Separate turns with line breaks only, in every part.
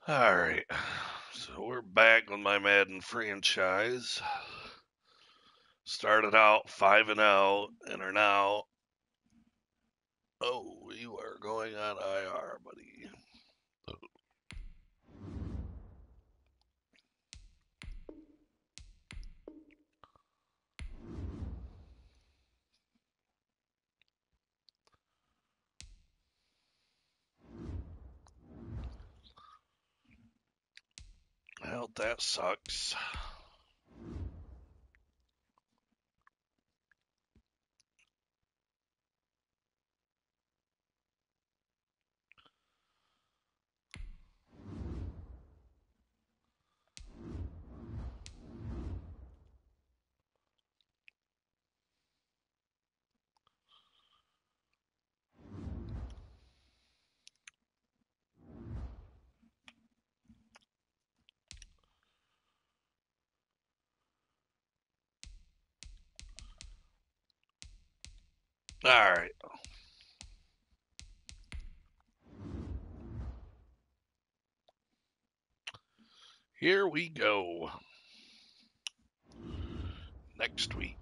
All right, so we're back with my Madden franchise. Started out 5-0 and are now. Oh, you are going on IR, buddy. Well, that sucks. All right. Here we go. Next week.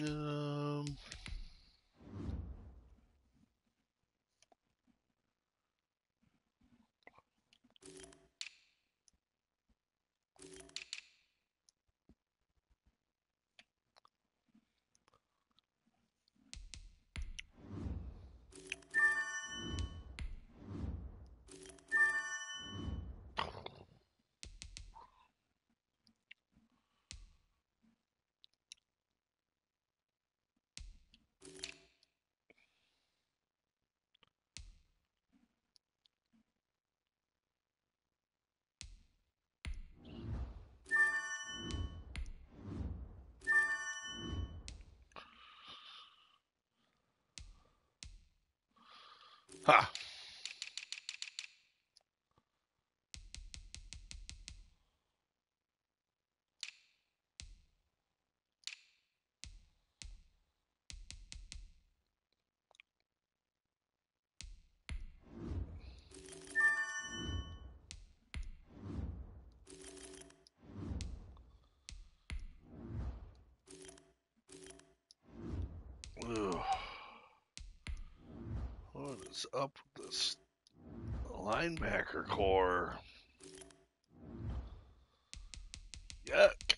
um, ha. Ugh. What is up with this linebacker core? Yuck.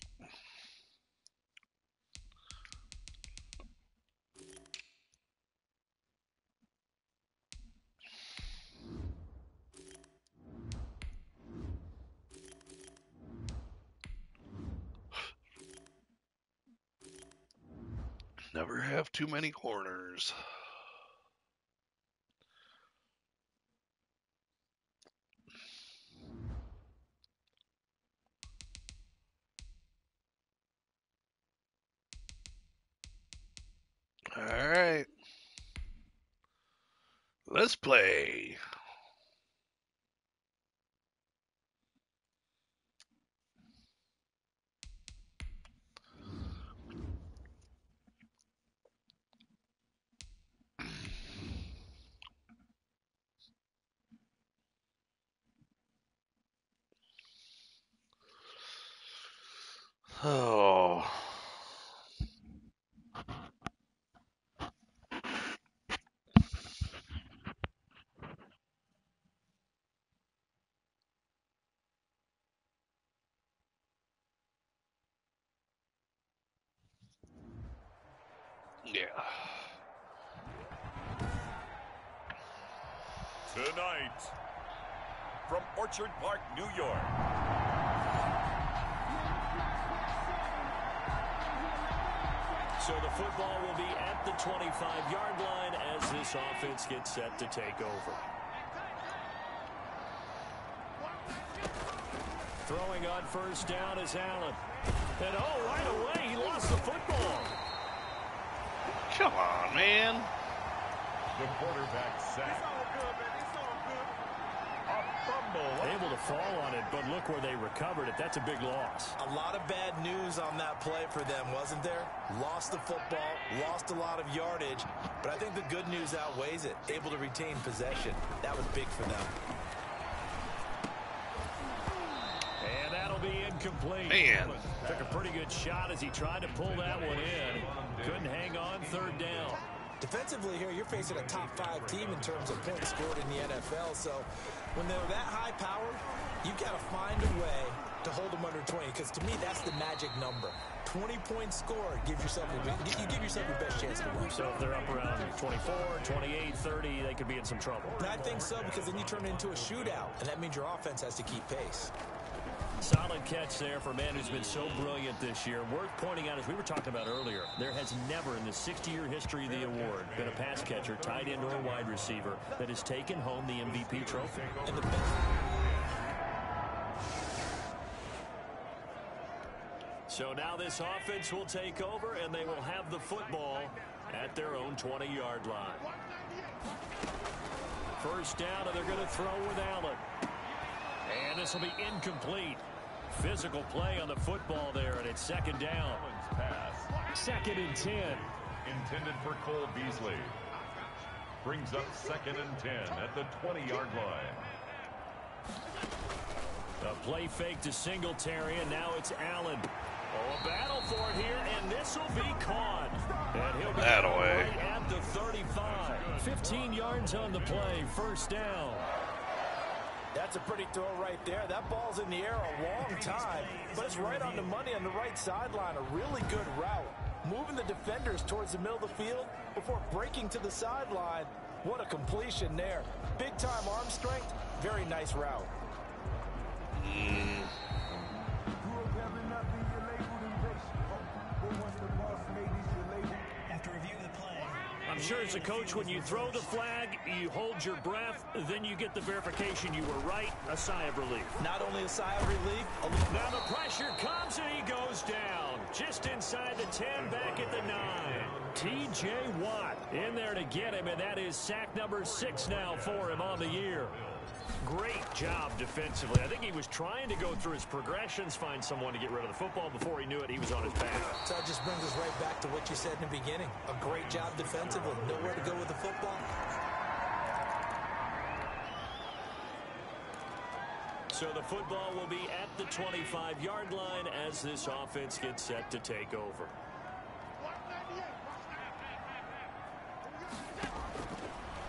Never have too many corners. All right. Let's play. Oh. Yeah.
Tonight, from Orchard Park, New York.
So the football will be at the 25-yard line as this offense gets set to take over. Throwing on first down is Allen. And right away, he lost the football.
Come on, man.
The quarterback sacked. A fumble.
Able to fall on it, but look where they recovered it. That's a big loss.
A lot of bad news on that play for them, wasn't there? Lost the football, lost a lot of yardage, but I think the good news outweighs it. Able to retain possession. That was big for them.
And that'll be incomplete.
Man.
Took a pretty good shot as he tried to pull that one in. Couldn't hang on third down.
Defensively here, you're facing a top 5 team in terms of points scored in the NFL. So when they're that high powered, you've got to find a way to hold them under 20. Because to me, that's the magic number. 20 points scored. You give yourself your best chance to win.
So if they're up around 24, 28, 30, they could be in some trouble.
And I think so, because then you turn it into a shootout. And that means your offense has to keep pace.
Solid catch there for a man who's been so brilliant this year. Worth pointing out, as we were talking about earlier, there has never in the 60-year history of the award been a pass catcher, tight end, or wide receiver that has taken home the MVP trophy.
And the
So now this offense will take over, and they will have the football at their own 20-yard line. First down, and they're going to throw with Allen. And this will be incomplete. Physical play on the football there, and it's second down.
Pass.
2nd and 10.
Intended for Cole Beasley. Brings up 2nd and 10 at the 20-yard line.
A play fake to Singletary, and now it's Allen. Oh, a battle for it here, and this will be caught. And he'll be right at the 35. 15 yards on the play, first down.
That's a pretty throw right there. That ball's in the air a long time, but it's right on the money on the right sideline. A really good route. Moving the defenders towards the middle of the field before breaking to the sideline. What a completion there. Big-time arm strength. Very nice route.
I'm sure as a coach, when you throw the flag, you hold your breath, then you get the verification you were right, a sigh of relief.
Not only a sigh of relief.
Now the pressure comes and he goes down. Just inside the 10, back at the 9. T.J. Watt in there to get him, and that is sack number 6 now for him on the year. Great job defensively. I think he was trying to go through his progressions, find someone to get rid of the football. Before he knew it, he was on his back.
So that just brings us right back to what you said in the beginning. A great job defensively. Nowhere to go with the football.
So the football will be at the 25-yard line as this offense gets set to take over.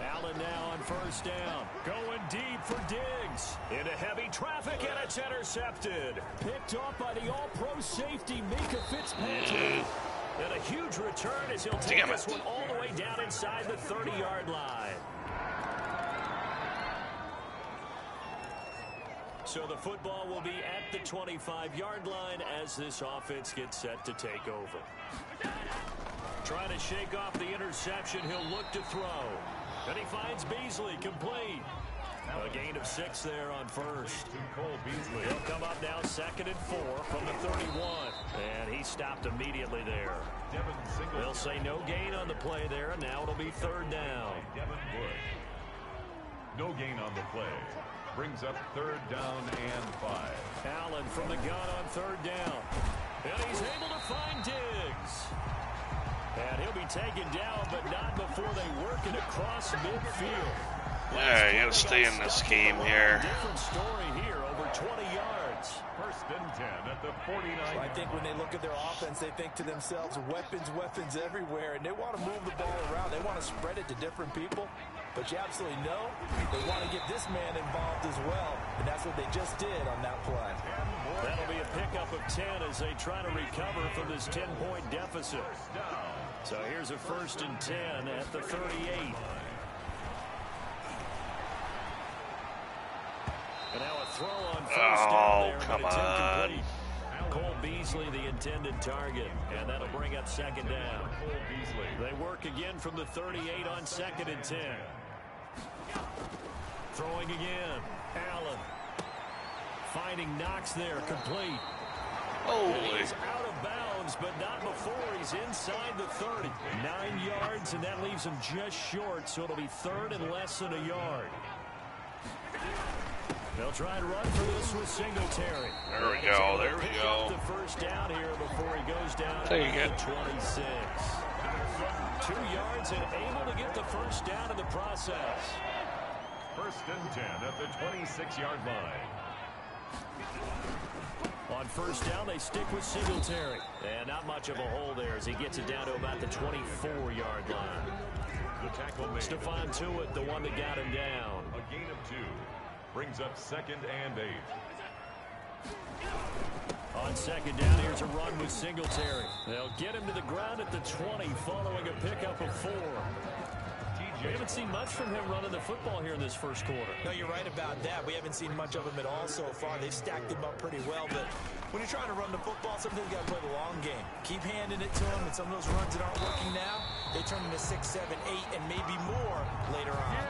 Allen now on first down. Going deep for Diggs. Into heavy traffic, and it's intercepted. Picked off by the all-pro safety, Mika Fitzpatrick. And a huge return as he'll take this one all the way down inside the 30-yard line. So the football will be at the 25-yard line as this offense gets set to take over. Trying to shake off the interception, he'll look to throw. And he finds Beasley, complete. A gain of 6 there on first. He'll come up now 2nd and 4 from the 31. And he stopped immediately there. They'll say no gain on the play there, and now it'll be 3rd down.
No gain on the play. Brings up 3rd down and 5.
Allen from the gun on 3rd down. And he's able to find Diggs. And he'll be taken down, but not before they work it across midfield.
Yeah, you gotta stay in this game here.
Different story here, over 20 yards.
1st and 10 at the 49.
I think when they look at their offense, they think to themselves, weapons everywhere, and they want to move the ball around. They want to spread it to different people. But you absolutely know they want to get this man involved as well, and that's what they just did on that play.
That'll be a pickup of 10 as they try to recover from this 10-point deficit. So here's a 1st and 10 at the 38. And now a throw on first down there,
come
but it's
on.
incomplete. Cole Beasley, the intended target, and that'll bring up 2nd down. They work again from the 38 on 2nd and 10. Throwing again. Allen finding Knox there, complete.
Holy.
He's out of bounds, but not before he's inside the 30. 9 yards, and that leaves him just short, so it'll be third and less than a yard. They'll try and run for this with Singletary.
There we go. There we go.
The first down here before he goes down
Take
at
it.
the 26. 2 yards and able to get the first down in the process.
First and 10 at the 26-yard line.
On first down, they stick with Singletary. And not much of a hole there as he gets it down to about the 24-yard line.
The tackle made.
Stephon Tuitt, the one that got him down.
A gain of 2. Brings up 2nd and 8.
On second down, here's a run with Singletary. They'll get him to the ground at the 20 following a pickup of 4. We haven't seen much from him running the football here in this first quarter.
No, you're right about that. We haven't seen much of him at all so far. They've stacked him up pretty well, but when you're trying to run the football, sometimes you got to play the long game. Keep handing it to him, and some of those runs that aren't working now, they turn into 6, 7, 8, and maybe more later on.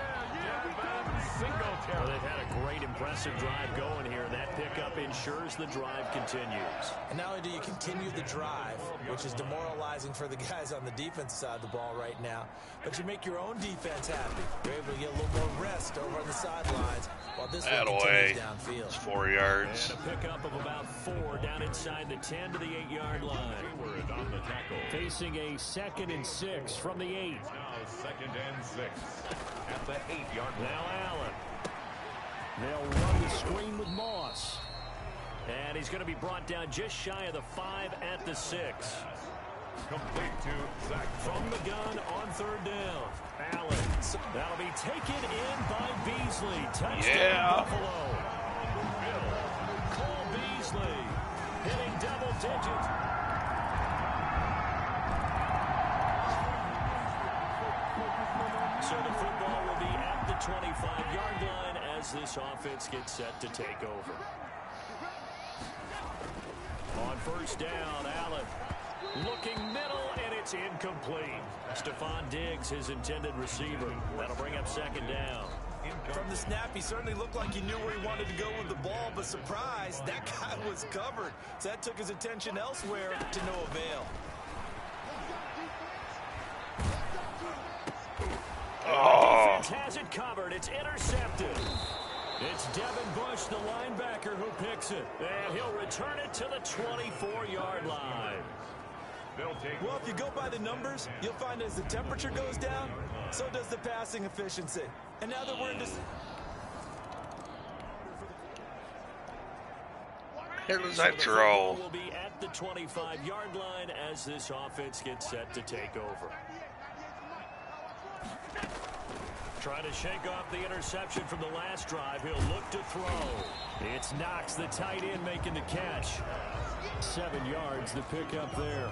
Well, they've had a great, impressive drive going here. That pickup ensures the drive continues.
And not only do you continue the drive, which is demoralizing for the guys on the defense side of the ball right now, but you make your own defense happy. You're able to get a little more rest over on the sidelines while this one continues downfield.
It's 4 yards.
And a pickup of about 4 down inside the 10 to the 8-yard line.
On the tackle.
Facing a 2nd and 6 from the 8.
Now 2nd and 6 at the 8-yard line.
Now Allen. They'll run the screen with Moss. And he's going to be brought down just shy of the 5 at the 6.
Complete to Zach.
From the gun on third down. Allen. That'll be taken in by Beasley. Touchdown Buffalo. Cole Beasley hitting double digits. So the football will be at the 25-yard line as this offense gets set to take over. On first down, Allen looking middle, and it's incomplete. Stephon Diggs, his intended receiver. That'll bring up 2nd down.
From the snap, he certainly looked like he knew where he wanted to go with the ball, but surprise, that guy was covered. So that took his attention elsewhere to no avail.
Oh. Defense has it covered. It's intercepted. It's Devin Bush, the linebacker, who picks it. And he'll return it to the 24-yard line.
Well, if you go by the numbers, you'll find as the temperature goes down, so does the passing efficiency. And now that we're in this...
Here does that throw?
Will be at the 25-yard line as this offense gets set to take over. Trying to shake off the interception from the last drive. He'll look to throw. It's Knox, the tight end, making the catch. 7 yards, the pickup there.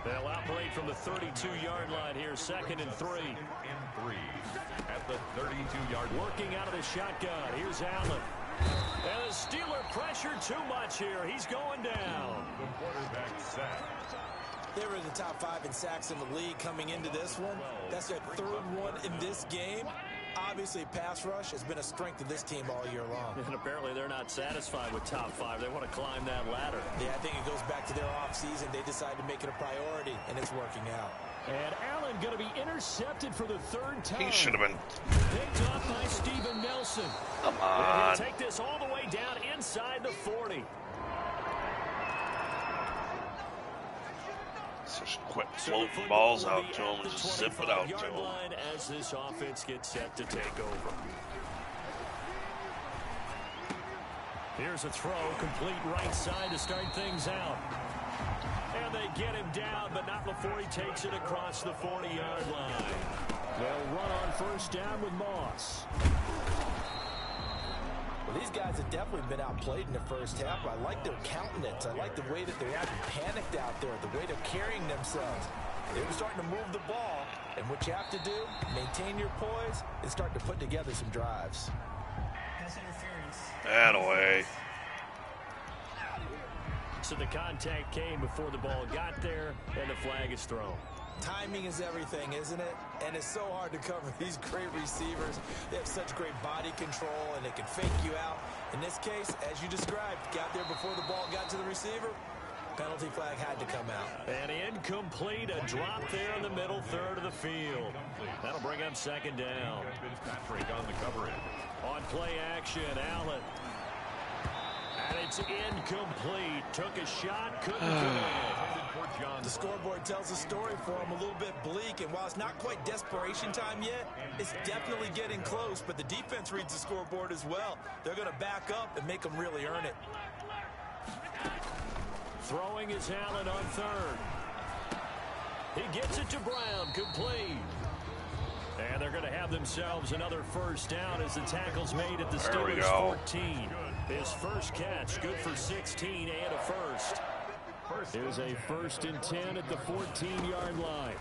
They'll operate from the 32-yard line here, 2nd and 3.
At the 32-yard line.
Working out of the shotgun. Here's Allen. And the Steeler pressure too much here. He's going down.
The quarterback sacked.
They were in the top 5 in sacks in the league coming into this one. That's their 3rd one in this game. Obviously, pass rush has been a strength of this team all year long.
And apparently they're not satisfied with top 5. They want to climb that ladder.
Yeah, I think it goes back to their offseason. They decided to make it a priority, and it's working out.
And Allen going to be intercepted for the 3rd time.
He should have been.
Picked up by Steven Nelson.
Come
And
on.
he'll take this all the way down inside the 40.
Just quit floating balls out to him and just zip it out to him.
Line as this offense gets set to take over. Here's a throw, complete right side to start things out. And they get him down, but not before he takes it across the 40-yard line. They'll run on first down with Moss.
Well, these guys have definitely been outplayed in the first half. I like their countenance. I like the way that they're acting panicked out there, the way they're carrying themselves. They were starting to move the ball, and what you have to do, maintain your poise and start to put together some drives.
That away.
So the contact came before the ball got there, and the flag is thrown.
Timing is everything, isn't it? And it's so hard to cover these great receivers. They have such great body control, and they can fake you out In this case, as you described, got there before the ball got to the receiver. Penalty flag had to come out.
And incomplete, a drop there in the middle third of the field. That'll bring up second down.
Fitzpatrick on the coverage.
On play action, Allen. And it's incomplete. Took a shot, couldn't connect.
The scoreboard tells a story for him, a little bit bleak, and while it's not quite desperation time yet, it's definitely getting close, but the defense reads the scoreboard as well. They're going to back up and make them really earn it.
Throwing is Allen on third. He gets it to Brown, complete. And they're going to have themselves another first down as the tackle's made at the Steelers' 14. His first catch, good for 16 and a first. Here's a 1st and 10 at the 14-yard line.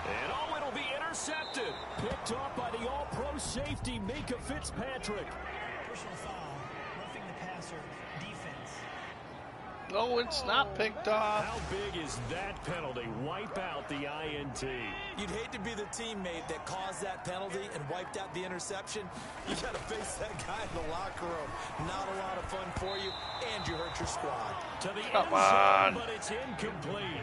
And oh, it'll be intercepted. Picked off by the all-pro safety, Minkah Fitzpatrick.
Personal foul, roughing the passer, defense.
No, it's not picked off.
How big is that penalty? Wipe out the INT.
You'd hate to be the teammate that caused that penalty and wiped out the interception. You got to face that guy in the locker room. Not a lot of fun for you, and you hurt your squad.
To the
Come
end
on.
zone, but it's incomplete.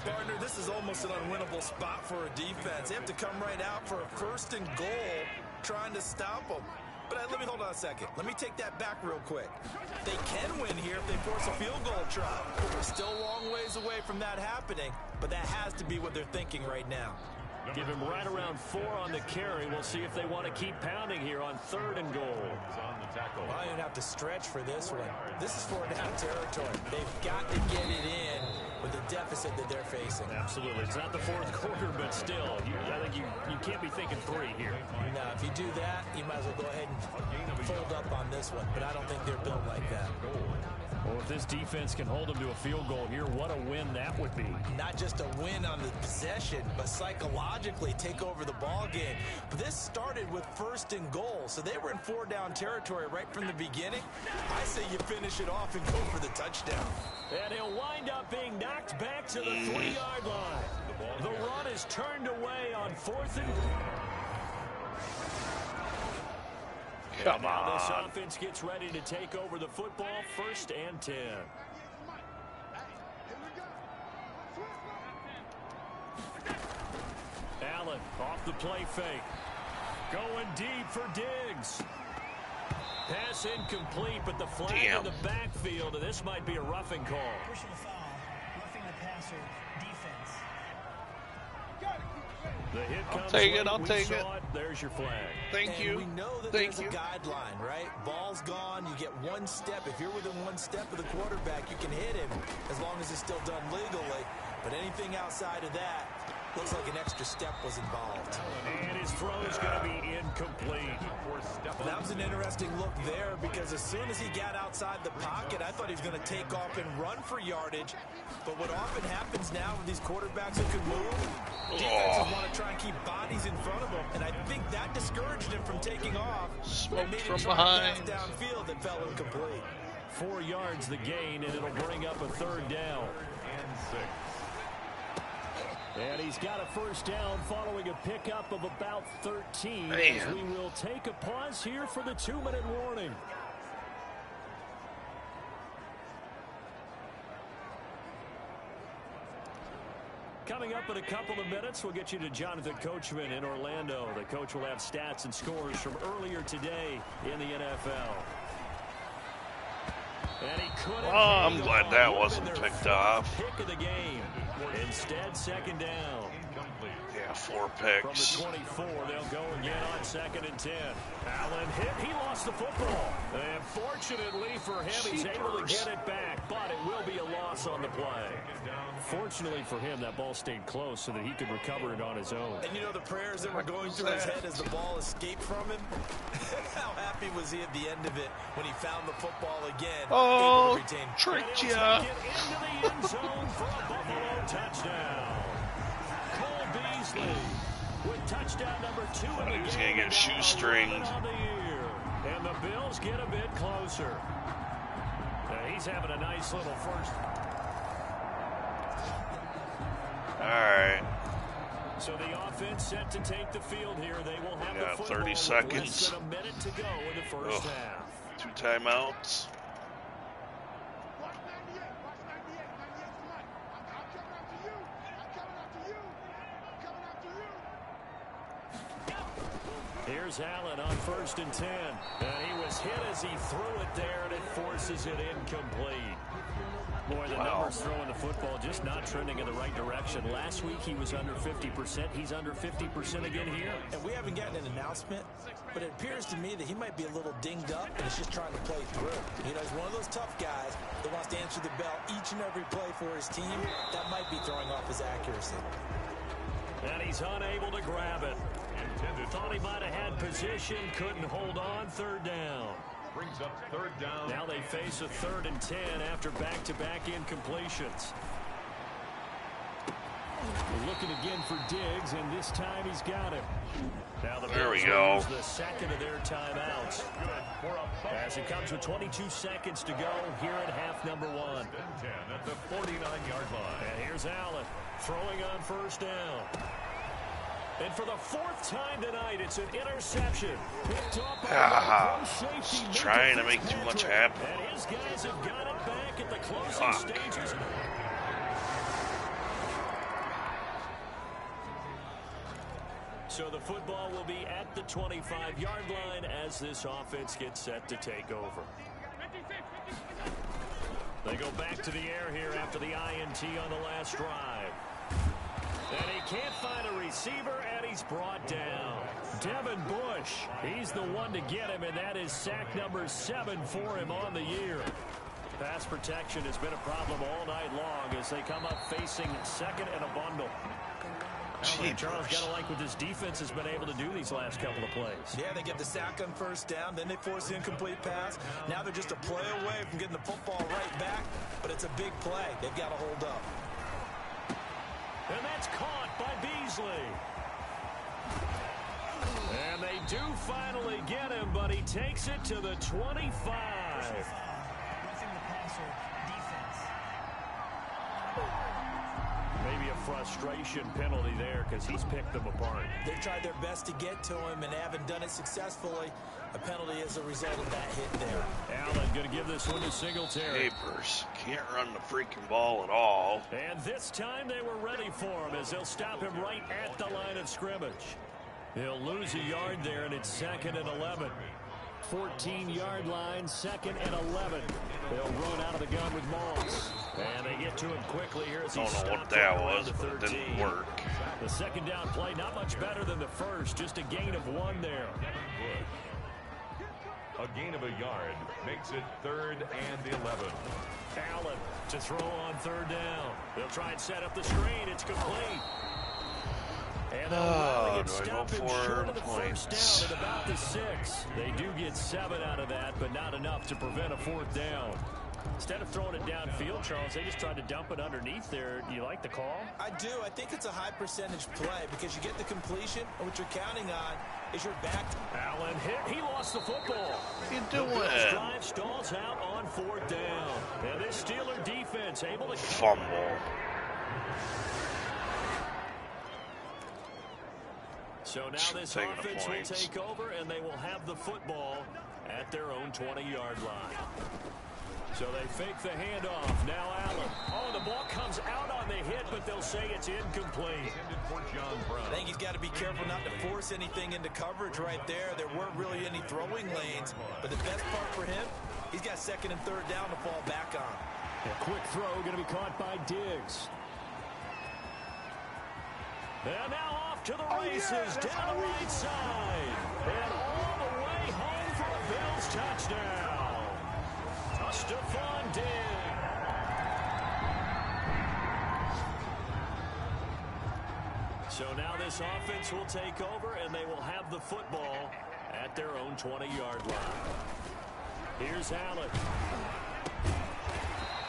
Partner, this is almost an unwinnable spot for a defense. They have to come right out for a 1st and goal, trying to stop them. But let me hold on a second. Let me take that back real quick. They can win here if they force a field goal try. We're still a long ways away from that happening, but that has to be what they're thinking right now.
Give him right around 4 on the carry. We'll see if they want to keep pounding here on 3rd and goal.
Well, I don't have to stretch for this one. This is 4-down territory. They've got to get it in with the deficit that they're facing.
Absolutely. It's not the 4th quarter, but still, I think you can't be thinking 3 here.
Now, if you do that, you might as well go ahead and fold up on this one, but I don't think they're built like that.
Well, if this defense can hold them to a field goal here, what a win that would be.
Not just a win on the possession, but psychologically take over the ball game. But this started with 1st and goal, so they were in 4-down territory right from the beginning. I say you finish it off and go for the touchdown.
And he'll wind up being knocked back to the 3-yard line. The run is turned away on 4th and goal.
Come
Now this
on.
offense gets ready to take over the football, 1st and 10. Allen off the play fake. Going deep for Diggs. Pass incomplete, but the flag in the backfield, and this might be a roughing call.
Personal foul, roughing the passer, defense.
The hit comes
take it,
late.
I'll
We
take
saw it. There's your flag.
Thank you.
We know that
Thank
there's
you.
a guideline, right? Ball's gone, you get 1 step. If you're within 1 step of the quarterback, you can hit him as long as it's still done legally. But anything outside of that, looks like an extra step was involved.
And his throw is going to be incomplete.
That was an interesting look there because as soon as he got outside the pocket, I thought he was going to take off and run for yardage. But what often happens now with these quarterbacks that can move, defenses want to try and keep bodies in front of them. And I think that discouraged him from taking off.
Smoked
Made
from
him try
behind.
to pass downfield that fell incomplete.
4 yards the gain, and it'll bring up a 3rd down.
And 6.
And he's got a first down following a pickup of about 13.
Man.
As we will take a pause here for the 2-minute warning. Coming up in a couple of minutes, we'll get you to Jonathan Coachman in Orlando. The coach will have stats and scores from earlier today in the NFL. And he couldn't
I'm
hang
glad
on.
that
Would have
wasn't
been their
picked
4th
off.
pick of the game. Instead, 2nd down.
Yeah, 4
From
picks.
the 24, they'll go again on 2nd and 10. Allen hit. He lost the football. And fortunately for him, he's able to get it back, but it will be a loss on the play. Fortunately for him, that ball stayed close so that he could recover it on his own.
And you know the prayers that were going through his head as the ball escaped from him? How happy was he at the end of it when he found the football again?
Oh,
able to retain.
tricked
And
ya.
he'll take it into the end zone for a Buffalo touchdown. Cole Beasley with touchdown number 2 in the game.
He was going to get shoestringed.
On the year. And the Bills get a bit closer. He's having a nice little first.
All right.
So the offense set to take the field here. They will have
Yeah,
the football
30
with
seconds.
less than a minute to go in the first half.
2 timeouts.
Here's Allen on 1st and 10. And he was hit as he threw it there, and it forces it incomplete. Boy, the numbers throwing the football just not trending in the right direction. Last week he was under 50%. He's under 50% again here.
And we haven't gotten an announcement, but it appears to me that he might be a little dinged up and is just trying to play through. You know, he's one of those tough guys that wants to answer the bell each and every play for his team. That might be throwing off his accuracy.
And he's unable to grab it. Thought he might have had position, couldn't hold on. 3rd down.
Brings up 3rd down.
Now they face a 3rd and 10 after back-to-back incompletions. We're looking again for Diggs, and this time he's got him. Now the
There we
Bills
go.
lose the second of their timeouts. As it comes with 22 seconds to go here in half number 1.
10 at the 49-yard line.
And here's Allen throwing on 1st down. And for the 4th time tonight, it's an interception. Picked up by safety.
Trying to make too much happen.
And his guys have got it back at the closing stages. So the football will be at the 25-yard line as this offense gets set to take over. They go back to the air here after the INT on the last drive. And he can't find a receiver, and he's brought down. Devin Bush, he's the one to get him, and that is sack number 7 for him on the year. Pass protection has been a problem all night long as they come up facing 2nd and a bundle. Charles, got to like what this defense has been able to do these last couple of plays.
Yeah, they get the sack on 1st down, then they force the incomplete pass. Now they're just a play away from getting the football right back, but it's a big play. They've got to hold up.
And that's caught by Beasley. And they do finally get him, but he takes it to the 25.
Roughing the passer, defense.
Maybe a frustration penalty there because he's picked them apart.
They tried their best to get to him and haven't done it successfully. A penalty as a result of that hit there.
Allen going to give this one to Singletary.
Papers. Can't run the freaking ball at all.
And this time they were ready for him as they'll stop him right at the line of scrimmage. He'll lose a yard there, and it's 2nd and 11. 14-yard line, 2nd and 11. They'll run out of the gun with Moss. And they get to him quickly here as he
Don't know what
stopped
that
around
was,
the
but it
13.
didn't work.
The 2nd down play, not much better than the first, just a gain of 1 there.
A gain of a yard makes it 3rd and 11.
Allen to throw on 3rd down. They'll try and set up the screen. It's complete. And they'll rally and stop him short of the 1st down at about the 6. They do get 7 out of that, but not enough to prevent a 4th down. Instead of throwing it downfield, Charles, they just tried to dump it underneath there. Do you like the call?
I do. I think it's a high percentage play because you get the completion, and what you're counting on is your back.
Allen hit. He lost the football.
What are you
The
doing?
Bills drive stalls out on 4th down. And this Steeler defense able to
Fumble.
So now this offense will take over, and they will have the football at their own 20-yard line. So they fake the handoff. Now Allen. Oh, the ball comes out on the hit, but they'll say it's incomplete.
I think he's got to be careful not to force anything into coverage right there. There weren't really any throwing lanes, but the best part for him, he's got 2nd and 3rd down to fall back on.
A quick throw going to be caught by Diggs. And now off to the races, down the right side. And all the way home for a Bills touchdown. Stephon Diggs. So now this offense will take over, and they will have the football at their own 20-yard line. Here's Allen.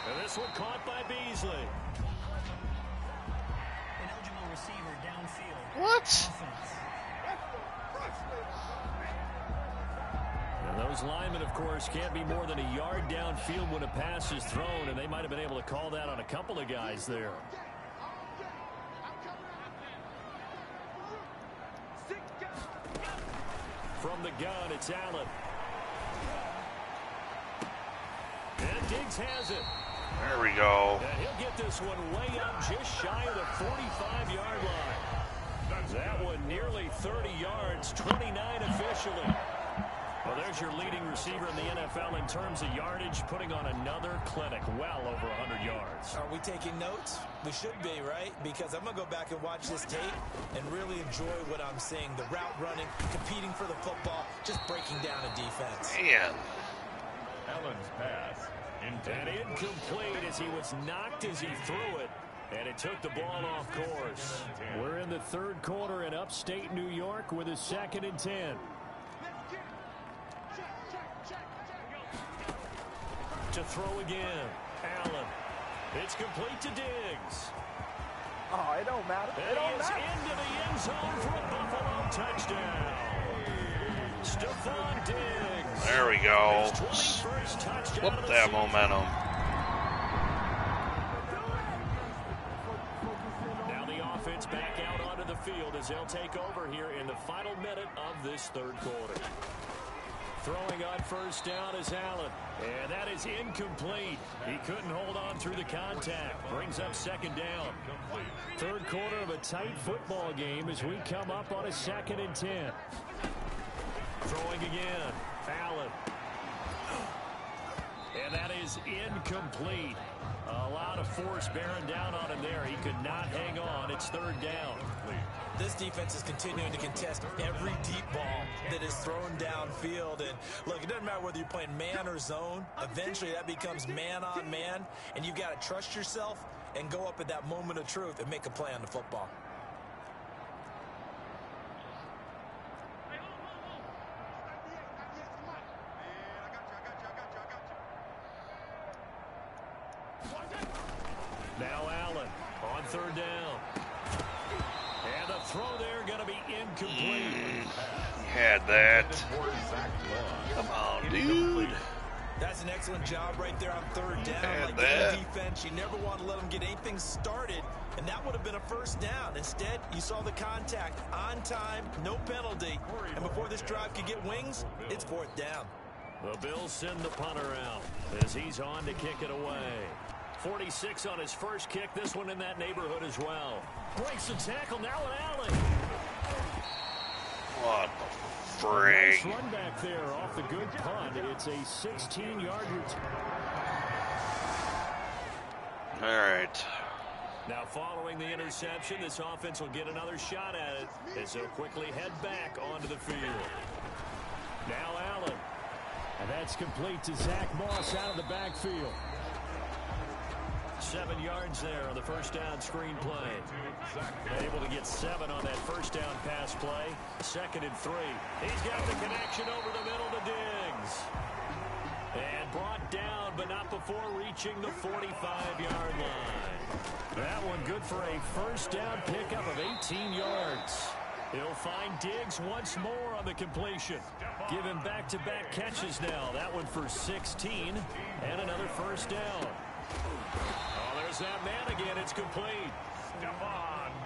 And this one caught by Beasley.
An eligible receiver downfield.
What?
Offense.
And those linemen, of course, can't be more than a yard downfield when a pass is thrown, and they might have been able to call that on a couple of guys there. from the gun, it's Allen. And Diggs has it.
There we go.
And he'll get this one way up just shy of the 45-yard line. That one nearly 30 yards, 29 officially. Well, there's your leading receiver in the NFL in terms of yardage, putting on another clinic, well over 100 yards.
Are we taking notes? We should be, right? Because I'm going to go back and watch this tape and really enjoy what I'm seeing. The route running, competing for the football, just breaking down a defense.
Man.
Allen's pass.
And incomplete as he was knocked as he threw it. And it took the ball off course. We're in the third quarter in upstate New York with a 2nd and 10. To throw again. Allen. It's complete to Diggs.
Oh, it don't matter.
And he is into the end zone for a Buffalo touchdown. Stephon Diggs.
There we go.
His 21st touchdown
Flip
of the
that
season.
momentum.
Now the offense back out onto the field as they'll take over here in the final minute of this third quarter. Throwing on first down is Allen. And that is incomplete. He couldn't hold on through the contact. Brings up 2nd down. Third quarter of a tight football game as we come up on a 2nd and 10. Throwing again. Allen. And that is incomplete. A lot of force bearing down on him there. He could not hang on. It's 3rd down.
This defense is continuing to contest every deep ball that is thrown downfield. And look, it doesn't matter whether you're playing man or zone. Eventually that becomes man on man. And you've got to trust yourself and go up at that moment of truth and make a play on the football.
Now Allen on 3rd down. And the throw there going to be incomplete.
He had that. Come on, dude.
That's an excellent job right there on 3rd down.
And
Like
that.
in defense, you never want to let them get anything started, and that would have been a 1st down. Instead, you saw the contact on time, no penalty, and before this drive could get wings, it's 4th down.
The Bills send the punter out as he's on to kick it away. 46 on his first kick. This one in that neighborhood as well. Breaks the tackle now with Allen.
What the
Nice
frig?
run back there off the good punt. It's a 16-yard return.
All right.
Now following the interception, this offense will get another shot at it as they'll quickly head back onto the field. Now Allen. And that's complete to Zach Moss out of the backfield. 7 yards there on the first down screen play. Able to get 7 on that first down pass play. 2nd and 3. He's got the connection over the middle to Diggs. And brought down, but not before reaching the 45-yard line. That one good for a first down pickup of 18 yards. He'll find Diggs once more on the completion. Give him back-to-back catches now. That one for 16 and another first down. Oh, there's that man again. It's complete.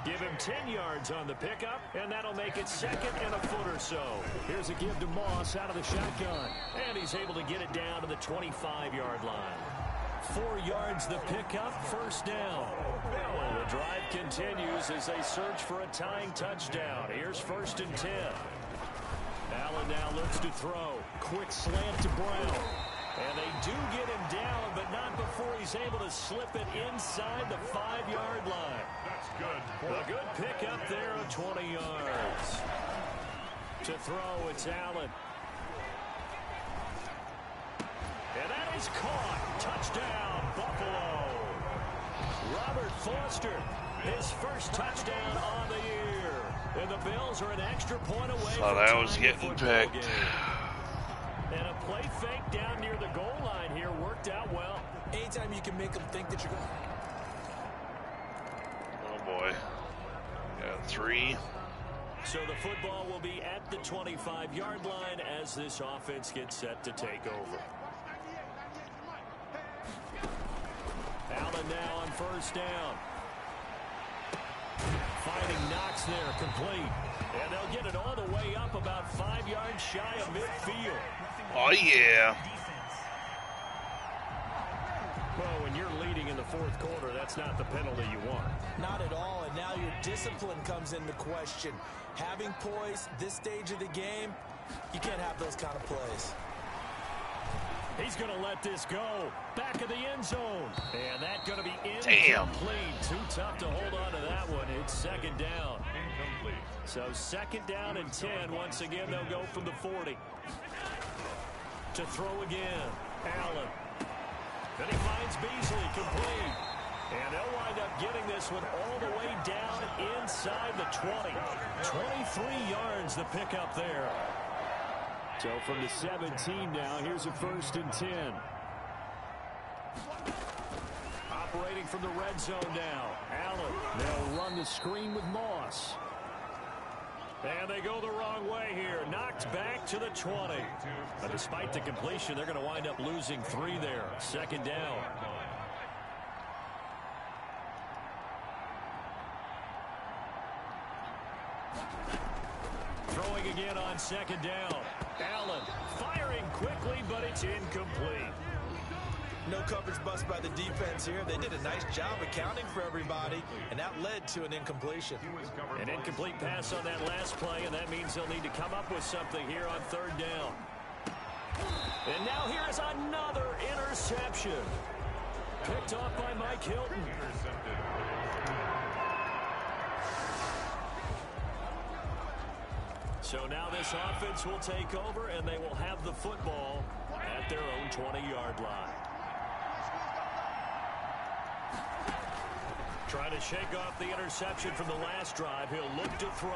Give him 10 yards on the pickup, and that'll make it 2nd and a foot or so. Here's a give to Moss out of the shotgun, and he's able to get it down to the 25-yard line. 4 yards the pickup, first down. The drive continues as they search for a tying touchdown. Here's 1st and 10. Allen now looks to throw. Quick slant to Brown. And they do get him down, but not before he's able to slip it inside the 5-yard line.
That's good.
A good pickup there of 20 yards. To throw, it's Allen. And that is caught. Touchdown, Buffalo. Robert Foster, his first touchdown on the year. And the Bills are an extra point away
Thought
from
I
tying
was
the
getting
football
picked.
game. And a play fake down near the goal line here worked out well.
Anytime you can make them think that you're going.
Oh boy. Got 3.
So the football will be at the 25-yard line as this offense gets set to take over. Allen now on first down. finding Knox there, complete. And they'll get it all the way up about 5 yards shy of midfield.
Oh, yeah.
Well, when you're leading in the fourth quarter, that's not the penalty you want.
Not at all, and now your discipline comes into question. Having poise this stage of the game, you can't have those kind of plays.
He's going to let this go. Back of the end zone. And that's going to be incomplete. Too tough to hold on to that one. It's second down.
Incomplete.
So second down and 10. Once again, they'll go from the 40. To throw again. Allen. Then he finds Beasley, complete. And they'll wind up getting this one all the way down inside the 20. 23 yards the pickup there. So from the 17 now, here's a 1st and 10. Operating from the red zone now. Allen. They'll run the screen with Moss. And they go the wrong way here. Knocked back to the 20. But despite the completion, they're going to wind up losing 3 there. Second down. Throwing again on second down. Allen firing quickly, but it's incomplete.
No coverage bust by the defense here. They did a nice job accounting for everybody, and that led to an incompletion.
An incomplete pass on that last play, and that means they'll need to come up with something here on third down. And now here is another interception. Picked off by Mike Hilton. So now this offense will take over, and they will have the football at their own 20-yard line. Trying to shake off the interception from the last drive. He'll look to throw.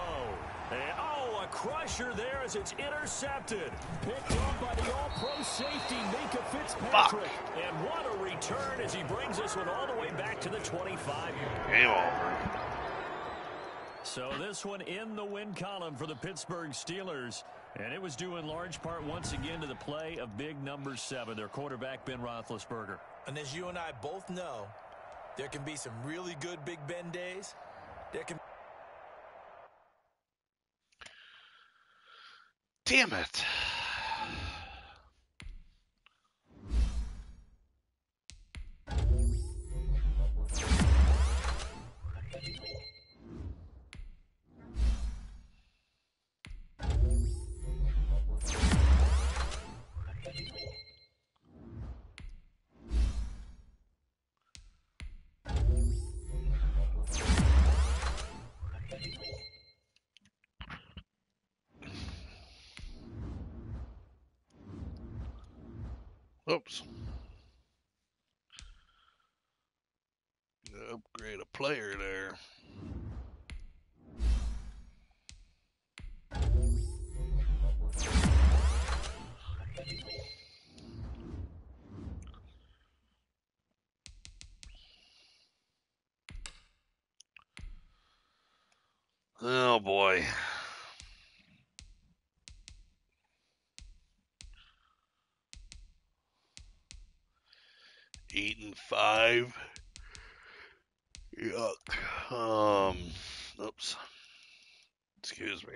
And, oh, a crusher there as it's intercepted. Picked off by the all-pro safety, Minka Fitzpatrick. And what a return as he brings this one all the way back to the 25.
Game over.
So this one in the win column for the Pittsburgh Steelers. And it was due in large part once again to the play of big number 7, their quarterback, Ben Roethlisberger.
And as you and I both know, there can be some really good Big Ben days. There can.
Damn it. Oops. Upgrade a player there. Oh boy. Eight and 5. Yuck. Oops. Excuse me.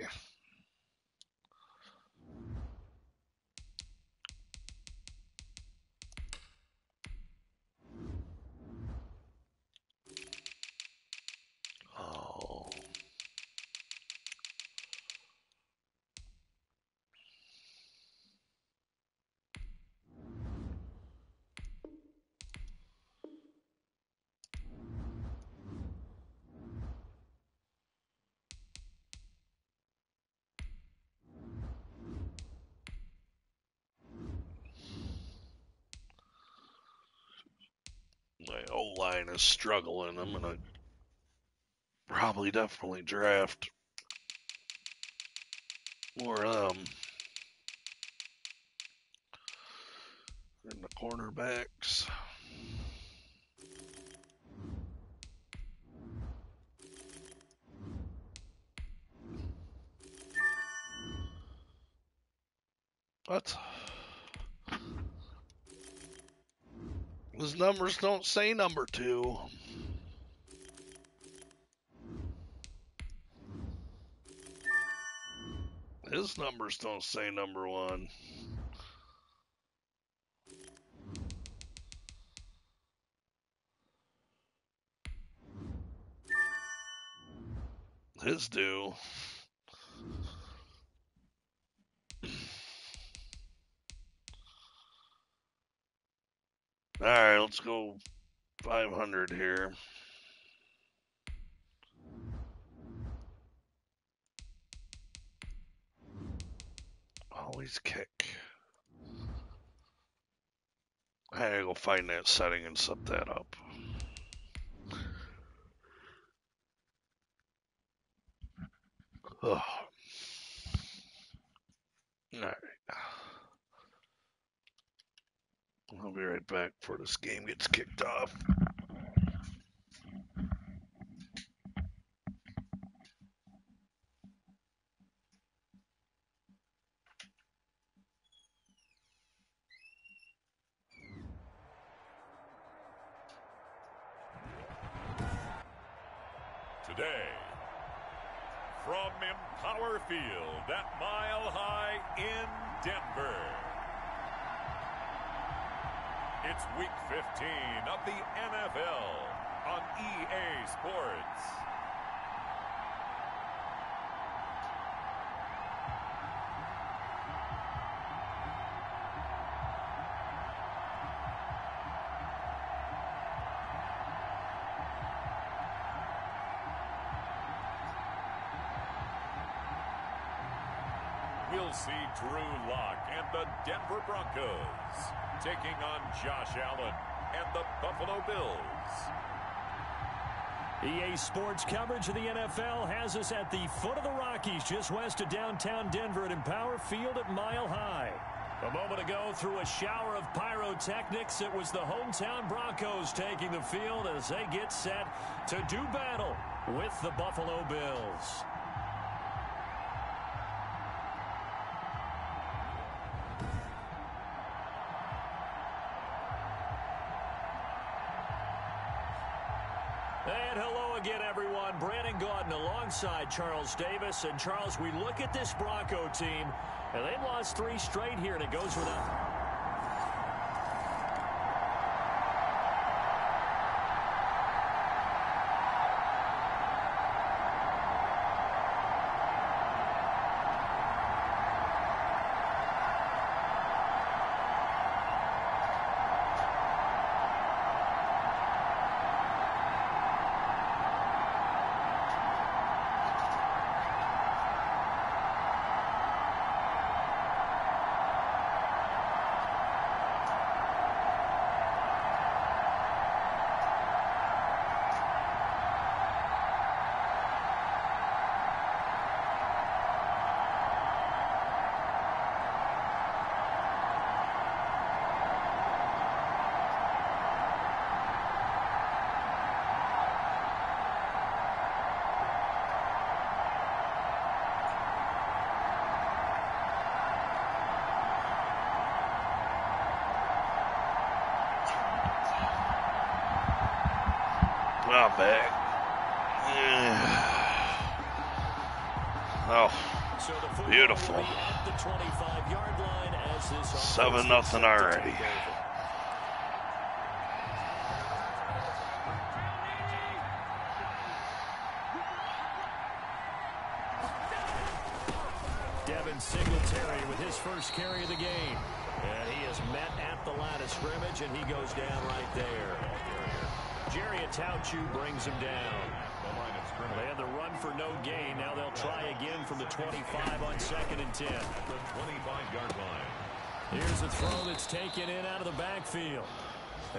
Oh. My O-line is struggling. I'm going to probably definitely draft more of them. And the cornerbacks. What? Those numbers don't say number 2. His numbers don't say number 1. His do. All right, let's go 500 here. Always kick. I gotta go find that setting and set that up. Ugh. All right. I'll be right back before this game gets kicked off.
Today, from Empower Field at Mile High in Denver, it's Week 15 of the NFL on EA Sports. We'll see Drew Lock and the Denver Broncos taking on Josh Allen and the Buffalo Bills.
EA Sports coverage of the NFL has us at the foot of the Rockies, just west of downtown Denver at Empower Field at Mile High. A moment ago, through a shower of pyrotechnics, it was the hometown Broncos taking the field as they get set to do battle with the Buffalo Bills. And hello again, everyone. Brandon Gaudin alongside Charles Davis. And, Charles, we look at this Bronco team, and they've lost 3 straight here, and it goes without...
Not bad. Oh, beautiful. 7-0 already.
Devin Singletary with his first carry of the game. And he is met at the line of scrimmage, and he goes down right there. Jerry Atauchu brings him down. They had the run for no gain. Now they'll try again from the 25 on 2nd and 10.
The 25-yard line.
Here's a throw that's taken in out of the backfield.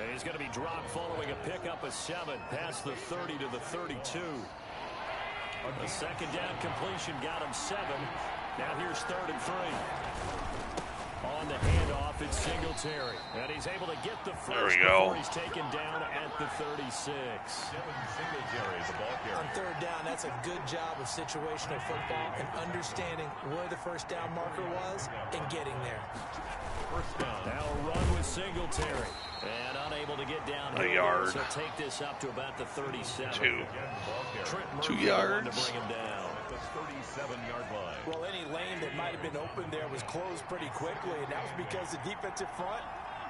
And he's going to be dropped following a pickup of 7 past the 30 to the 32. The second down completion got him 7. Now here's 3rd and 3. On the handoff, it's Singletary. And he's able to get the first before he's taken down at the 36.
Singletary, the ball carrier.
On 3rd down, that's a good job of situational football and understanding where the first down marker was and getting there.
First down.
Now a run with Singletary. And unable to get down.
A yard.
So take this up to about the 37.
2.
Trent
2
Murphy
yards.
to bring him down.
at the 37-yard line.
Well, any lane that might have been open there was closed pretty quickly, and that was because the defensive front,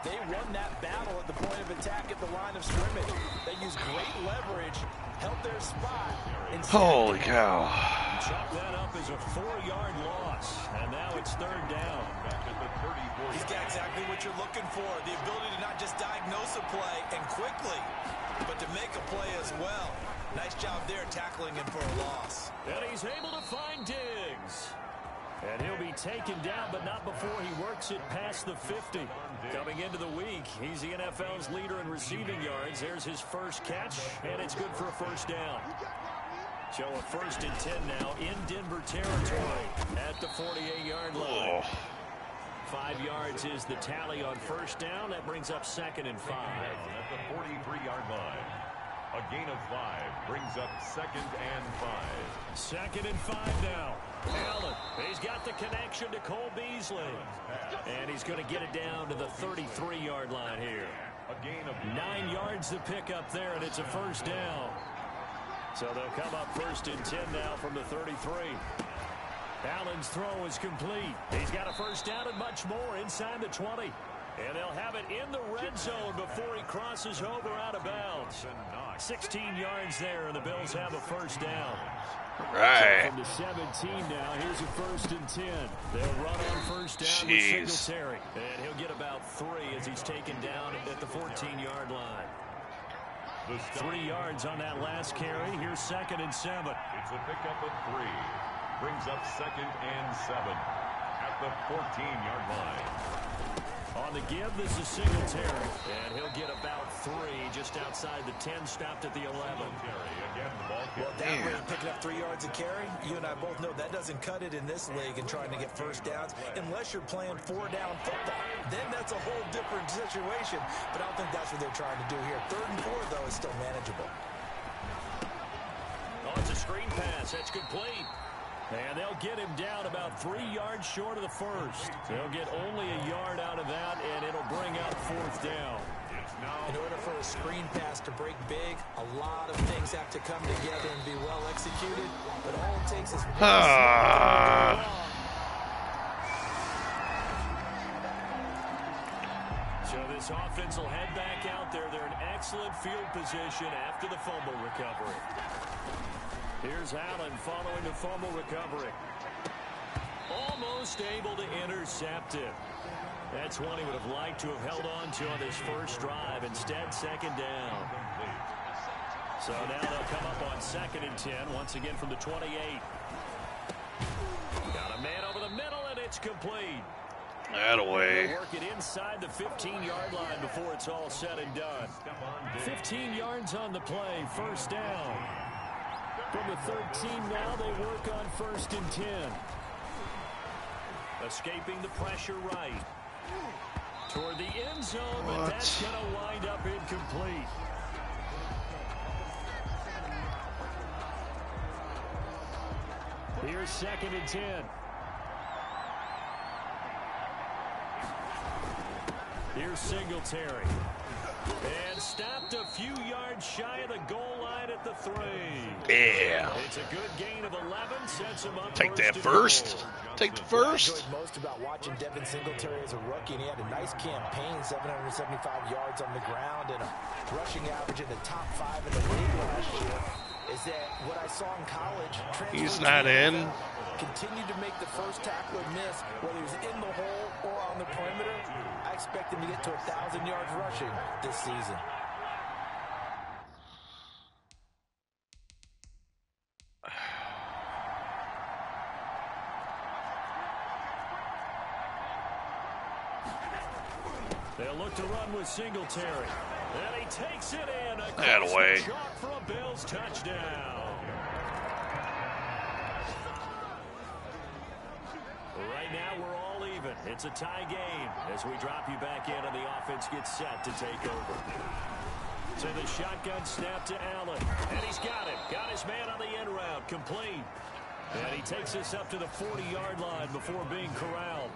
they won that battle at the point of attack at the line of scrimmage. They used great leverage, held their spot. And
holy cow.
Chalk that up as a 4-yard loss, and now it's third down.
Back at the 34.
He's got exactly what you're looking for, the ability to not just diagnose a play and quickly, but to make a play as well. Nice job there tackling him for a loss.
And he's able to find Diggs. And he'll be taken down, but not before he works it past the 50. Coming into the week, he's the NFL's leader in receiving yards. There's his first catch, and it's good for a first down. So a 1st and 10 now in Denver territory at the 48-yard line. 5 yards is the tally on first down. That brings up 2nd and 5.
At the 43-yard line. A gain of 5 brings up 2nd and 5.
2nd and 5 now. Allen, he's got the connection to Cole Beasley. And he's going to get it down to the 33-yard line here.
A gain of
9 yards to pick up there, and it's a first down. So they'll come up 1st and 10 now from the 33. Allen's throw is complete. He's got a first down and much more inside the 20. And they'll have it in the red zone before he crosses over out of bounds. 16 yards there, and the Bills have a first down.
Right.
So from the 17 now, here's a 1st and 10. They'll run on first down with Singletary. And he'll get about 3 as he's taken down at the 14-yard line. 3 yards on that last carry. Here's 2nd and 7.
It's a pickup of 3. Brings up 2nd and 7 at the 14-yard line.
On the give, this is Singletary. And he'll get about 3 just outside the 10, stopped at the 11.
Again, the ball
Well, that rate, picking up 3 yards a carry, you and I both know that doesn't cut it in this league and trying to get first downs unless you're playing 4-down football. Then that's a whole different situation, but I don't think that's what they're trying to do here. 3rd and 4, though, is still manageable.
Oh, it's a screen pass. That's complete. And they'll get him down about 3 yards short of the first. They'll get only a yard out of that, and it'll bring up 4th down.
In order for a screen pass to break big, a lot of things have to come together and be well executed. But all it takes is
So this offense will head back out there. They're in excellent field position after the fumble recovery. Here's Allen following the fumble recovery. Almost able to intercept it. That's one he would have liked to have held on to on his first drive. Instead, 2nd down. So now they'll come up on 2nd and 10, once again from the 28. Got a man over the middle, and it's complete.
That-a-way.
They'll work it inside the 15-yard line before it's all said and done. 15 yards on the play, first down. From the 13 now, they work on 1st and 10. Escaping the pressure right. Toward the end zone, but that's going to wind up incomplete. Here's 2nd and 10. Here's Singletary. And stopped a few yards shy of the goal line at the 3.
Yeah.
It's a good gain of 11. Sets him up.
Take that first. Take the first.
What I enjoyed most about watching Devin Singletary as a rookie, and he had a nice campaign, 775 yards on the ground and a rushing average in the top 5 in the league last year, is that what I saw in college.
He's not in.
Continued to make the first tackler miss, whether he's in the hole or on the perimeter. I expect him to get to 1,000 yards rushing this season.
They'll look to run with Singletary. And he takes it in.
That-a-way.
Chalk for a Bills touchdown. Right now, we're all even. It's a tie game as we drop you back in and the offense gets set to take over. So the shotgun snap to Allen. And he's got it. Got his man on the end route. Complete. And he takes us up to the 40-yard line before being corralled.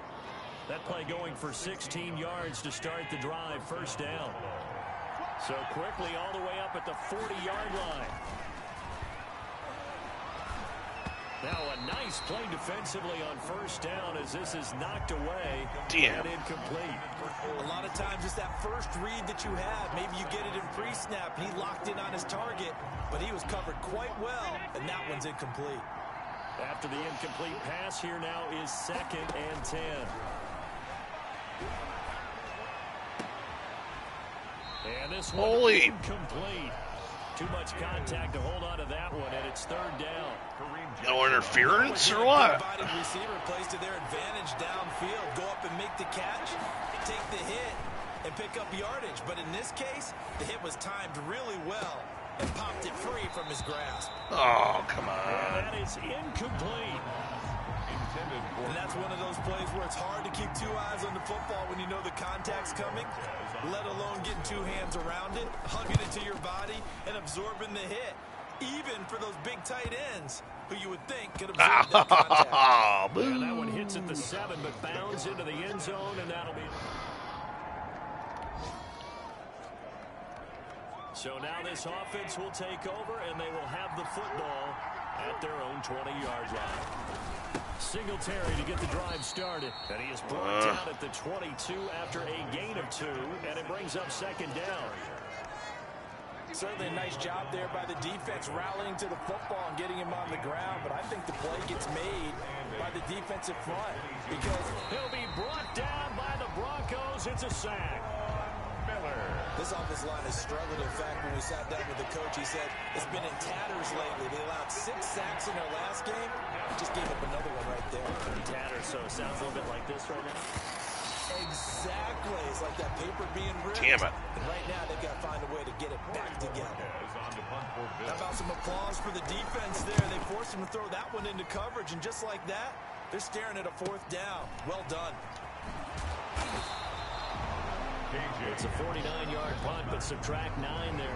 That play going for 16 yards to start the drive. First down. So quickly all the way up at the 40-yard line. Now a nice play defensively on first down as this is knocked away.
Damn.
And incomplete.
A lot of times it's that first read that you have. Maybe you get it in pre-snap and he locked in on his target, but he was covered quite well, and that one's incomplete.
After the incomplete pass, here now is 2nd and 10. And this one incomplete. Too much contact to hold on to that one, and it's 3rd down.
No interference or what?
The receiver plays to their advantage downfield. Go up and make the catch, take the hit, and pick up yardage. But in this case, the hit was timed really well and popped it free from his grasp.
Oh, come on.
And that is incomplete.
And that's one of those plays where it's hard to keep 2 eyes on the football when you know the contact's coming, let alone getting 2 hands around it, hugging it to your body, and absorbing the hit. Even for those big tight ends who you would think could absorb that contact.
And that one hits at the 7, but bounds into the end zone, and that'll be... So now this offense will take over, and they will have the football at their own 20-yard line. Singletary to get the drive started. And he is brought down at the 22 after a gain of 2, and it brings up 2nd down.
Certainly a nice job there by the defense rallying to the football and getting him on the ground, but I think the play gets made by the defensive front because
he'll be brought down by the Broncos. It's a sack.
This offensive line has struggled. In fact, when we sat down with the coach, he said it's been in tatters lately. They allowed 6 sacks in their last game. Just gave up another one right there.
Tatters, so it sounds a little bit like this right now.
Exactly. It's like that paper being ripped.
Damn it.
And right now, they've got to find a way to get it back together. How about some applause for the defense there? They forced him to throw that one into coverage, and just like that, they're staring at a 4th down. Well done.
It's a 49-yard punt, but subtract 9 there.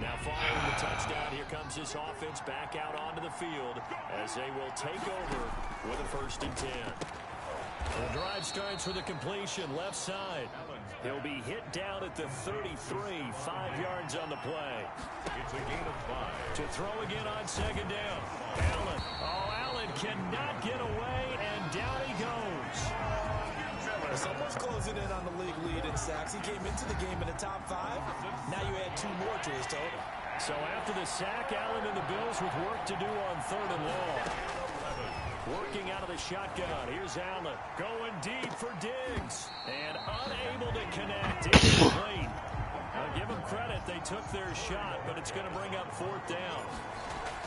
Now following the touchdown, here comes this offense back out onto the field as they will take over with a 1st and 10. The drive starts with a completion left side. He'll be hit down at the 33, 5 yards on the play.
It's a gain of 5.
To throw again on 2nd down. Allen. Oh, Allen cannot get away, and down he goes.
Someone's closing in on the league lead in sacks. He came into the game in the top 5. Now you add 2 more to his total.
So after the sack, Allen and the Bills with work to do on 3rd and long. Working out of the shotgun. Here's Allen going deep for Diggs. And unable to connect. Incomplete. I'll give them credit. They took their shot, but it's going to bring up 4th down.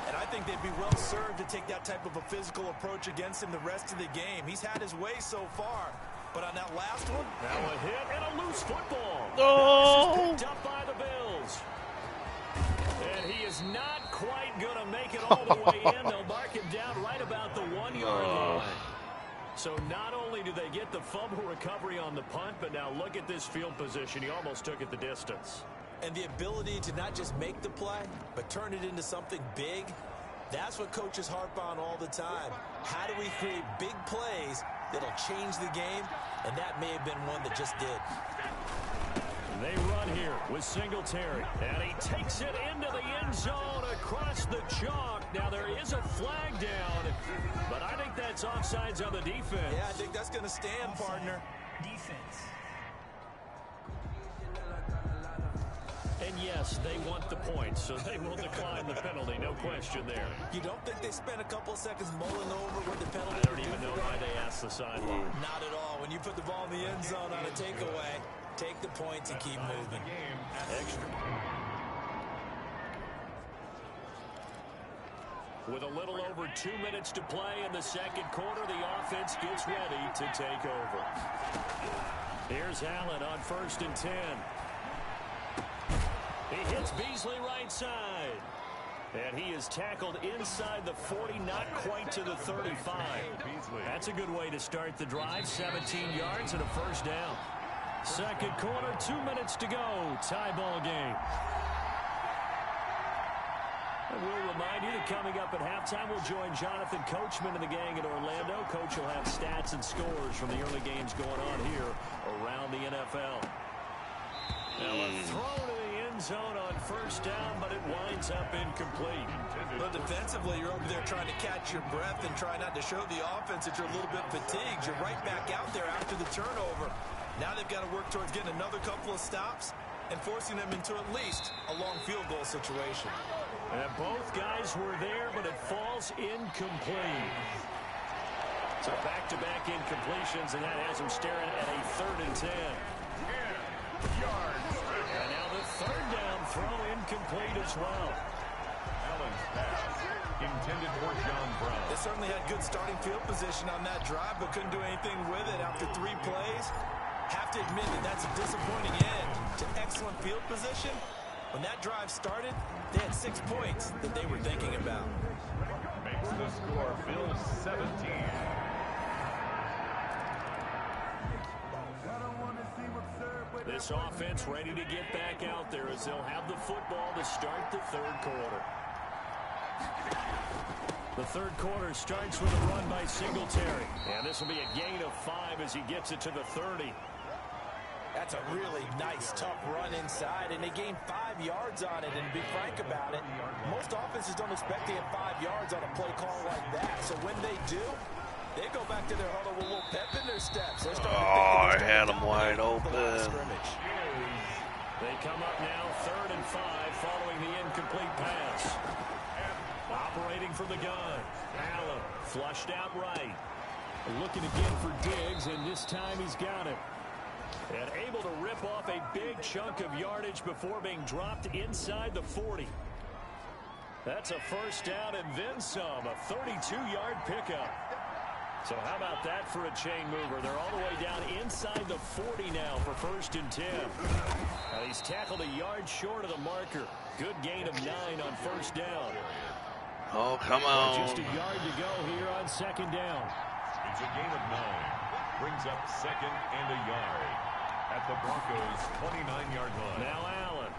And I think they'd be well served to take that type of a physical approach against him the rest of the game. He's had his way so far. But on that last one,
now a hit and a loose football.
Oh.
This is picked up by the Bills. And he is not quite going to make it all the way in. They'll mark him down right about the 1-yard line. So not only do they get the fumble recovery on the punt, but now look at this field position. He almost took it the distance.
And the ability to not just make the play, but turn it into something big, that's what coaches harp on all the time. How do we create big plays that'll change the game? And that may have been one that just did.
They run here with Singletary, and he takes it into the end zone across the chalk. Now there is a flag down, but I think that's offsides on the defense.
Yeah, I think that's going to stand, partner.
Defense.
And yes, they want the points, so they will decline the penalty, no question there.
You don't think they spent a couple of seconds mulling over what the penalty?
I don't even know why they asked the sideline.
Not at all. When you put the ball in the end zone on a takeaway, take the points and keep moving.
Extra. With a little over 2 minutes to play in the 2nd quarter, the offense gets ready to take over. Here's Allen on 1st and 10. He hits Beasley right side. And he is tackled inside the 40, not quite to the 35. That's a good way to start the drive. 17 yards and a 1st down. 2nd quarter, 2 minutes to go. Tie ball game. And we'll remind you that coming up at halftime, we'll join Jonathan Coachman and the gang in Orlando. Coach will have stats and scores from the early games going on here around the NFL. Now a throw to the end end zone on first down, but it winds up incomplete.
But defensively, you're over there trying to catch your breath and try not to show the offense that you're a little bit fatigued. You're right back out there after the turnover. Now they've got to work towards getting another couple of stops and forcing them into at least a long field goal situation.
And both guys were there, but it falls incomplete. So back-to-back incompletions, and that has him staring at a 3rd and 10. And now the 3rd down throw incomplete as well.
Allen's pass intended for John Brown.
They certainly had good starting field position on that drive, but couldn't do anything with it after 3 plays. Have to admit that that's a disappointing end to excellent field position. When that drive started, they had 6 points that they were thinking about.
Makes the score Bills 17.
This offense ready to get back out there as they'll have the football to start the 3rd quarter. The 3rd quarter starts with a run by Singletary. And this will be a gain of 5 as he gets it to the 30.
That's a really nice, tough run inside, and they gained 5 yards on it. And to be frank about it, most offenses don't expect to get 5 yards on a play call like that. So when they do, they go back to their huddle with a little pep in their steps.
I had them wide open.
They come up now 3rd and 5 following the incomplete pass. Operating from the gun. Allen flushed out right. Looking again for Diggs, and this time he's got it. And able to rip off a big chunk of yardage before being dropped inside the 40. That's a 1st down and then some. A 32-yard pickup. So how about that for a chain mover? They're all the way down inside the 40 now for 1st and 10. He's tackled a yard short of the marker. Good gain of 9 on 1st down.
Oh, come on.
Just a yard to go here on 2nd down.
It's a gain of 9. Brings up 2nd and a yard at the Broncos' 29-yard line.
Now Allen.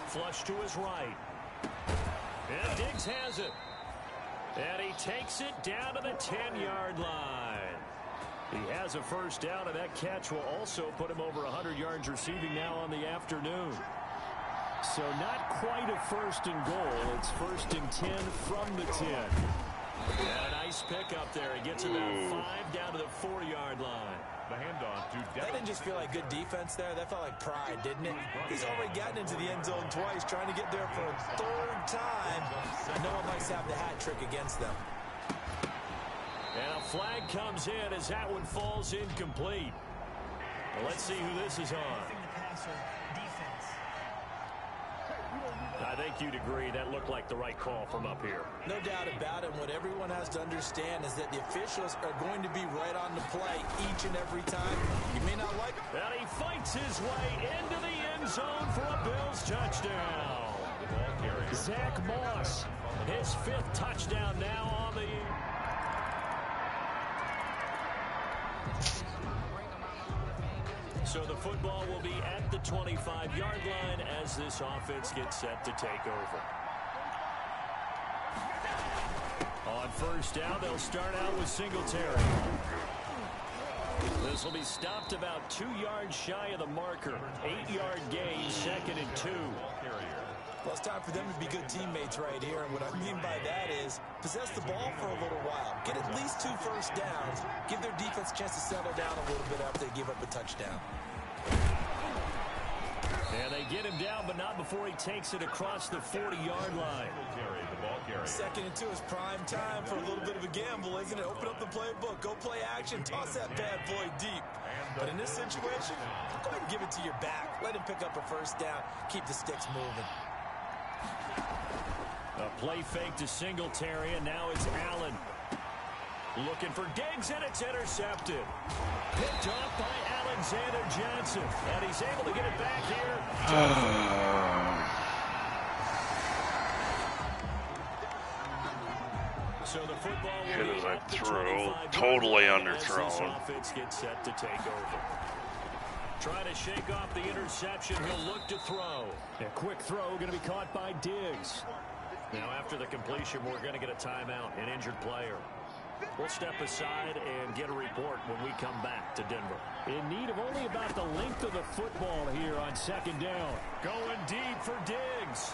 Flush to his right. And Diggs has it. And he takes it down to the 10-yard line. He has a 1st down, and that catch will also put him over 100 yards receiving now on the afternoon. So not quite a 1st and goal. It's 1st and 10 from the 10. And a nice pickup there. He gets about 5 down to the 4-yard line.
The handoff to
That didn't just feel like good defense there. That felt like pride, didn't it? He's already gotten into the end zone twice, trying to get there for a 3rd time. No one likes to have the hat trick against them.
And a flag comes in as that one falls incomplete. Well, let's see who this is on.
Roughing the passer, defense.
I think you'd agree that looked like the right call from up here.
No doubt about it. What everyone has to understand is that the officials are going to be right on the play each and every time. You may not like it.
And he fights his way into the end zone for a Bills touchdown. Zach Moss, his 5th touchdown now on the... So the football will be at the 25-yard line as this offense gets set to take over. On 1st down, they'll start out with Singletary. This will be stopped about 2 yards shy of the marker. 8-yard gain, 2nd and 2.
Well, it's time for them to be good teammates right here. And what I mean by that is possess the ball for a little while. Get at least 2 1st downs. Give their defense a chance to settle down a little bit after they give up a touchdown.
And they get him down, but not before he takes it across the 40-yard line.
The ball carrier.
2nd and 2 is prime time for a little bit of a gamble, isn't it? Open up the playbook. Go play action. Toss that bad boy deep. But in this situation, go ahead and give it to your back. Let him pick up a 1st down. Keep the sticks moving.
A play fake to Singletary, and now it's Allen. Looking for Diggs, and it's intercepted. Picked off by Alexander Johnson, and he's able to get it back here. So the football will be at the 25.
Totally
As
underthrown.
this offense gets set to take over. Trying to shake off the interception. He'll look to throw. A quick throw going to be caught by Diggs. Now after the completion, we're going to get a timeout, an injured player. We'll step aside and get a report when we come back to Denver.
In need of only about the length of the football here on second down.
Going deep for Diggs.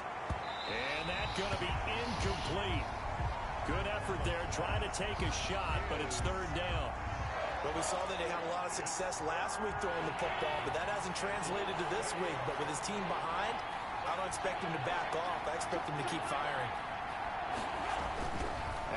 And that's going to be incomplete. Good effort there, trying to take a shot, but it's third down.
Well, we saw that they had a lot of success last week throwing the football, but that hasn't translated to this week. But with his team behind, I don't expect him to back off. I expect him to keep firing.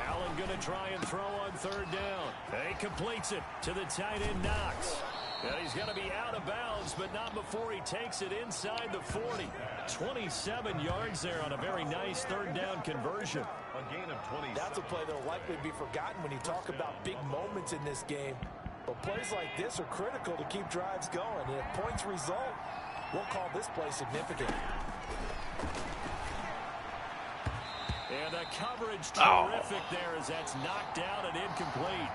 Allen going to try and throw on third down. He completes it to the tight end Knox. And he's going to be out of bounds, but not before he takes it inside the 40. 27 yards there on a very nice third down conversion.
A gain of 20.
That's a play that will likely be forgotten when you talk about big moments in this game. But plays like this are critical to keep drives going. And if points result, we'll call this play significant.
And the coverage terrific there as that's knocked out and incomplete.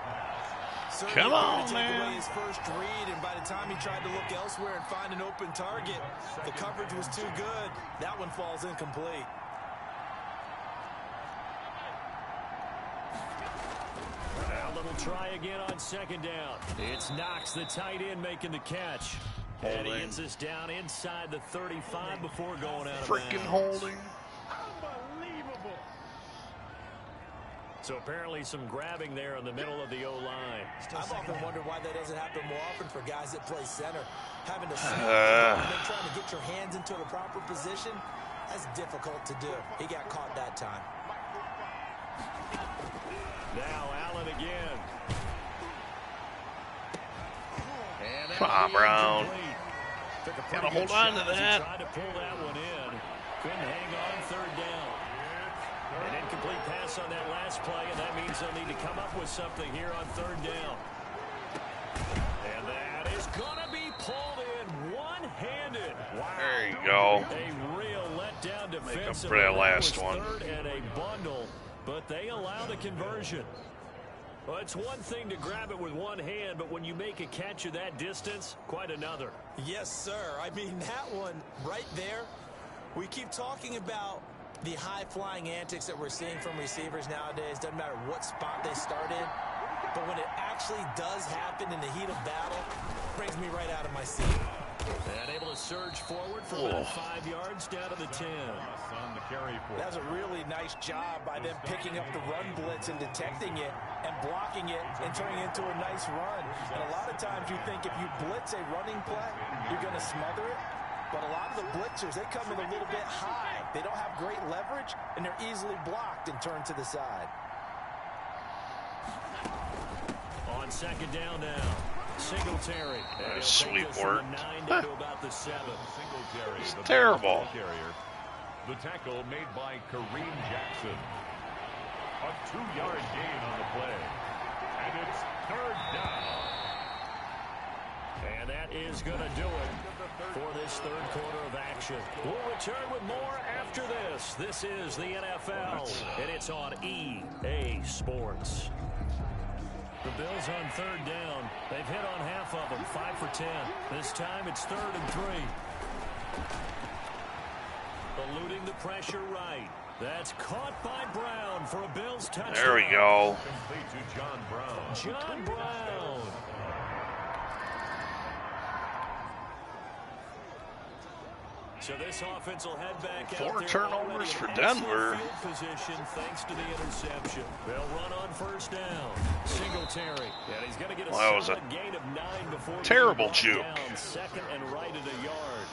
Come on,
take
man.
away his first read, and by the time he tried to look elsewhere and find an open target, the coverage was too good. That one falls incomplete.
A little try again on second down. It's Knox, the tight end, making the catch. And he gets us down inside the 35 before going out of bounds.
Freaking holding.
So apparently some grabbing there in the middle of the O-line.
I've often wondered why that doesn't happen more often for guys that play center. Having to snap and then trying to get your hands into the proper position, that's difficult to do. He got caught that time.
Now Allen again. And
Come on, Brown.
Took a
Gotta
pretty good
hold on to
shot as he
that.
tried to pull that one in. Couldn't hang on third down. An incomplete pass on that last play, and that means they'll need to come up with something here on third down. And that is going to be pulled in one-handed. Wow.
There you go.
A real letdown defensively.
Make up for that last one.
Third and a bundle, but they allow the conversion. Well, it's one thing to grab it with one hand, but when you make a catch of that distance, quite another.
Yes, sir. I mean, that one right there, we keep talking about the high-flying antics that we're seeing from receivers nowadays. Doesn't matter what spot they start in. But when it actually does happen in the heat of battle, it brings me right out of my seat.
And able to surge forward for about 5 yards down to the 10.
On the carry for.
That's a really nice job by them picking up the run blitz and detecting it and blocking it and turning it into a nice run. And a lot of times you think if you blitz a running play, you're going to smother it. But a lot of the blitzers, they come in a little bit high. They don't have great leverage, and they're easily blocked and turned to the side.
On second down now, Singletary.
Sweet work.
9 down to about the 7.
Singletary.
It's
the
terrible.
Carrier. The tackle made by Kareem Jackson. A 2-yard gain on the play. And it's third down.
And that is going to do it for this third quarter of action. We'll return with more after this. This is the NFL, and it's on EA Sports. The Bills on third down. They've hit on half of them, 5 for 10. This time it's 3rd and 3. Eluding the pressure right. That's caught by Brown for a Bills touchdown.
There we go.
Complete to John Brown.
John Brown. So this offense will head back out
4
there
turnovers for
in
Denver.
excellent field position thanks to the interception. They'll run on first down. Singletary. And he's going to get a
Well, that was a
solid gain of 9 before
terrible
being
juke.
down. Second and right at a yard.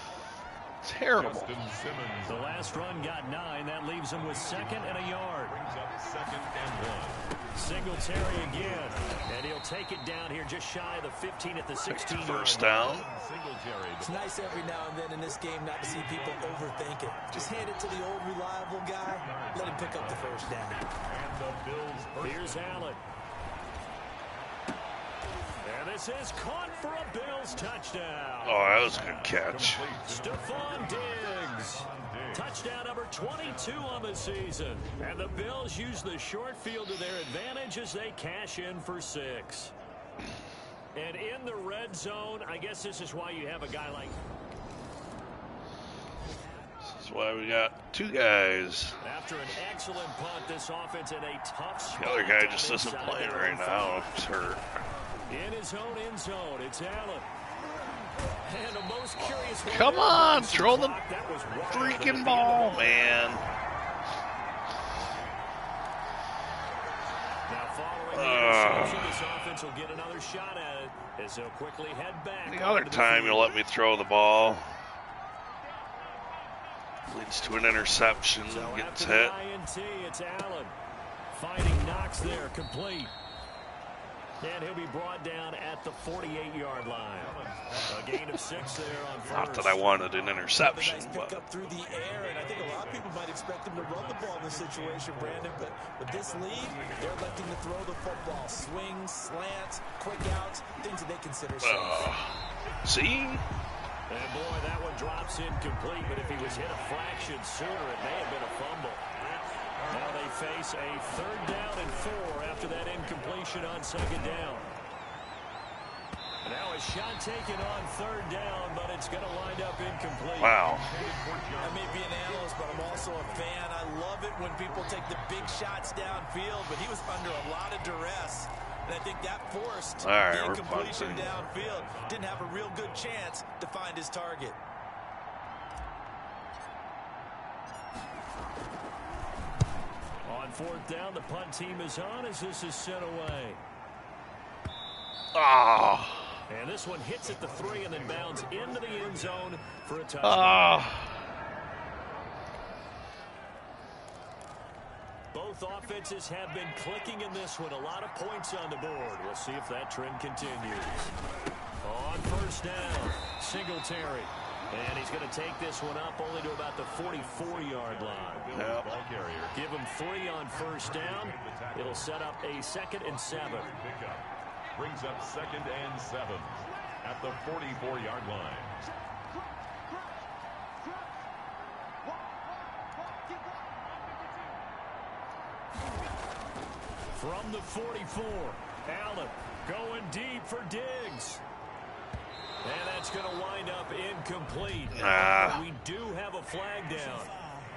Terrible.
Justin Simmons
The last run got 9. That leaves him with 2nd and a yard.
brings up 2nd and 1.
Singletary again. And he'll take it down here just shy of the 15 at the 16-yard
First
line.
down.
Singletary.
It's nice every now and then in this game not to see people overthink it. Just hand it to the old reliable guy. Let him pick up the first down.
And the Bills first.
Here's Allen. And this is caught for a Bills touchdown.
Oh, that was a good catch.
Stephon Diggs. Touchdown number 22 on the season. And the Bills use the short field to their advantage as they cash in for 6. And in the red zone, I guess this is why you have a guy like...
This is That's why we got two guys.
After an excellent punt, this offense in a tough spot.
The other guy
down
just isn't
inside
playing
their
right
own
now. I don't know if he's hurt.
In his own end zone, it's Allen. And the most curious one.
Come on, throw the
That was wide
freaking ball, man.
Now following the interception, this offense will get another shot at it as they'll quickly head back.
The other time you'll let me throw the ball. Leads to an interception.
So
Gets
after
hit.
the INT, it's Allen. Fighting Knox there, complete. And he'll be brought down at the 48-yard line. A gain of 6 there on first.
Not that I wanted an interception,
Nice
but
pick up through the air, and I think a lot of people might expect him to run the ball in this situation, Brandon. But with this lead, they're electing to throw the football. Swings, slants, quick outs, things that they consider safe.
see?
And boy, that one drops incomplete, but if he was hit a fraction sooner, it may have been a fumble. Now they face a 3rd down and 4 after that incompletion on 2nd down. Now a shot taken on 3rd down, but it's going to wind up incomplete.
Wow.
I may be an analyst, but I'm also a fan. I love it when people take the big shots downfield, but he was under a lot of duress. And I think that forced the incompletion downfield. Didn't have a real good chance to find his target.
On 4th down, the punt team is on as this is sent away. And this one hits at the 3 and then bounds into the end zone for a touchdown. Both offenses have been clicking in this one. A lot of points on the board. We'll see if that trend continues. On 1st down, Singletary. And he's going to take this one up only to about the 44-yard line.
Yep.
Give him 3 on 1st down. It'll set up a 2nd and 7.
Brings up 2nd and 7 at the 44-yard line.
From the 44, Allen going deep for Diggs. And that's going to wind up incomplete. We do have a flag down.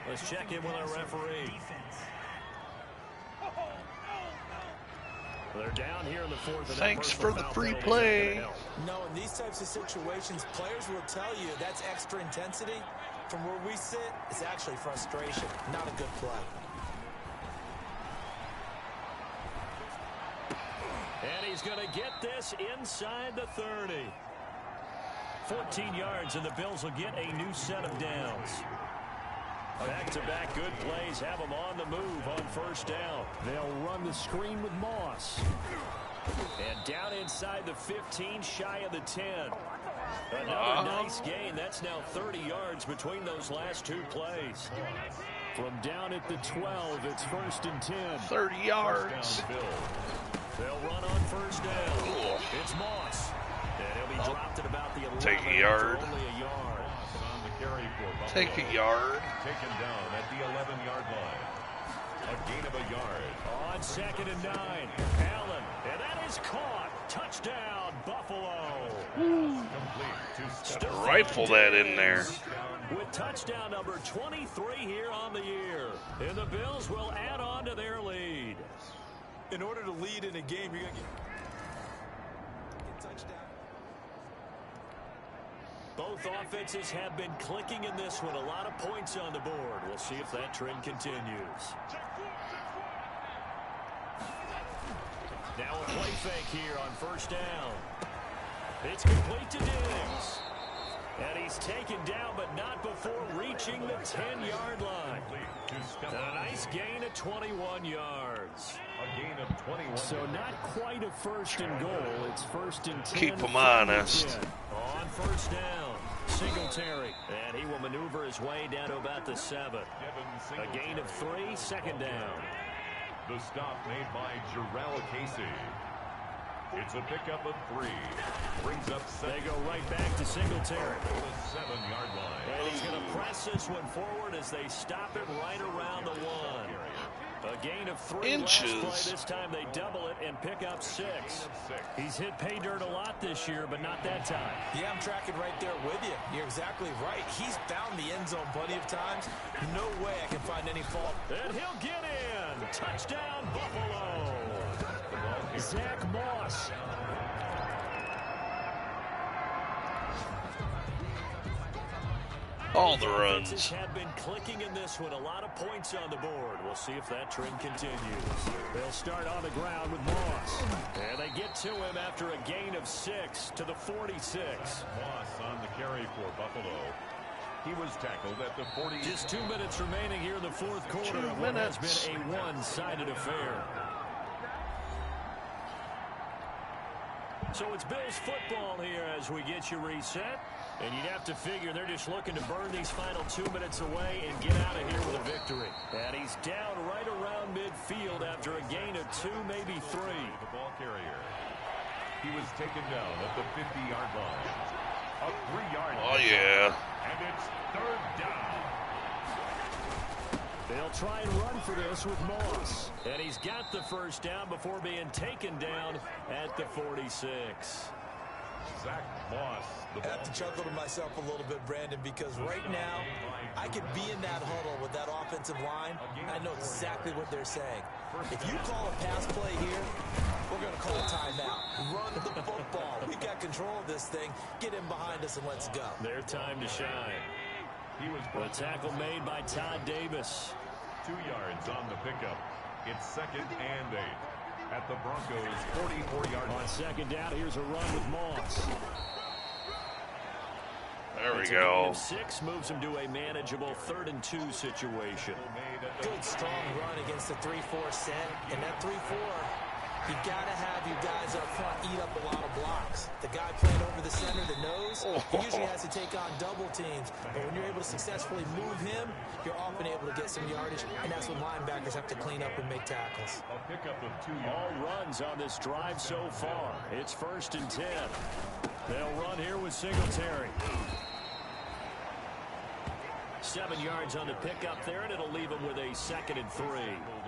Let's check in with our referee. They're down here in the 4th.
Thanks for the free play.
No, in these types of situations, players will tell you that's extra intensity. From where we sit, it's actually frustration, not a good play.
And he's going to get this inside the 30. 14 yards, and the Bills will get a new set of downs. Back-to-back good plays have them on the move on 1st down.
They'll run the screen with Moss.
And down inside the 15, shy of the 10. Another nice gain. That's now 30 yards between those last 2 plays.
From down at the 12, it's 1st and 10.
30 yards.
They'll run on 1st down. It's Moss. And he'll be dropped at about the 11.
Take a yard.
Only a yard.
Take a yard.
Taken down at the 11-yard line. A gain of a yard.
On 2nd and 9, Allen. And that is caught. Touchdown, Buffalo.
Got to rifle that in there.
With touchdown number 23 here on the year. And the Bills will add on to their lead.
In order to lead in a game, you're going to get touchdown.
Both offenses have been clicking in this one. A lot of points on the board. We'll see if that trend continues. Now a play fake here on 1st down. It's complete to Diggs. And he's taken down, but not before reaching the 10-yard line. And a nice gain of 21 yards.
A gain of 21.
So not quite a 1st and goal. It's 1st and 10.
Keep them honest.
On 1st down, Singletary. And he will maneuver his way down to about the 7. A gain of 3, 2nd down.
The stop made by Jarrell Casey. It's a pickup of 3. Brings up 7.
They go right back to Singletary.
The 7-yard line.
And he's going to press this one forward as they stop it right around the 1. A gain of 3
inches.
last play. This time they double it and pick up 6. He's hit pay dirt a lot this year, but not that time.
Yeah, I'm tracking right there with you. You're exactly right. He's found the end zone plenty of times. No way I can find any fault.
And he'll get in. Touchdown, Buffalo. Zach Moss.
All the runs.
Have been clicking in this one. A lot of points on the board. We'll see if that trend continues. They'll start on the ground with Moss. And they get to him after a gain of 6 to the 46.
Moss on the carry for Buffalo. He was tackled at the 40.
Just 2 minutes remaining here in the fourth quarter.
2
of what has
minutes.
been a one-sided affair. So it's Bills football here as we get you reset. And you'd have to figure they're just looking to burn these final 2 minutes away and get out of here with a victory. And he's down right around midfield after a gain of 2, maybe 3.
The ball carrier. He was taken down at the 50-yard line. A 3-yard.
Oh, yeah.
And it's 3rd down.
They'll try and run for this with Moss. And he's got the first down before being taken down at the 46.
Zach Moss.
I have to chuckle to myself a little bit, Brandon, because right now I could be in that huddle with that offensive line, and I know exactly what they're saying. If you call a pass play here, we're going to call a timeout. Run the football. We got control of this thing. Get in behind us and let's go.
Their time to shine.
He was
The tackle made by Todd Davis.
2 yards on the pickup. It's 2nd and 8 at the Broncos' 44-yard line.
On second down, here's a run with Moss.
There we
It's a
go.
gain of 6 moves him to a manageable 3rd and 2 situation.
Good, strong run against the 3-4 set. And that 3-4, you got to have your guys up front eat up a lot of blocks. The guy playing over the center, the nose, he usually has to take on double teams. But when you're able to successfully move him, you're often able to get some yardage, and that's when linebackers have to clean up and make tackles.
A pickup of 2
All
yards.
runs on this drive so far. It's 1st and 10. They'll run here with Singletary. 7 yards on the pickup there, and it'll leave him with a 2nd and 3.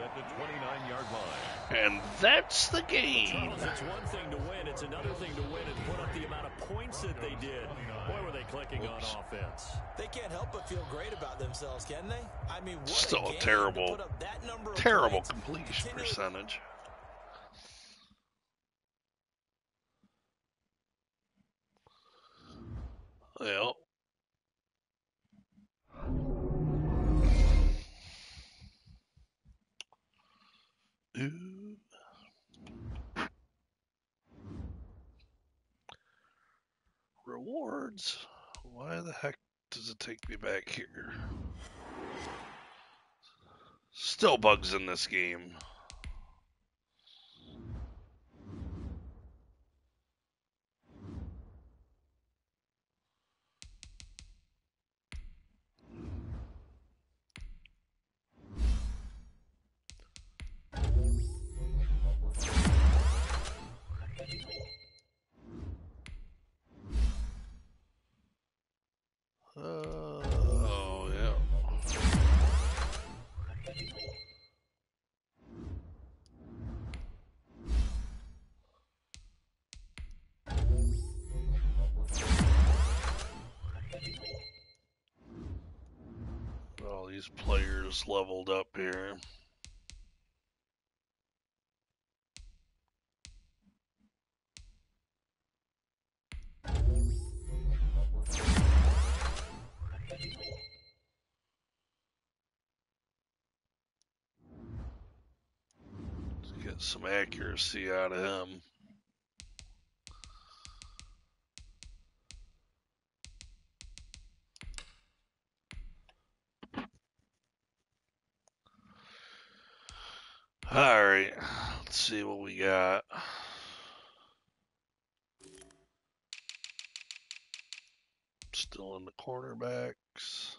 At the 29-yard line.
And that's the game.
Charles, it's one thing to win. It's another thing to win and put up the amount of points that they did. Boy, were they clicking on offense.
They can't help but feel great about themselves, can they? I mean, what
Still a
game
terrible,
to put up that number of
terrible
points.
completion percentage. Well. Ooh. Rewards. Why the heck does it take me back here? Still bugs in this game. Oh, yeah. All these players leveled up here. Get some accuracy out of him. All right, let's see what we got. Still in the cornerbacks.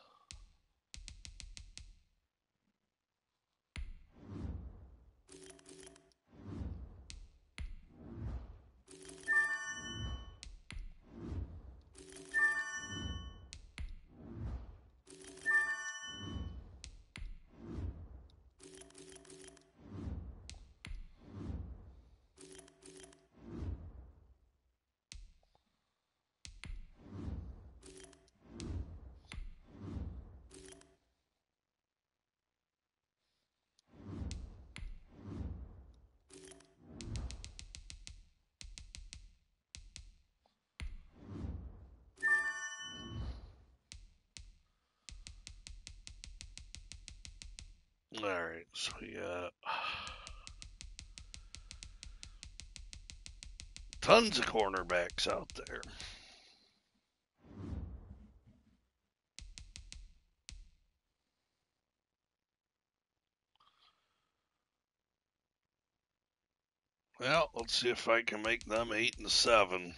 So we got tons of cornerbacks out there. Well, let's see if I can make them 8-7.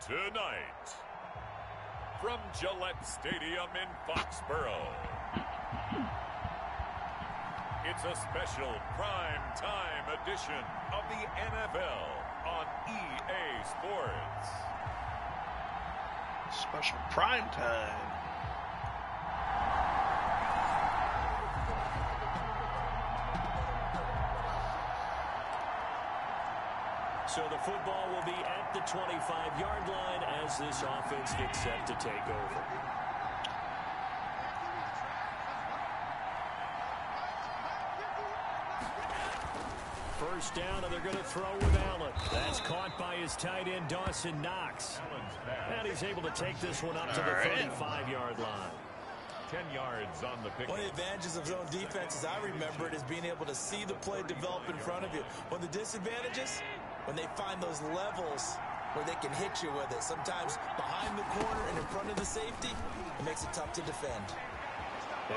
Tonight, from Gillette Stadium in Foxborough, it's a special prime time edition of the NFL on EA Sports.
Special prime time.
So the football will be at the 25-yard line as this offense gets set to take over. First down, and they're going to throw with Allen. That's caught by his tight end, Dawson Knox. And he's able to take this one up to the 35-yard line.
10 yards on the pick.
One of the advantages of zone defense, as I remember it, is being able to see the play develop in front of you. One of the disadvantages, when they find those levels where they can hit you with it. Sometimes behind the corner and in front of the safety, it makes it tough to defend.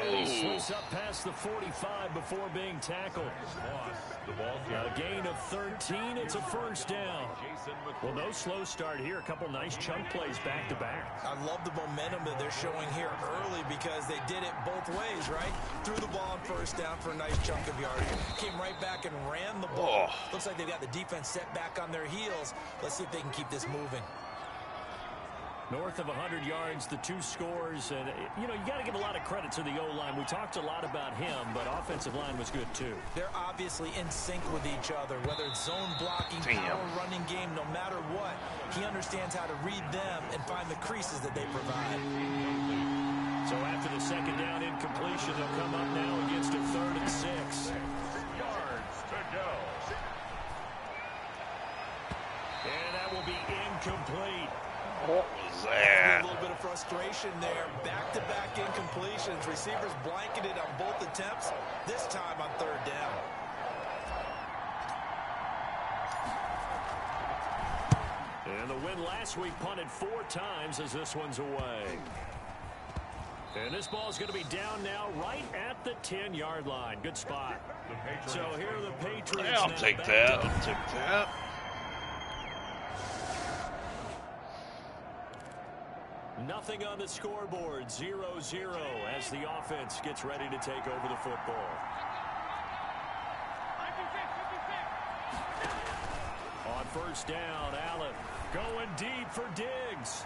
And he slips up past the 45 before being tackled. A gain of 13. It's a first down. Well, no slow start here. A couple nice chunk plays back-to-back.
I love the momentum that they're showing here early because they did it both ways, right? Threw the ball on first down for a nice chunk of yardage. Came right back and ran the ball. Looks like they've got the defense set back on their heels. Let's see if they can keep this moving.
North of 100 yards, the two scores. And, you know, you got to give a lot of credit to the O-line. We talked a lot about him, but offensive line was good, too. They're
obviously in sync with each other, whether it's zone blocking, power running game, no matter what. He understands how to read them and find the creases that they provide.
So after the second down incompletion, they'll come up now against a 3rd and 6.
Yards to go.
And that will be incomplete.
What was that?
A little bit of frustration there. Back-to-back incompletions. Receivers blanketed on both attempts, this time on 3rd down.
And the win last week punted 4 times as this one's away. And this ball's going to be down now right at the 10-yard line. Good spot. So here are the Patriots.
Yeah, I'll take that. I'll take that.
Nothing on the scoreboard, 0-0 as the offense gets ready to take over the football. On first down, Allen going deep for Diggs.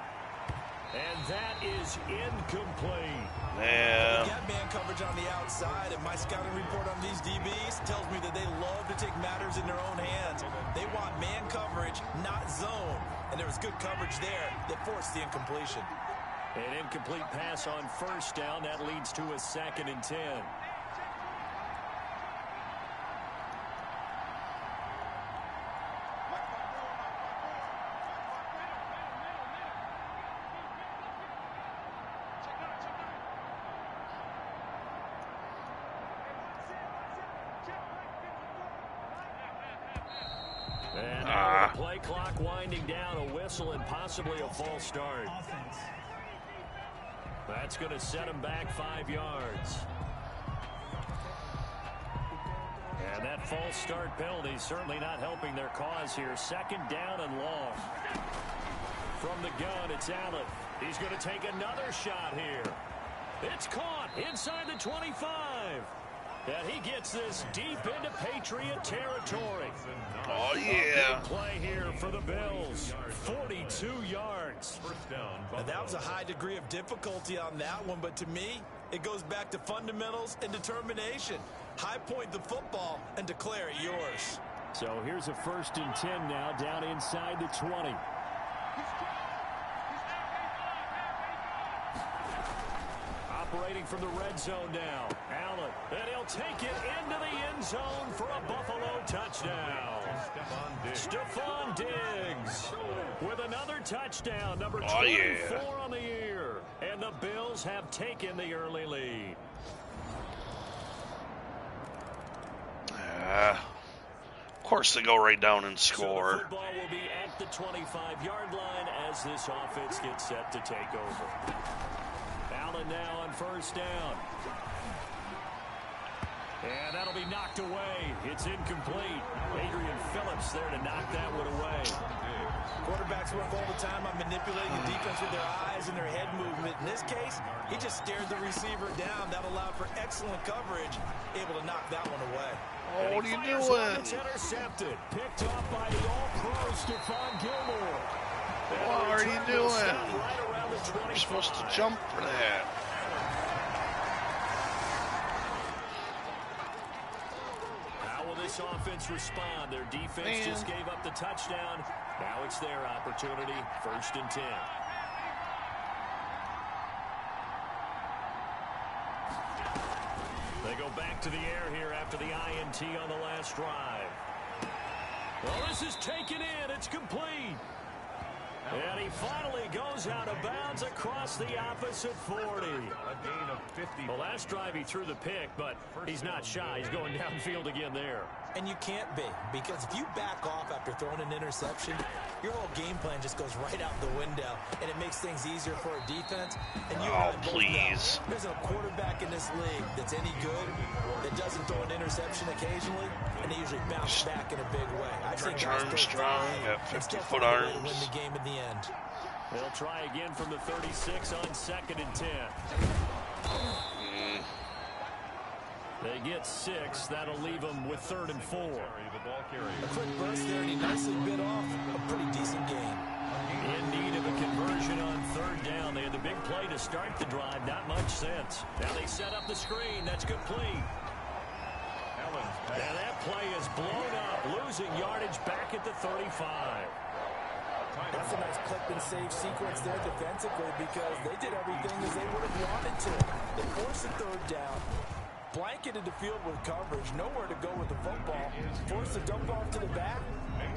And that is incomplete.
Man.
They got man coverage on the outside, and my scouting report on these DBs tells me that they love to take matters in their own hands. They want man coverage, not zone. And there was good coverage there that forced the incompletion.
An incomplete pass on first down. That leads to a 2nd and 10. And now the play clock winding down, a whistle and possibly a false start. That's going to set him back 5 yards. And that false start penalty certainly not helping their cause here. 2nd down and long. From the gun, it's Allen. He's going to take another shot here. It's caught inside the 25. And he gets this deep into Patriot territory.
Oh, yeah.
Big play here for the Bills. 42 yards.
Now, that was a high degree of difficulty on that one, but to me, it goes back to fundamentals and determination. High point the football and declare it yours.
So here's a 1st and 10 now, down inside the 20.
Operating from the red zone now. Allen, and he'll take it into the end zone for a Buffalo touchdown. Stephon Diggs with another touchdown, number 24 on the year. And the Bills have taken the early lead.
Of course they go right down and score.
So the football will be at the 25-yard line as this offense gets set to take over. Allen now on 1st down. And that'll be knocked away. It's incomplete. Adrian Phillips there to knock that one away.
Quarterbacks work all the time on manipulating the defense with their eyes and their head movement. In this case, he just stared the receiver down. That allowed for excellent coverage, able to knock that one away.
Oh, what are you doing?
It's intercepted. Picked off by the all-pro Stephon Gilmore.
What are you doing? You're supposed to jump for that.
How will this offense respond? Their defense just gave up the touchdown. Now it's their opportunity. 1st and 10. They go back to the air here after the INT on the last drive. Well, this is taken in. It's complete. And he finally goes out of bounds across the opposite 40.
A gain of 50.
The last drive he threw the pick, but he's not shy. He's going downfield again there.
And you can't be, because if you back off after throwing an interception, your whole game plan just goes right out the window, and it makes things easier for a defense. And you and I both know, there's a quarterback in this league that's any good that doesn't throw an interception occasionally, and they usually bounce back in a big way. I've seen guys throw
got 50-foot
to
arms.
win the game in the end.
They'll try again from the 36 on 2nd and 10. They get 6. That'll leave them with 3rd and 4.
A quick burst there, and he nicely bit off a pretty decent gain.
In need of a conversion on 3rd down. They had the big play to start the drive. Not much sense. Now they set up the screen. That's complete. And that play is blown up. Losing yardage back at the 35.
That's a nice clip and save sequence there defensively, because they did everything as they would have wanted to. They forced the 3rd down, blanketed the field with coverage, nowhere to go with the football, forced the dump off to the back,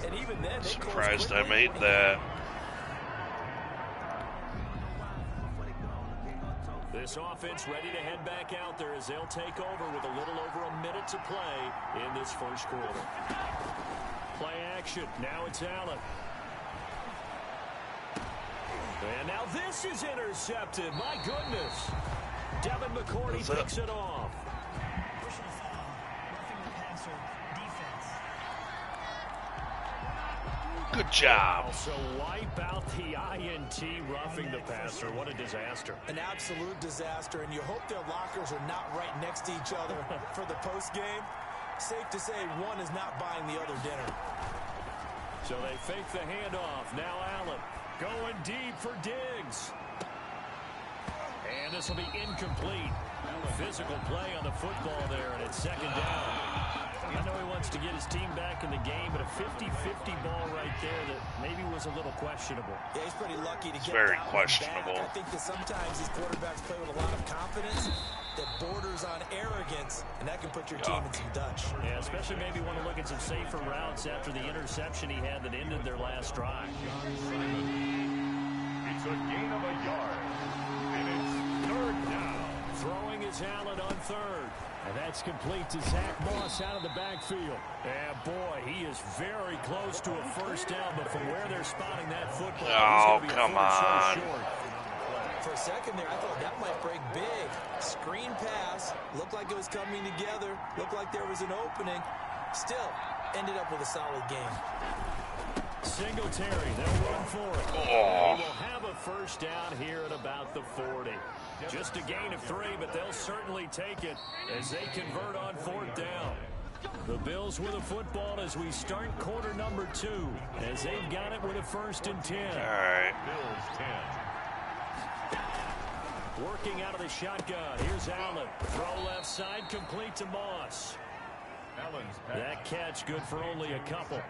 and even then they
surprised I made that.
This offense ready to head back out there as they'll take over with a little over a minute to play in this 1st quarter. Play action. Now it's Allen. And now this is intercepted. My goodness. Devin McCourty picks it off.
Personal foul. Roughing the passer. Defense.
Good job.
Also wipe out the INT roughing the passer. What a disaster.
An absolute disaster, and you hope their lockers are not right next to each other for the postgame. Safe to say one is not buying the other dinner.
So they fake the handoff. Now Allen going deep for Diggs. And this will be incomplete. Physical play on the football there, and it's 2nd down. I know he wants to get his team back in the game, but a 50-50 ball right there that maybe was a little questionable.
Yeah, he's pretty lucky to get
very
that
questionable.
one back. I think that sometimes these quarterbacks play with a lot of confidence that borders on arrogance, and that can put your team in some Dutch.
Yeah, especially maybe want to look at some safer routes after the interception he had that ended their last drive.
It's a gain of a yard. And it's 3rd down.
Throwing is Allen on 3rd.
And that's complete to Zach Moss out of the backfield.
And boy, he is very close to a 1st down, but from where they're spotting that football,
Oh,
he's
come
going to be a 4
on.
short.
For a second there, I thought that might break big. Screen pass. Looked like it was coming together. Looked like there was an opening. Still, ended up with a solid game.
Singletary, they'll run for it.
Oh.
He will have a first down here at about the 40. Just a gain of 3, but they'll certainly take it as they convert on 4th down. The Bills with a football as we start quarter number 2, as they've got it with a 1st and 10.
All right.
Bills 10.
Working out of the shotgun. Here's Allen. Throw left side, complete to Moss. That catch good for only a couple.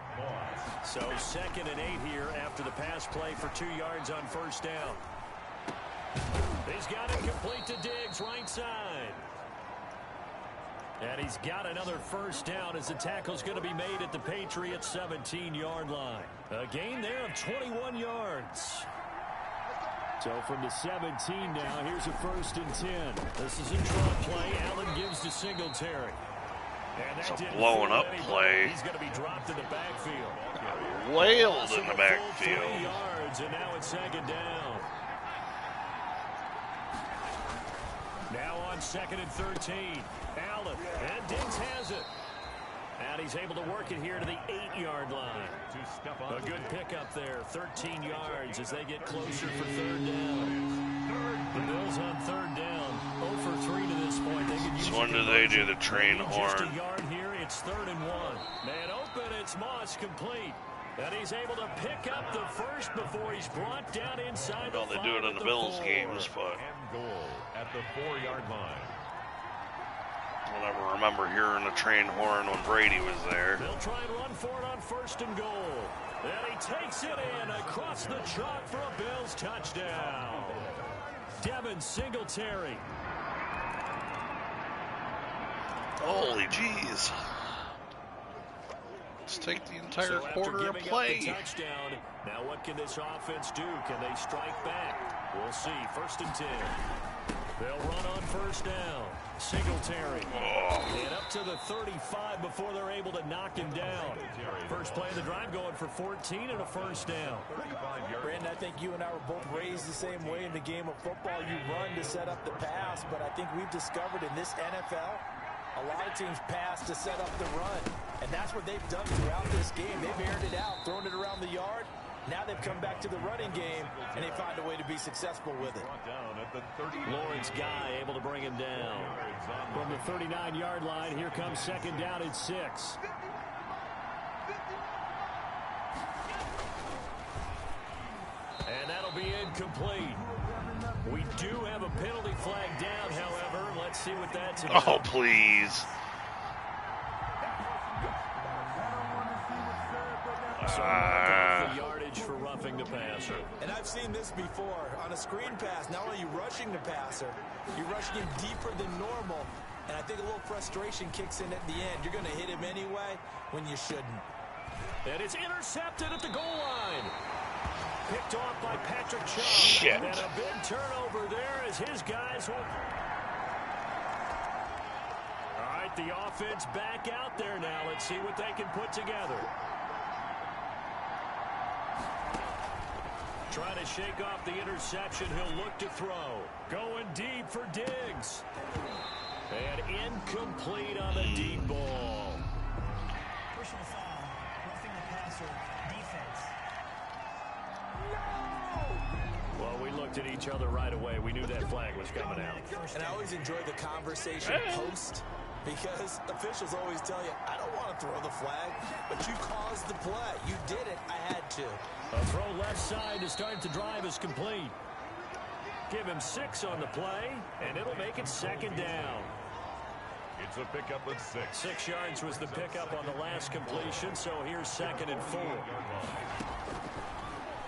So 2nd and 8 here after the pass play for 2 yards on 1st down. He's got it complete to Diggs, right side. And he's got another first down as the tackle's going to be made at the Patriots' 17-yard line. A gain there of 21 yards. So from the 17 now, here's a 1st and 10. This is a draw play. Allen gives to Singletary. And
It's
that
a
didn't
blowing
fool
up
anybody.
play.
He's going to be dropped in the backfield.
Wailed in the
Full
backfield.
3 yards, and now it's 2nd down. Now on 2nd and 13. Allen, and Diggs has it. And he's able to work it here to the 8-yard line. A good pickup there, 13 yards as they get closer for 3rd down. The Bills on 3rd down, 0 for 3 to this point. They could use
So when do they do the train
just
horn?
a yard here, it's 3rd and 1. Man open, it's Moss complete. And he's able to pick up the first before he's brought down inside
Well,
the
they do it in the Bills games, but
And goal at the 4-yard line.
I don't ever remember hearing a train horn when Brady was there.
They'll try and run for it on 1st and goal. And he takes it in across the chalk for a Bills touchdown. Devin Singletary.
Holy jeez. Let's take the entire
So
quarter and
after giving
play.
up the touchdown, now what can this offense do? Can they strike back? We'll see. 1st and 10. They'll run on 1st down. Singletary. And up to the 35 before they're able to knock him down. First play of the drive going for 14 and a 1st down.
Brandon, I think you and I were both raised the same way in the game of football. You run to set up the pass, but I think we've discovered in this NFL, a lot of teams pass to set up the run. And that's what they've done throughout this game. They've aired it out, thrown it around the yard. Now they've come back to the running game, and they find a way to be successful with it.
Lawrence Guy able to bring him down. From the 39-yard line, here comes 2nd down and 6. And that'll be incomplete. We do have a penalty flag down, however. Let's see what that's about.
Oh, please.
The yardage for roughing the passer.
And I've seen this before. On a screen pass, not only are you rushing the passer, you're rushing him deeper than normal. And I think a little frustration kicks in at the end. You're going to hit him anyway when you shouldn't.
And it's intercepted at the goal line. Picked off by Patrick Chung.
Shit.
And a big turnover there as his guys will... All right, the offense back out there now. Let's see what they can put together. Trying to shake off the interception. He'll look to throw. Going deep for Diggs. And incomplete on the deep ball.
Personal foul. Roughing the passer. Defense.
Well, we looked at each other right away. We knew that flag was coming out.
And I always enjoy the conversation post, because officials always tell you, I don't want to throw the flag, but you caused the play. You did it. I had to.
A throw left side to start the drive is complete. Give him 6 on the play, and it'll make it 2nd down.
It's a pickup of 6.
6 yards was the pickup on the last completion, so here's 2nd and 4.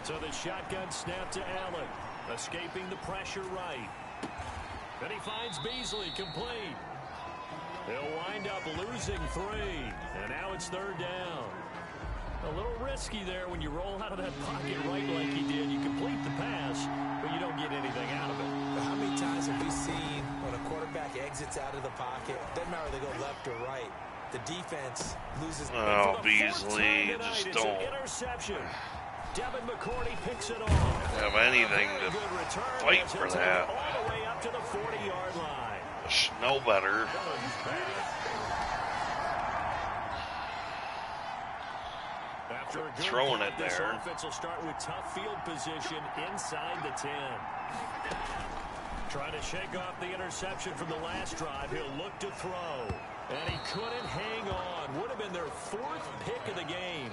So the shotgun snap to Allen, escaping the pressure right. Then he finds Beasley complete. They'll wind up losing 3, and now it's 3rd down. A little risky there when you roll out of that pocket right like he did. You complete the pass, but you don't get anything out of it.
But how many times have we seen when a quarterback exits out of the pocket, doesn't matter whether they go left or right, the defense loses.
Oh, Beasley, just
It's
don't
an interception. Devin McCourty picks it off.
have anything to
Good return.
fight for that.
All the way up to the 40-yard line.
Know better.
After a good
throwing
punt,
it
this
there.
offense will start with tough field position inside the 10. Trying to shake off the interception from the last drive. He'll look to throw. And he couldn't hang on. Would have been their 4th pick of the game.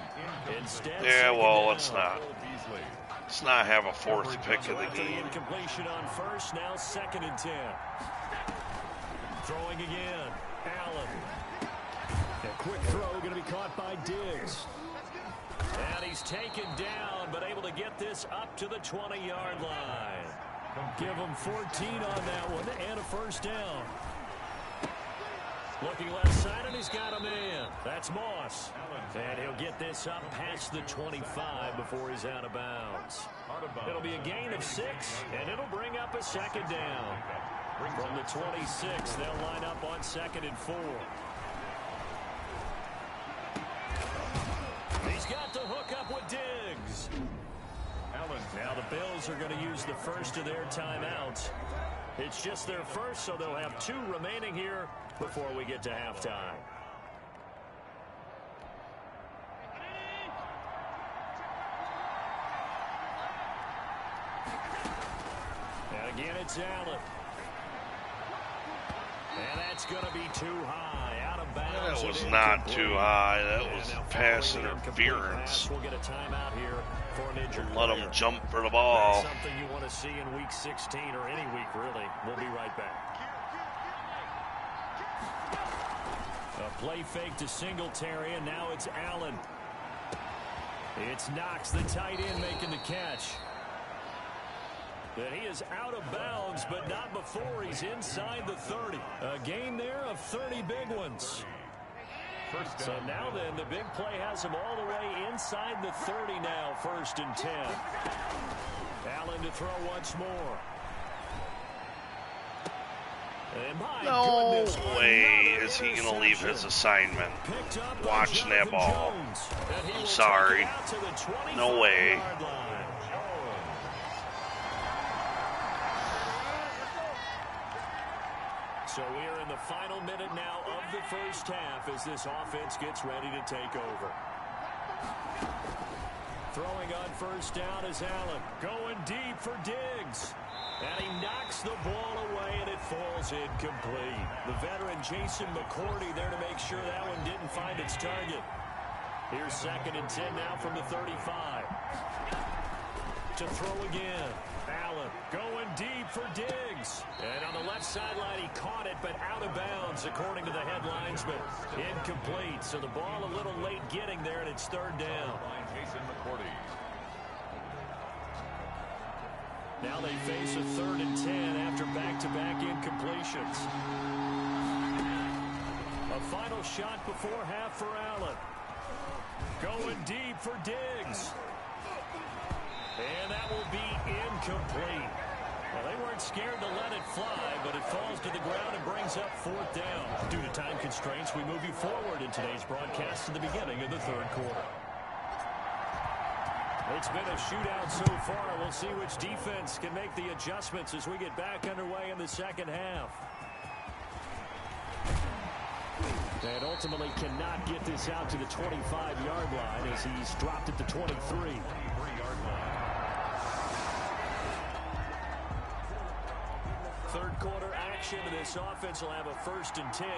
Instead,
Yeah, well,
let's
let's not have a 4th pick of the game.
Incompletion on first, now 2nd and 10. Throwing again. Allen. A quick throw going to be caught by Diggs. And he's taken down, but able to get this up to the 20-yard line. Give him 14 on that one and a first down. Looking left side, and he's got a man. That's Moss. And he'll get this up past the 25 before he's out of bounds. It'll be a gain of 6, and it'll bring up a 2nd down. From the 26, they'll line up on 2nd and 4. He's got the hook up with Diggs. Now the Bills are going to use the first of their timeouts. It's just their first, so they'll have 2 remaining here before we get to halftime. And again, it's Allen. And that's going to be too high. Out of bounds.
That was not too high. That was pass interference.
We'll get a timeout here for an injured
Let
player.
him jump for the ball.
That's something you want to see in week 16 or any week, really. We'll be right back. A play fake to Singletary, and now it's Allen. It's Knox, the tight end, making the catch. And he is out of bounds, but not before he's inside the 30. A gain there of 30 big ones. So now then, the big play has him all the way inside the 30 now, 1st and 10. Allen to throw once more. And my
No
goodness,
way is he going to leave his assignment watching that ball. I'm sorry. No way.
So we are in the final minute now of the first half as this offense gets ready to take over. Throwing on first down is Allen. Going deep for Diggs. And he knocks the ball away, and it falls incomplete. The veteran Jason McCourty there to make sure that one didn't find its target. Here's 2nd and 10 now from the 35. To throw again. Allen going deep for Diggs. And on the left sideline, he caught it, but out of bounds, according to the headlines, but incomplete. So the ball a little late getting there, and it's 3rd down. Now they face a 3rd and 10 after back-to-back incompletions. A final shot before half for Allen. Going deep for Diggs. And that will be incomplete. Well, they weren't scared to let it fly, but it falls to the ground and brings up 4th down. Due to time constraints, we move you forward in today's broadcast to the beginning of the 3rd quarter. It's been a shootout so far. We'll see which defense can make the adjustments as we get back underway in the 2nd half. And ultimately cannot get this out to the 25-yard line as he's dropped at the 23. Third quarter action, and this offense will have a 1st and 10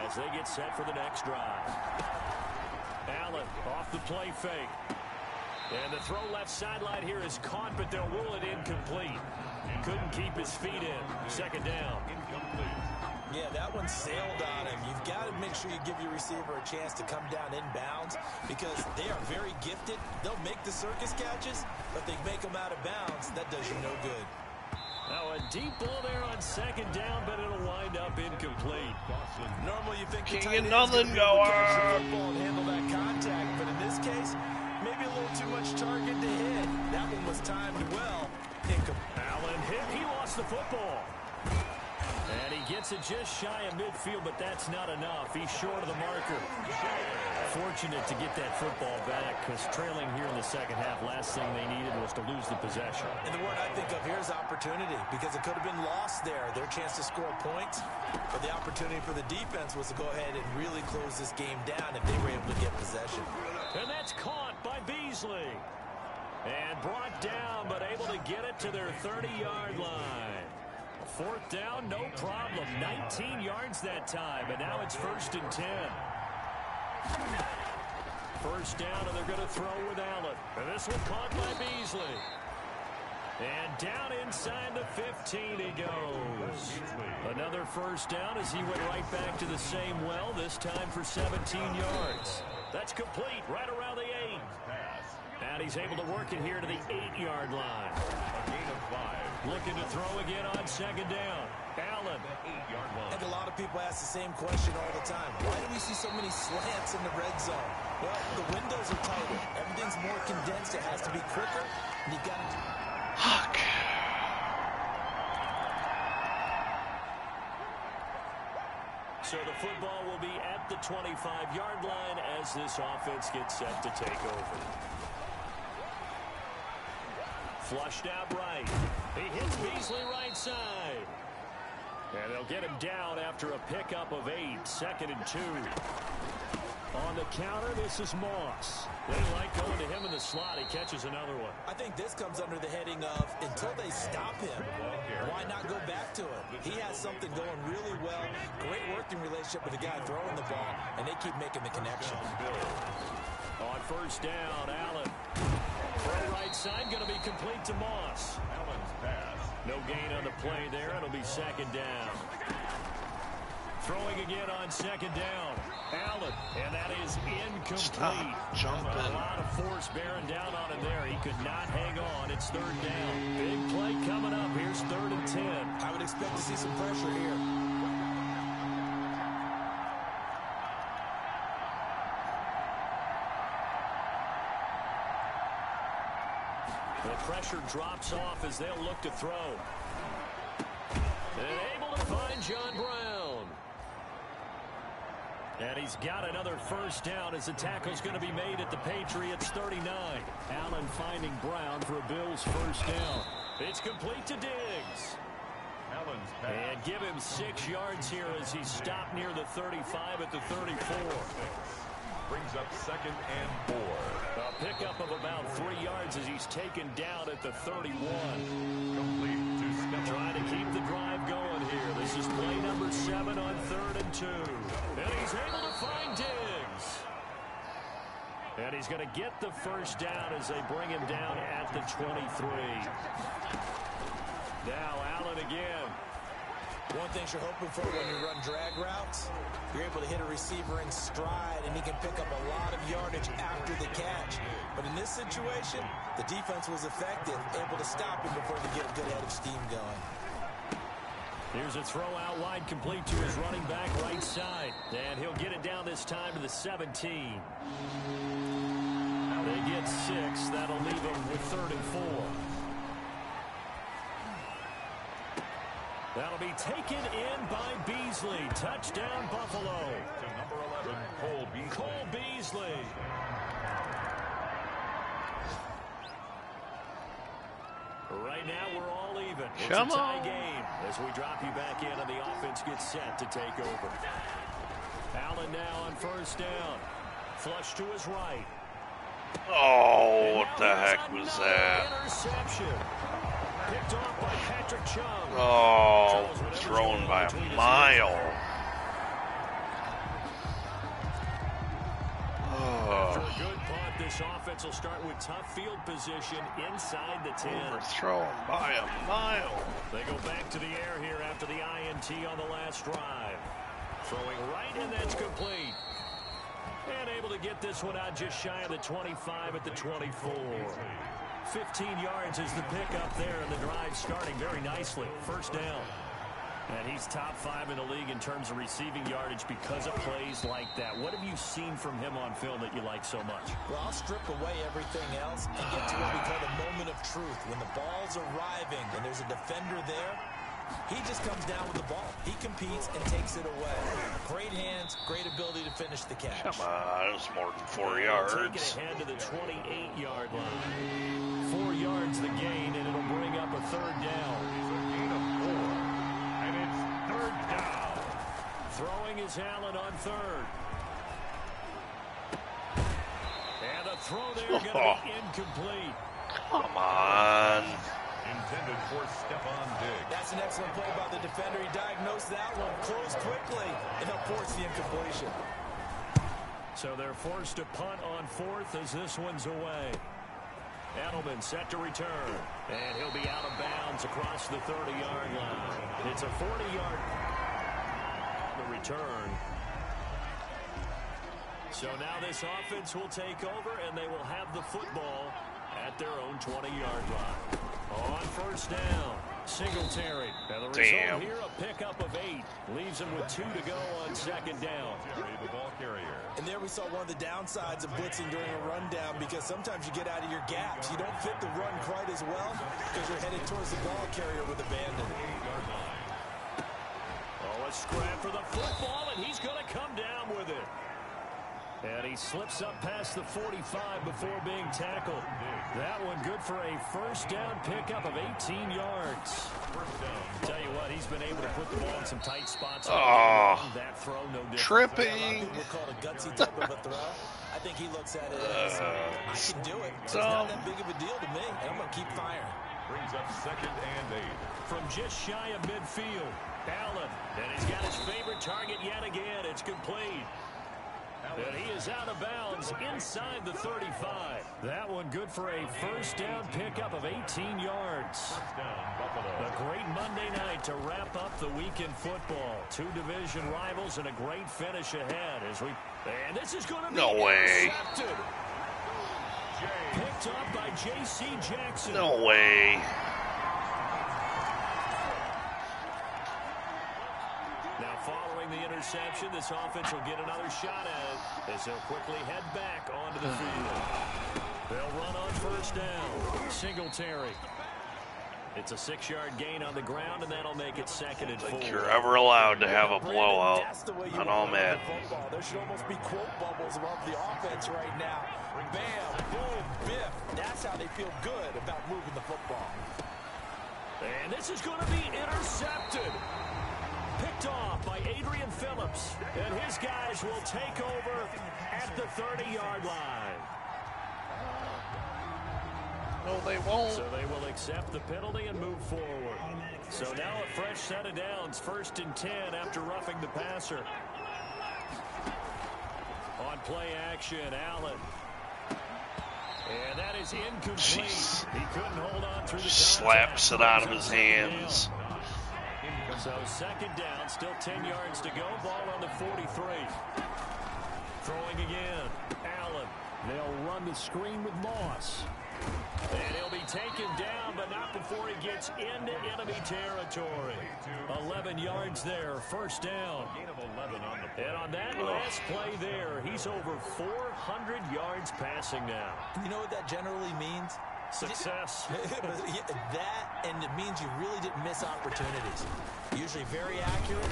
as they get set for the next drive. Allen off the play fake. And the throw left sideline here is caught, but they'll rule it incomplete. Couldn't keep his feet in. 2nd down.
Yeah, that one sailed on him. You've got to make sure you give your receiver a chance to come down inbounds because they are very gifted. They'll make the circus catches, but they make them out of bounds. That does you no good.
Now a deep ball there on 2nd down, but it'll wind up incomplete.
Normally you think
Can't get nothing going.
Football and handle that contact, but in this case, maybe a little too much target to hit. That one was timed well.
Allen hit. He lost the football. And he gets it just shy of midfield, but that's not enough. He's short of the marker. Fortunate to get that football back, because trailing here in the second half, last thing they needed was to lose the possession.
And the word I think of here is opportunity, because it could have been lost there, their chance to score points. But the opportunity for the defense was to go ahead and really close this game down if they were able to get possession.
And that's caught by Beasley. And brought down, but able to get it to their 30-yard line. Fourth down, no problem. 19 yards that time, and now it's 1st and 10. First down, and they're going to throw with Allen. And this one caught by Beasley. And down inside the 15 he goes. Another first down as he went right back to the same well, this time for 17 yards. That's complete right around the 8. And he's able to work it here to the 8-yard line.
A gain of 5.
Looking to throw again on second down. Allen.
8-yard line.
I think a lot of people ask the same question all the time. Why do we see so many slants in the red zone? Well, the windows are tighter. Everything's more condensed. It has to be quicker. And you got to...
Fuck.
So the football will be at the 25-yard line as this offense gets set to take over. Flushed out right. He hits Beasley right side. And they'll get him down after a pickup of 8. 2nd and 2. On the counter, this is Moss. They like going to him in the slot. He catches another one.
I think this comes under the heading of, until they stop him, why not go back to him? He has something going really well. Great working relationship with the guy throwing the ball, and they keep making the connection.
On first down, Allen. Throw right side, going to be complete to Moss.
Allen's pass.
No gain on the play there. It'll be 2nd down. Throwing again on 2nd down. Allen, and that is incomplete.
Stop jumping.
A lot of force bearing down on him there. He could not hang on. It's 3rd down. Big play coming up. Here's 3rd and 10.
I would expect to see some pressure here.
The pressure drops off as they'll look to throw. And able to find John Brown. And he's got another first down as the tackle's going to be made at the Patriots 39. Allen finding Brown for a Bills first down. It's complete to Diggs.
Allen's pass.
And give him 6 yards here as he stopped near the 35 at the 34.
Brings up 2nd and 4.
A pickup of about 3 yards as he's taken down at the 31.
Complete to Stephen.
Trying to keep the drive going here. This is play number 7 on 3rd and 2. And he's able to find Diggs. And he's going to get the first down as they bring him down at the 23. Now Allen again.
One thing you're hoping for when you run drag routes, you're able to hit a receiver in stride, and he can pick up a lot of yardage after the catch. But in this situation, the defense was effective, able to stop him before he could get a good head of steam going.
Here's a throw out wide, complete to his running back right side. And he'll get it down this time to the 17. They get 6. That'll leave them with 3rd and 4. That'll be taken in by Beasley. Touchdown, Buffalo.
To number 11, Cole Beasley.
Cole Beasley. Right now, we're all even. It's a tie game as we drop you back in and the offense gets set to take over. Allen now on first down. Flush to his right.
Oh, what the heck was that?
Interception. Picked off by Patrick Chung.
Oh, thrown by a mile.
After a good punt, this offense will start with tough field position inside the 10.
Overthrown by a mile.
They go back to the air here after the INT on the last drive. Throwing right, and that's complete. And able to get this one out just shy of the 25 at the 24. 15 yards is the pickup there, and the drive starting very nicely. First down. And he's top 5 in the league in terms of receiving yardage because of plays like that. What have you seen from him on film that you like so much?
Well, I'll strip away everything else and get to what we call the moment of truth. When the ball's arriving and there's a defender there, He just comes down with the ball. He competes and takes it away. Great hands, great ability to finish the catch.
Come on, it was more than 4 yards.
Take it ahead to the 28-yard line. 4 yards the gain, and it'll bring up a third down.
It's a gain of 4, and it's third down.
Throwing is Allen on third. And a throw there going to be incomplete.
Come on.
Intended for Stephon Diggs.
That's an excellent play by the defender. He diagnosed that one, closed quickly, and he'll force the incompletion.
So they're forced to punt on fourth as this one's away. Edelman set to return. And he'll be out of bounds across the 30-yard line. It's a 40-yard return. So now this offense will take over, and they will have the football at their own 20-yard line. On first down, Singletary. And the result here, a pickup of 8. Leaves him with 2 to go on second down.
The ball carrier.
And there we saw one of the downsides of blitzing during a rundown, because sometimes you get out of your gaps. You don't fit the run quite as well because you're headed towards the ball carrier with abandon.
Oh, a scrap for the football, and he's going to come down with it. And he slips up past the 45 before being tackled. That one good for a first down pickup of 18 yards. Tell you what, he's been able to put the ball in some tight spots. That throw, no different.
Tripping.
We'll call it a gutsy type of a throw. I think he looks at it as, I can do it. So it's not that big of a deal to me, and I'm going to keep firing.
Brings up second and 8.
From just shy of midfield, Allen. And he's got his favorite target yet again. It's complete. And he is out of bounds inside the 35. That one good for a first down pickup of 18 yards. A great Monday night to wrap up the week in football. 2 division rivals and a great finish ahead as we. And this is going to be intercepted. Picked up by J.C. Jackson.
No way.
Now following the interception, this offense will get another shot at it as they'll quickly head back onto the field. They'll run on first down. Singletary. It's a 6-yard gain on the ground, and that'll make it second and 4.
Like you're ever allowed to have a blowout on all Madden.
There should almost be quote bubbles above the offense right now. Bam, boom, biff. That's how they feel good about moving the football.
And this is going to be intercepted. Picked off by Adrian Phillips. And his guys will take over at the 30-yard line.
No, they won't.
So they will accept the penalty and move forward. So now a fresh set of downs, 1st and 10 after roughing the passer. On play action, Allen. And that is incomplete.
Jeez.
He couldn't hold on through the
slaps it out of his hands.
So second down, still 10 yards to go. Ball on the 43. Throwing again. Allen. They'll run the screen with Moss. And he'll be taken down, but not before he gets into enemy territory. 11 yards there, first down. And on that last play there, he's over 400 yards passing now.
You know what that generally means?
Success.
That, and it means you really didn't miss opportunities. Usually very accurate.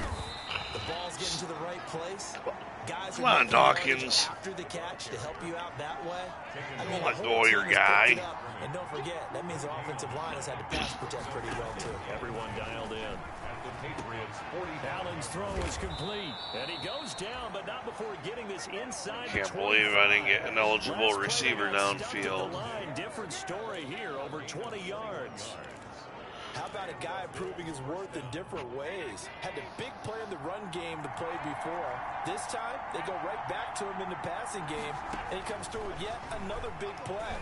The ball's getting to the right place. Guys
Come on, Dawkins.
After the catch to help you out that way.
Don't let go of your guy.
And don't forget, that means the offensive line has had to pass protect pretty well, too.
Everyone dialed in. Allen's throw is complete. And he goes down, but not before getting this inside.
Can't believe I didn't get an eligible receiver downfield.
Different story here, over 20 yards. How about a guy proving his worth in different ways? Had a big play in the run game to play before. This time, they go right back to him in the passing game, and he comes through with yet another big play.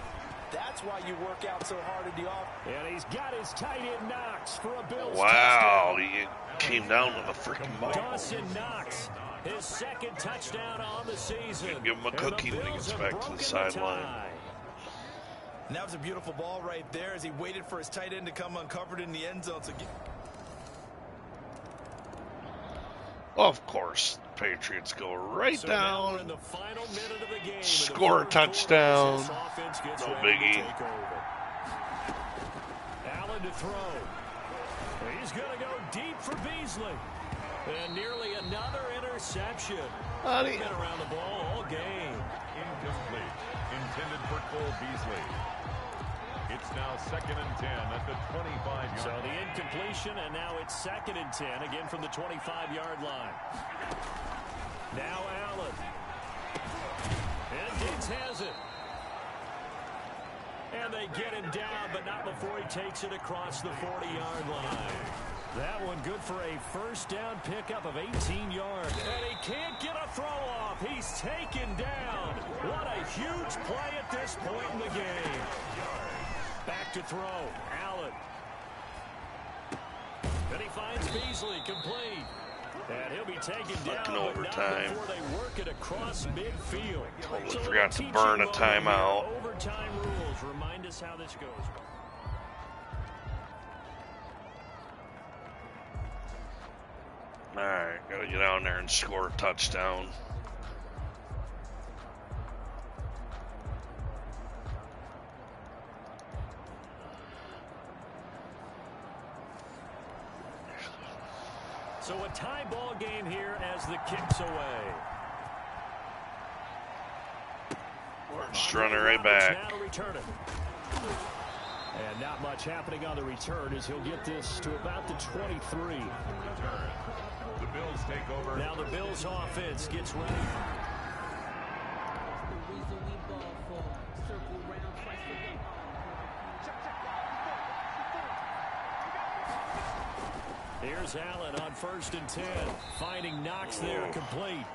That's why you work out so hard in the off.
And he's got his tight end Knox for a Bills
wow,
touchdown.
he came down with a freaking ball.
Dawson Knox, his second touchdown on the season.
Give him a cookie when he gets back to the sideline.
And that was a beautiful ball right there as he waited for his tight end to come uncovered in the end zone. So
Of course, the Patriots go right down,
in the final minute of the game,
score a touchdown, no biggie.
Allen to throw. He's going to go deep for Beasley. And nearly another interception.
Buddy.
Been around the ball all game.
Incomplete. Intended for Cole Beasley. It's now 2nd and 10 at the 25-yard.
So the incompletion, and now it's 2nd and 10, again from the 25-yard line. Now Allen. And Diggs has it. And they get him down, but not before he takes it across the 40-yard line. That one good for a first down pickup of 18 yards. And he can't get a throw off. He's taken down. What a huge play at this point in the game. Back to throw. Allen. And he finds Beasley complete. And he'll be taken down, but not before they work it across midfield.
Totally forgot to burn a timeout.
Overtime rules. Remind us how this goes.
All right, gotta get down there and score a touchdown.
So a tie ball game here as the kick's away.
We're just running right back.
Now to return it. And not much happening on the return as he'll get this to about the 23.
The Bills take over.
Now the Bills offense gets ready. Here's Allen on 1st and 10. Finding Knox there, complete.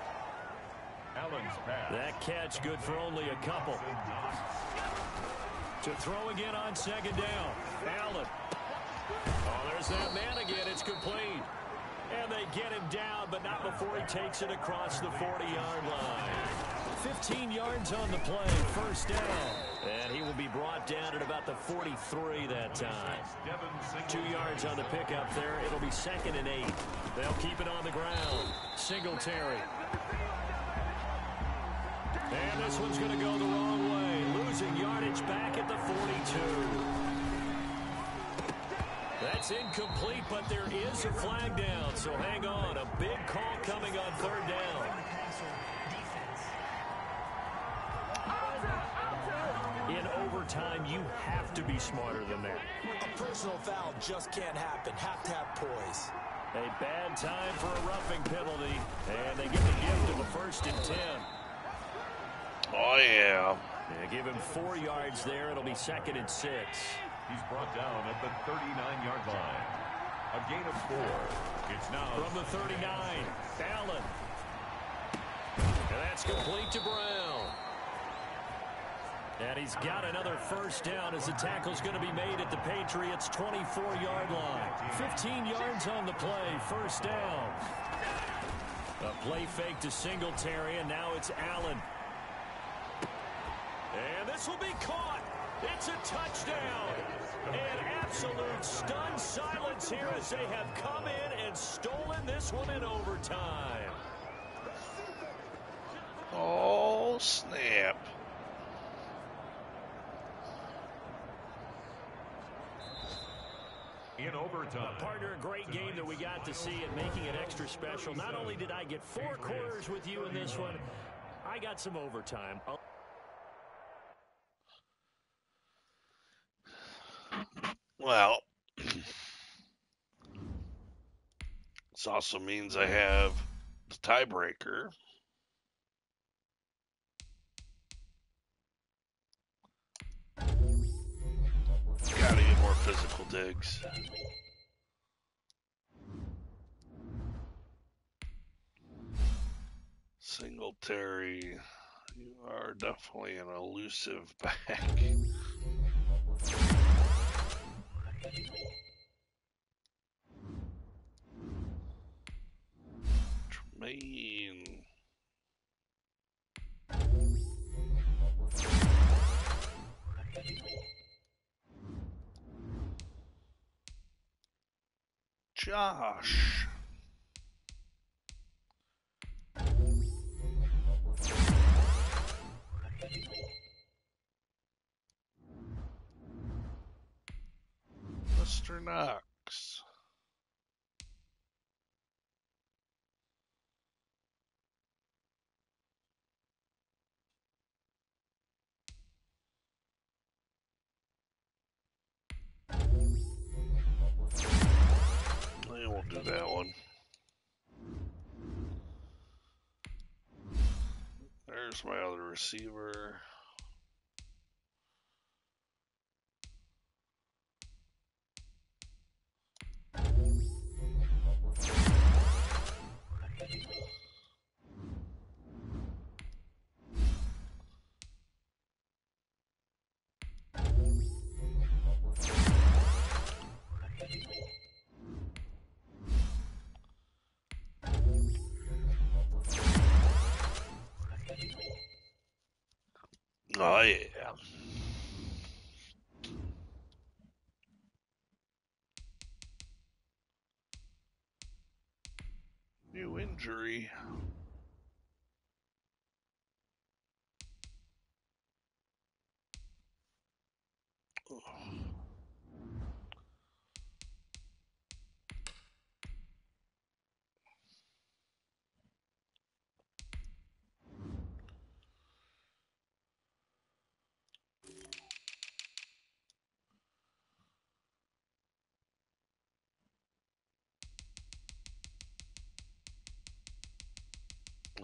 Allen's pass.
That catch good for only a couple. To throw again on 2nd down. Allen. Oh, there's that man again. It's complete. And they get him down, but not before he takes it across the 40-yard line. 15 yards on the play, first down. And he will be brought down at about the 43 that time. 2 yards on the pickup there. It'll be 2nd and 8. They'll keep it on the ground. Singletary. And this one's going to go the wrong way. Losing yardage back at the 42. That's incomplete, but there is a flag down, so hang on. A big call coming on 3rd down. In overtime, you have to be smarter than that.
A personal foul just can't happen. Have to have poise.
A bad time for a roughing penalty, and they get the gift of a 1st and 10.
Oh, yeah.
They give him 4 yards there. It'll be 2nd and 6.
He's brought down at the 39-yard line. A gain of 4. It's now
from the 39. Allen. And that's complete to Brown. And he's got another first down as the tackle's going to be made at the Patriots' 24-yard line. 15 yards on the play, first down. A play fake to Singletary, and now it's Allen. And this will be caught. It's a touchdown. An absolute stunned silence here as they have come in and stolen this one in overtime.
Oh, snap.
In overtime.
Partner, a great game that we got to see and making it extra special. Not only did I get 4 quarters with you in this one, I got some overtime.
Well, this also means I have the tiebreaker. Gotta get more physical digs. Singletary, you are definitely an elusive back. Tremaine. Josh. Mr. Knox. do that one. There's my other receiver. Oh, yeah. New injury.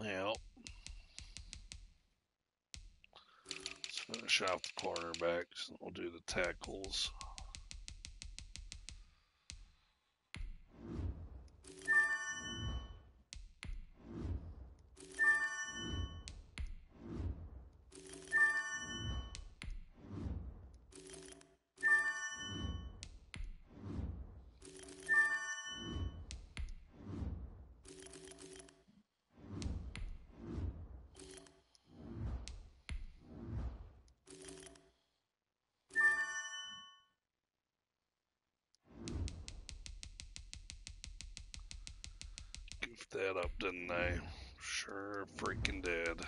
Yeah. Let's finish off the cornerbacks, and we'll do the tackles. Goofed that up, didn't I? Sure freaking did.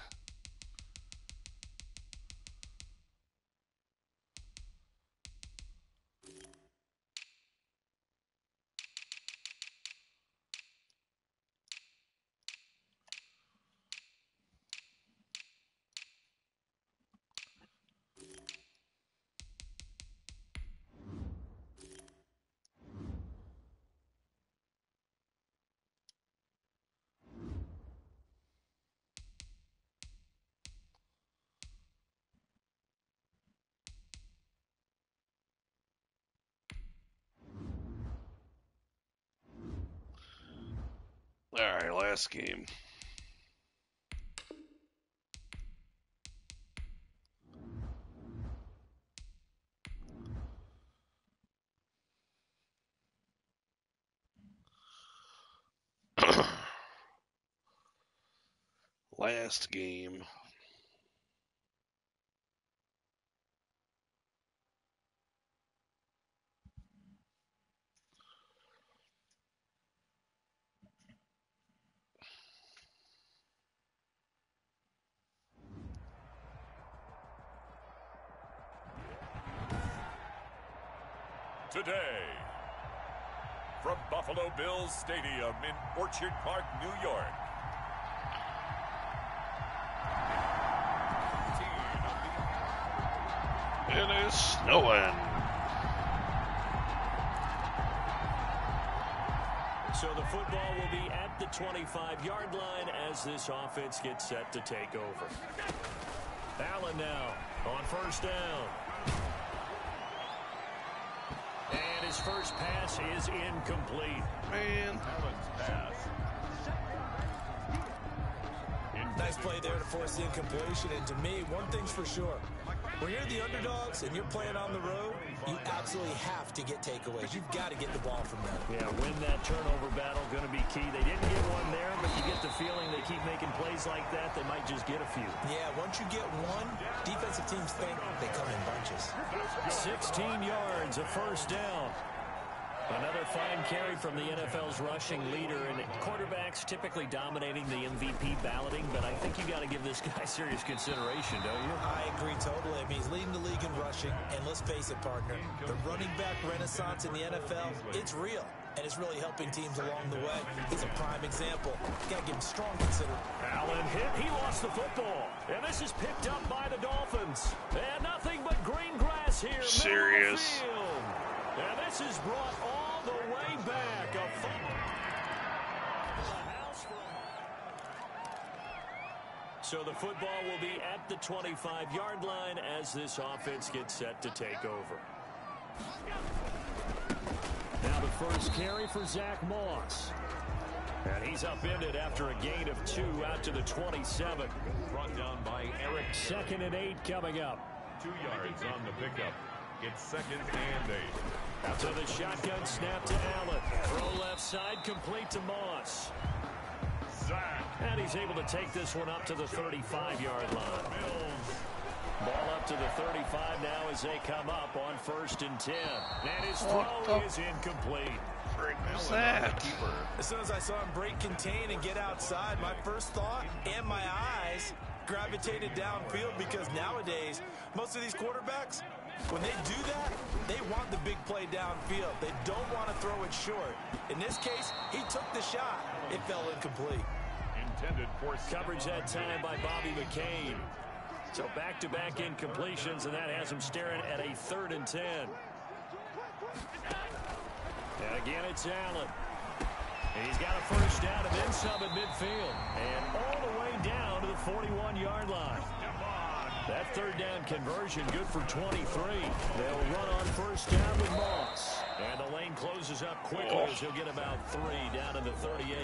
Alright, last game. Last game.
Today, from Buffalo Bills Stadium in Orchard Park, New York.
It is snowing.
So the football will be at the 25-yard line as this offense gets set to take over. Allen now on first down. And his first pass is incomplete.
Man.
Allen's pass.
Nice play there to force the incompletion. And to me, one thing's for sure. When you're the underdogs and you're playing on the road, you absolutely have to get takeaways. You've got to get the ball from them.
Yeah, win that turnover battle, going to be key. They didn't get one there, but you get the feeling they keep making plays like that, they might just get a few.
Yeah, once you get one, defensive teams think they come in bunches.
16 yards, a first down. Another fine carry from the NFL's rushing leader, and quarterbacks typically dominating the MVP balloting, but I think you got to give this guy serious consideration, don't you?
I agree totally. I mean, he's leading the league in rushing, and let's face it, partner, the running back renaissance in the NFL, it's real, and it's really helping teams along the way. He's a prime example. Got to give him strong consideration.
Allen hit. He lost the football, and this is picked up by the Dolphins. And nothing but green grass here.
Serious.
Middle of the field. And this is brought all the way back. A fumble. So the football will be at the 25-yard line as this offense gets set to take over. Now the first carry for Zach Moss. And he's upended after a gain of 2 out to the 27.
Brought down by Eric.
2nd and 8 coming up.
2 yards on the pickup. It's 2nd and 8.
So the shotgun snap to Allen. Throw left side, complete to Moss. And he's able to take this one up to the 35-yard line. Ball up to the 35 now as they come up on 1st and 10. And his throw is incomplete.
What's that?
As soon as I saw him break contain and get outside, my first thought and my eyes gravitated downfield, because nowadays, most of these quarterbacks, when they do that, they want the big play downfield. They don't want to throw it short. In this case, he took the shot. It fell incomplete.
Intended for
coverage that time by Bobby McCain. So back-to-back incompletions, and that has him staring at a 3rd and 10. And again, it's Allen. And he's got a first down and then some at midfield. And all the way down to the 41-yard line. That 3rd down conversion good for 23. They'll run on 1st down with Moss. And the lane closes up quickly as he'll get about 3 down to the 38.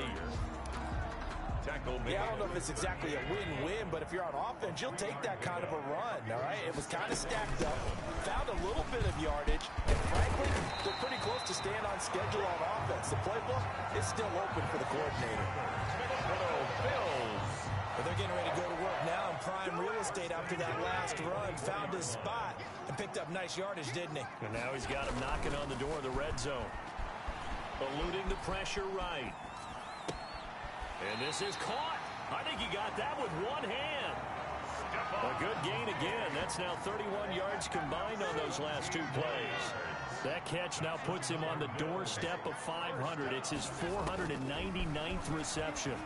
Yeah, I don't know if it's exactly a win-win, but if you're on offense, you'll take that kind of a run, all right? It was kind of stacked up, found a little bit of yardage, and frankly, they're pretty close to staying on schedule on offense. The playbook is still open for the coordinator. But they're getting ready to go to work now in prime real estate after that last run. Found his spot and picked up nice yardage, didn't he?
And now he's got him knocking on the door of the red zone. Eluding the pressure right. And this is caught. I think he got that with one hand. A good gain again. That's now 31 yards combined on those last 2 plays. That catch now puts him on the doorstep of 500. It's his 499th reception.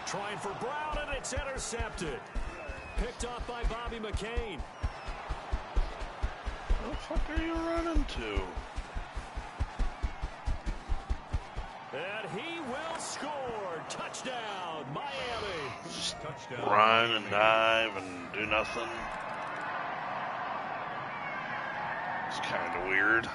Trying for Brown, and it's intercepted. Picked off by Bobby McCain.
What the fuck are you running to?
And he will score. Touchdown, Miami.
Just run and dive and do nothing. It's kind of weird.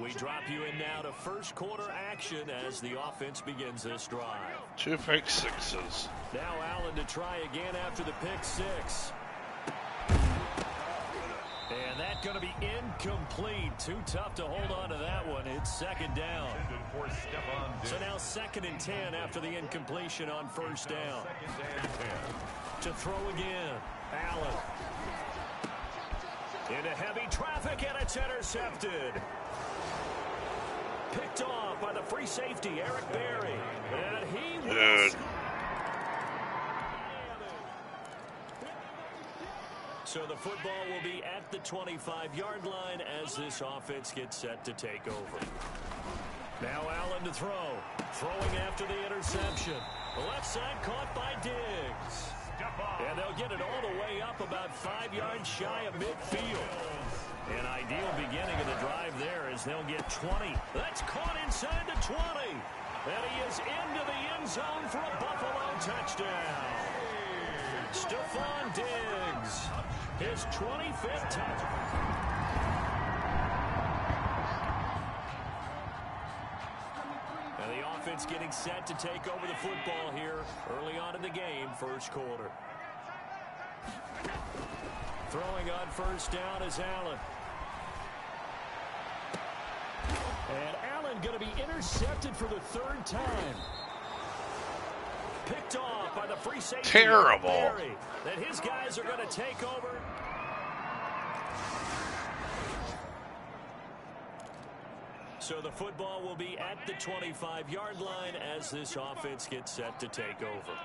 We drop you in now to first quarter action as the offense begins this drive.
2 pick sixes.
Now Allen to try again after the pick 6. And that's going to be incomplete. Too tough to hold on to that one. It's 2nd down. So now 2nd and 10 after the incompletion on 1st down. To throw again. Allen. Into heavy traffic, and it's intercepted. Picked off by the free safety, Eric Berry. And he
Dude.
So the football will be at the 25-yard line as this offense gets set to take over. Now Allen to throw. Throwing after the interception. The left side caught by Diggs. And they'll get it all the way up about 5 yards shy of midfield. An ideal beginning of the drive there as they'll get 20. That's caught inside the 20. And he is into the end zone for a Buffalo touchdown. Stephon Diggs. His 25th touchdown. And the offense getting set to take over the football here early on in the game, first quarter. Throwing on 1st down is Allen. And Allen going to be intercepted for the 3rd time. Picked off by the free safety.
Terrible.
That his guys are going to take over. So the football will be at the 25-yard line as this offense gets set to take over.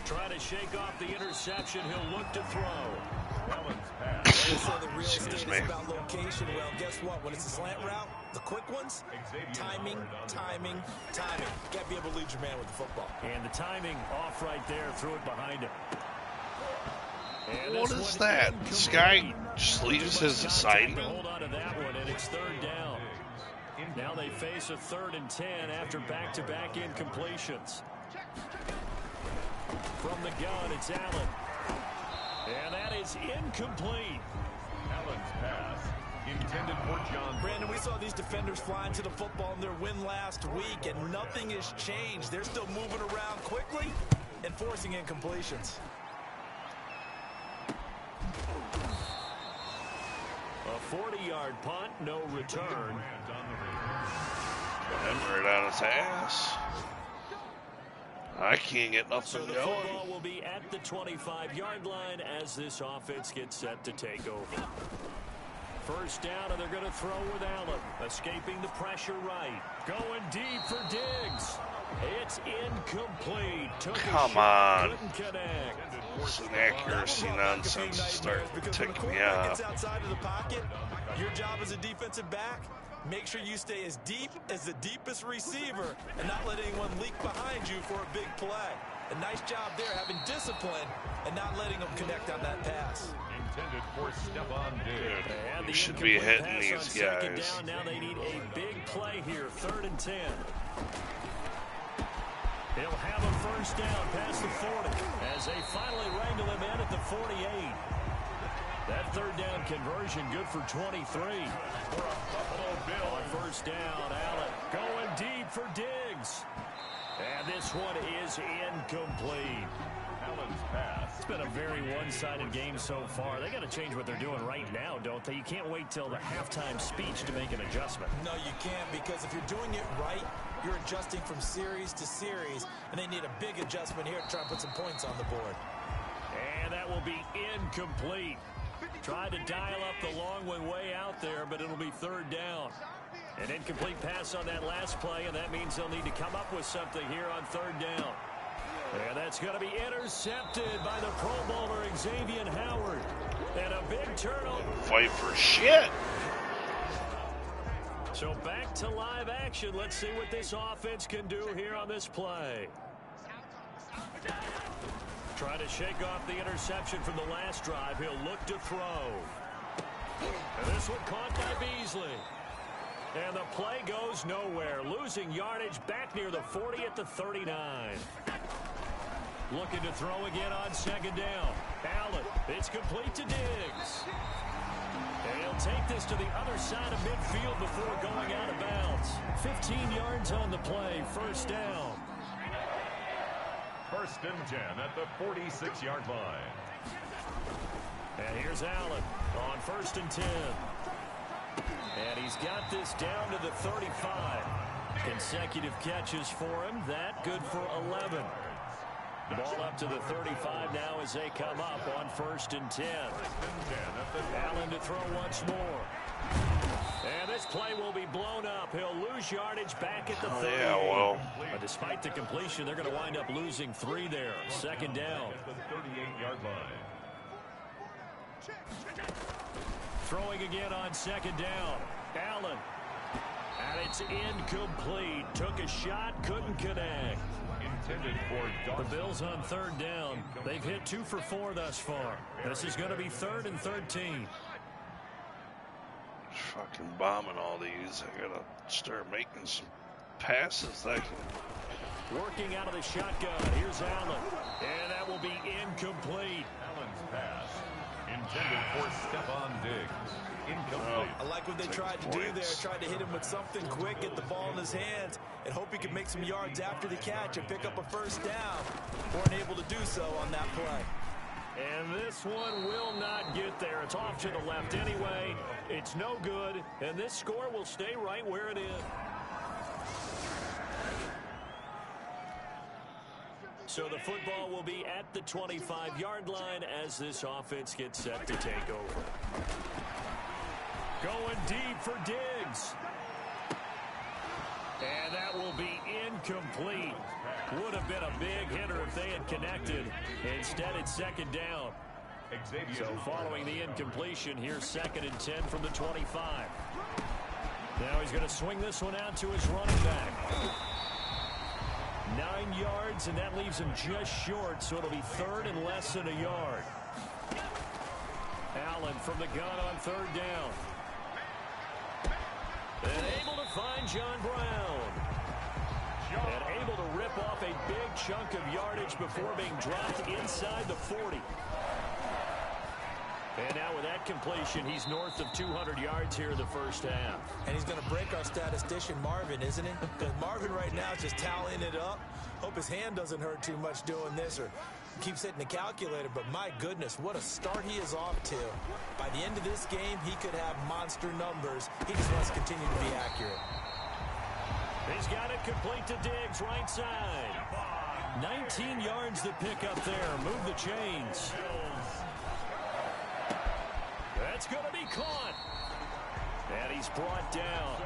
Trying to shake off the interception. He'll look to throw.
So the real estate is about location. Well, guess what? When it's a slant route, the quick ones, timing. Got to be able to lead your man with the football.
And the timing off right there. Threw it behind him. And
What is that? This guy just leaves his assignment?
Hold on to that one, and it's 3rd down. Now they face a 3rd and 10 after back-to-back incompletions. From the gun, it's Allen. And that is incomplete.
Allen's pass intended for John.
Brandon, we saw these defenders flying to the football in their win last week, and nothing has changed. They're still moving around quickly and forcing incompletions.
A 40-yard punt, no return.
And right on his ass. I can't get nothing
So the
going.
football will be at the 25-yard line as this offense gets set to take over. First down, and they're going to throw with Allen. Escaping the pressure right. Going deep for Diggs. It's incomplete.
Come on.
Couldn't connect.
It's an accuracy nonsense to start ticking me off.
Outside of the pocket, your job as a defensive back, make sure you stay as deep as the deepest receiver and not let anyone leak behind you for a big play. A nice job there, having discipline and not letting them connect on that pass.
Intended for Stephon Diggs.
You should be hitting these guys.
Down. Now they need a big play here. 3rd and 10. He'll have a first down past the 40 as they finally wrangle him in at the 48. That 3rd down conversion good for 23. For a Buffalo Bill. On first down, Allen going deep for Diggs. And this one is incomplete.
Allen's pass.
It's been a very one-sided game so far. They got to change what they're doing right now, don't they? You can't wait till the halftime speech to make an adjustment.
No, you can't, because if you're doing it right, you're adjusting from series to series, and they need a big adjustment here to try and put some points on the board.
And that will be incomplete. Tried to dial up the long one way out there, but it'll be 3rd down. An incomplete pass on that last play, and that means they'll need to come up with something here on 3rd down. And that's going to be intercepted by the Pro Bowler, Xavier Howard. And a big turnover.
Fight for shit.
So back to live action. Let's see what this offense can do here on this play. Trying to shake off the interception from the last drive. He'll look to throw. And this one caught by Beasley. And the play goes nowhere. Losing yardage back near the 40 at the 39. Looking to throw again on 2nd down. Allen, it's complete to Diggs. And he'll take this to the other side of midfield before going out of bounds. 15 yards on the play, 1st down.
1st and 10 at the 46-yard line.
And here's Allen on 1st and 10. And he's got this down to the 35. Consecutive catches for him. That good for 11. Ball up to the 35 now as they come up on 1st and 10. Allen to throw once more. And this play will be blown up. He'll lose yardage back at the 30.
Yeah, well.
But despite the completion, they're going to wind up losing 3 there. 2nd down.
At the 38-yard line.
Throwing again on 2nd down. Allen. And it's incomplete. Took a shot, couldn't connect.
Intended for
The Bills on 3rd down. They've hit 2 for 4 thus far. This is going to be 3rd and 13.
Fucking bombing all these. I gotta start making some passes that can.
Working out of the shotgun. Here's Allen. And that will be incomplete.
Allen's pass. Intended for Stephon Diggs. Incomplete.
I like what they tried to do there. Tried to hit him with something quick, get the ball in his hands, and hope he could make some yards after the catch and pick up a 1st down. Weren't able to do so on that play.
And this one will not get there. It's off to the left anyway. It's no good, and this score will stay right where it is. So the football will be at the 25-yard line as this offense gets set to take over. Going deep for Diggs. And that will be incomplete. Would have been a big hitter if they had connected. Instead, it's 2nd down. So following the incompletion, here's 2nd and 10 from the 25. Now he's going to swing this one out to his running back. 9 yards, and that leaves him just short, so it'll be 3rd and less than a yard. Allen from the gun on 3rd down. And able to find John Brown. And able to rip off a big chunk of yardage before being dropped inside the 40. And now with that completion, he's north of 200 yards here in the first half.
And he's going to break our statistician Marvin, isn't he? Because Marvin right now is just tallying it up. Hope his hand doesn't hurt too much doing this or keeps hitting the calculator. But my goodness, what a start he is off to. By the end of this game, he could have monster numbers. He just wants to continue to be accurate.
He's got it complete to Diggs, right side. 19 yards to pick up there. Move the chains. That's going to be caught. And he's brought down.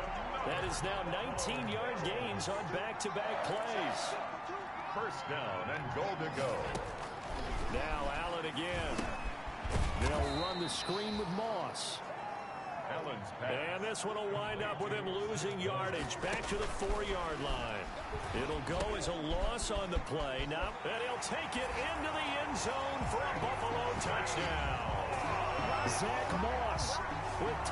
That is now 19-yard gains on back-to-back plays.
First down and goal to go.
Now Allen again. They'll run the screen with Moss.
Allen's pass.
And this one will wind up with him losing yardage back to the 4-yard line. It'll go as a loss on the play. Now, and he'll take it into the end zone for a Buffalo touchdown. Zach Moss with...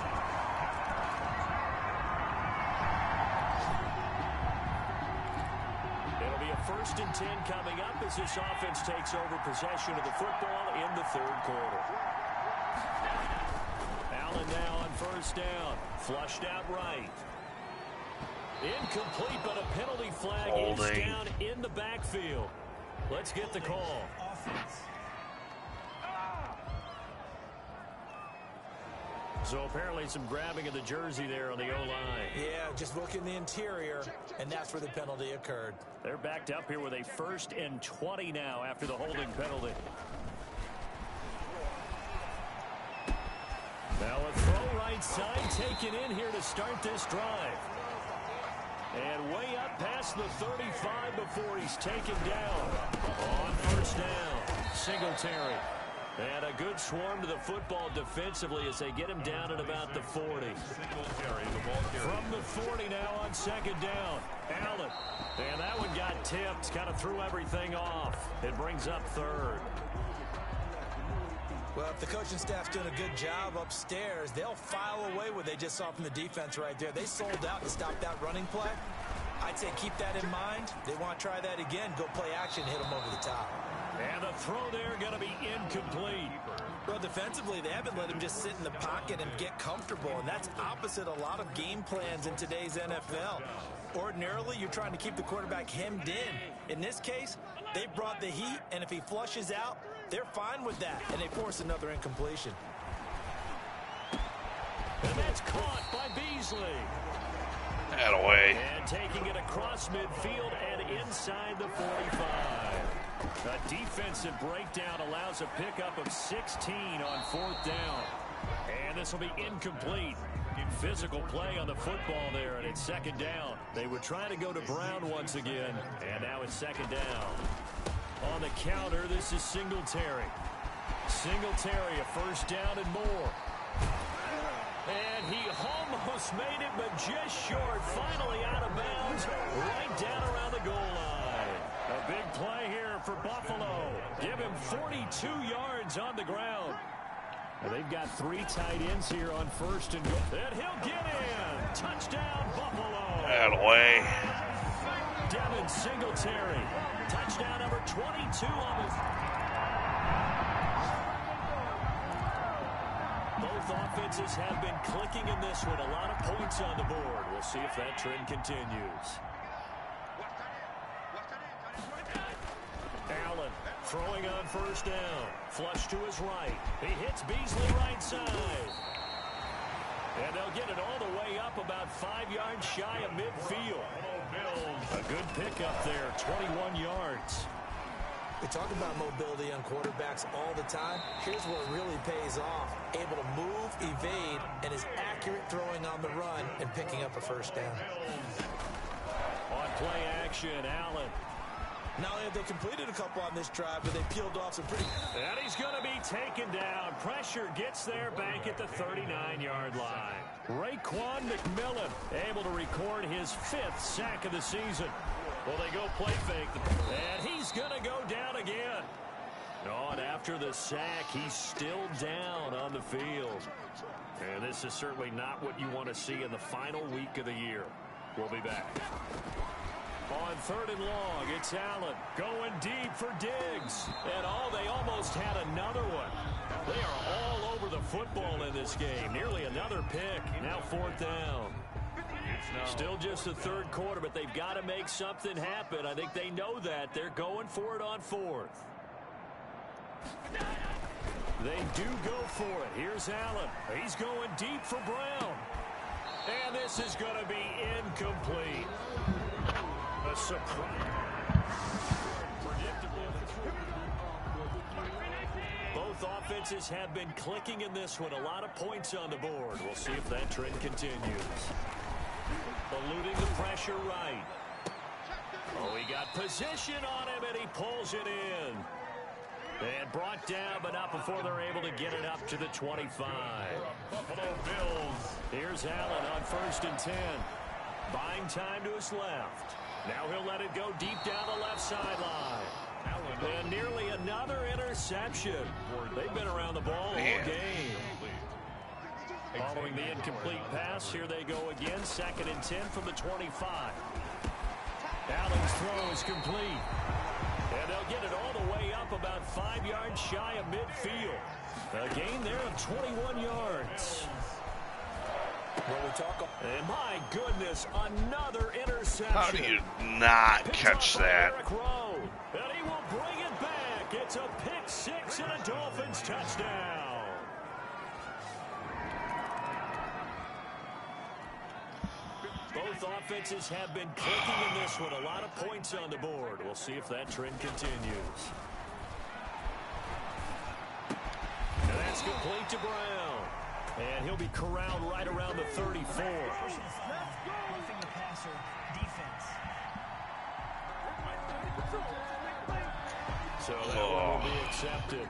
It'll be a 1st and 10 coming up as this offense takes over possession of the football in the 3rd quarter. Allen now on 1st down. Flushed out right. Incomplete, but a penalty flag is down in the backfield. Let's get the call.
Offense.
So apparently some grabbing of the jersey there on the O-line.
Yeah, just look in the interior, and that's where the penalty occurred.
They're backed up here with a 1st and 20 now after the holding penalty. Now a throw right side taken in here to start this drive. And way up past the 35 before he's taken down. On 1st down, Singletary. And a good swarm to the football defensively as they get him down at about the 40. From the 40 now on 2nd down, Allen. And that one got tipped, kind of threw everything off. It brings up 3rd.
Well, if the coaching staff's doing a good job upstairs, they'll file away what they just saw from the defense right there. They sold out to stop that running play. I'd say keep that in mind. They want to try that again. Go play action, hit them over the top.
And the throw there going to be incomplete.
Well, defensively, they haven't let him just sit in the pocket and get comfortable, and that's opposite a lot of game plans in today's NFL. Ordinarily, you're trying to keep the quarterback hemmed in. In this case, they brought the heat, and if he flushes out, they're fine with that, and they force another incompletion.
And that's caught by Beasley.
Away.
And taking it across midfield and inside the 45. A defensive breakdown allows a pickup of 16 on 4th down. And this will be incomplete. Physical play on the football there, and it's 2nd down. They would try to go to Brown once again, and now it's 2nd down. On the counter, this is Singletary. Singletary, a 1st down and more. And he almost made it, but just short. Finally out of bounds, right down around the goal line. A big play here for Buffalo. Give him 42 yards on the ground. And they've got 3 tight ends here on 1st and goal. And he'll get in. Touchdown, Buffalo.
Away.
Devin Singletary. Touchdown number 22 on the... Both offenses have been clicking in this one. A lot of points on the board. We'll see if that trend continues. Allen throwing on 1st down. Flush to his right. He hits Beasley right side. And they'll get it all the way up about 5 yards shy of midfield. A good pickup there, 21 yards.
We talk about mobility on quarterbacks all the time. Here's where it really pays off. Able to move, evade, and is accurate throwing on the run and picking up a 1st down.
On play action, Allen.
Not only have they completed a couple on this drive, but they peeled off some pretty...
And he's going to be taken down. Pressure gets there back at the 39-yard line. Raekwon McMillan able to record his 5th sack of the season. Well, they go play fake. And he's going to go down again. Oh, and after the sack, he's still down on the field. And this is certainly not what you want to see in the final week of the year. We'll be back. On 3rd and long, it's Allen going deep for Diggs. And they almost had another one. They are all over the football in this game. Nearly another pick. Now 4th down. Still just the 3rd quarter, but they've got to make something happen. I think they know that. They're going for it on 4th. They do go for it. Here's Allen. He's going deep for Brown. And this is going to be incomplete. A surprise. Both offenses have been clicking in this one. A lot of points on the board. We'll see if that trend continues. Eluding the pressure right. Oh, he got position on him, and he pulls it in. And brought down, but not before they're able to get it up to the 25. Buffalo Bills. Here's Allen on 1st and 10. Buying time to his left. Now he'll let it go deep down the left sideline. And nearly another interception. They've been around the ball all game. Following the incomplete pass, here they go again. 2nd and 10 from the 25. Allen's throw is complete. And they'll get it all the way up about 5 yards shy of midfield. A gain there of 21 yards. And my goodness, another interception.
How do you not catch that?
And he will bring it back. It's a pick 6 and a Dolphins touchdown. Both offenses have been clicking in this one. A lot of points on the board. We'll see if that trend continues. And that's complete to Brown. And he'll be corralled right around the 34.
Roughing the passer defense.
So that one will be accepted.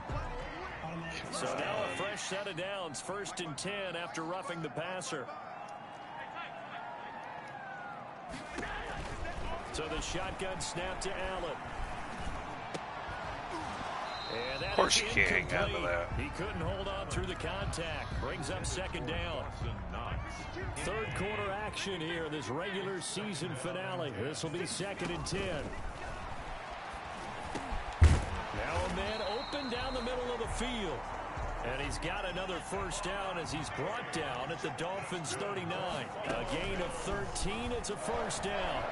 So now a fresh set of downs. 1st and 10 after roughing the passer. So the shotgun snap to Allen. And that
of course you can't hang on to that.
He couldn't hold on through the contact. Brings up 2nd down. 3rd quarter action here in this regular season finale. This will be 2nd and 10. Now a man open down the middle of the field. And he's got another 1st down as he's brought down at the Dolphins 39. A gain of 13. It's a 1st down.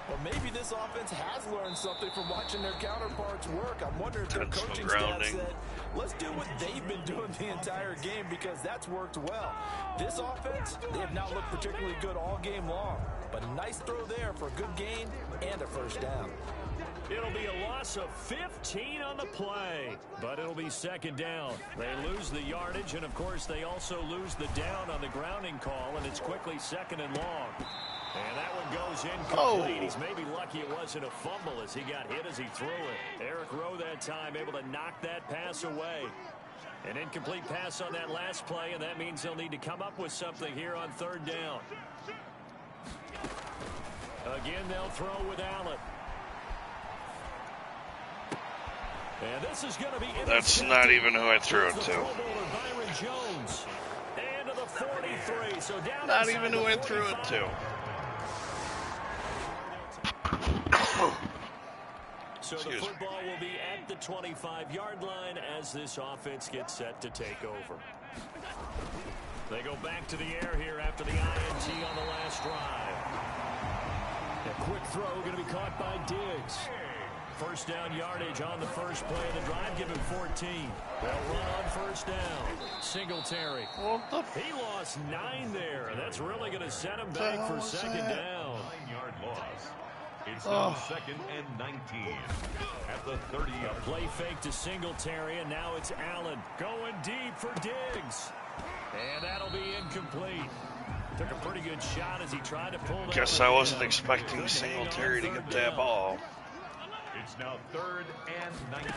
Well, maybe this offense has learned something from watching their counterparts work. I'm wondering if their coaching staff said, let's do what they've been doing the entire game because that's worked well. This offense, they have not looked particularly good all game long. But a nice throw there for a good gain and a 1st down.
It'll be a loss of 15 on the play, but it'll be 2nd down. They lose the yardage, and, of course, they also lose the down on the grounding call, and it's quickly 2nd and long. And that one goes incomplete. He's maybe lucky it wasn't a fumble as he got hit as he threw it. Eric Rowe that time able to knock that pass away. An incomplete pass on that last play, and that means they'll need to come up with something here on 3rd down. Again, they'll throw with Allen. And this is going to be
That's not even who I threw it to.
Byron Jones. And to the 43. So down
not even who I threw it to.
So the football will be at the 25-yard line as this offense gets set to take over. They go back to the air here after the INT on the last drive. A quick throw going to be caught by Diggs. 1st down yardage on the first play of the drive. Give him 14. They'll run on 1st down. Singletary. He lost 9 there. That's really going to set him back for 2nd down.
9-yard loss. It's now 2nd and 19 at the 30.
A play fake to Singletary, and now it's Allen going deep for Diggs. And that'll be incomplete. Took a pretty good shot as he tried to pull that.
Guess I wasn't expecting Singletary to get that ball.
It's now 3rd and 19.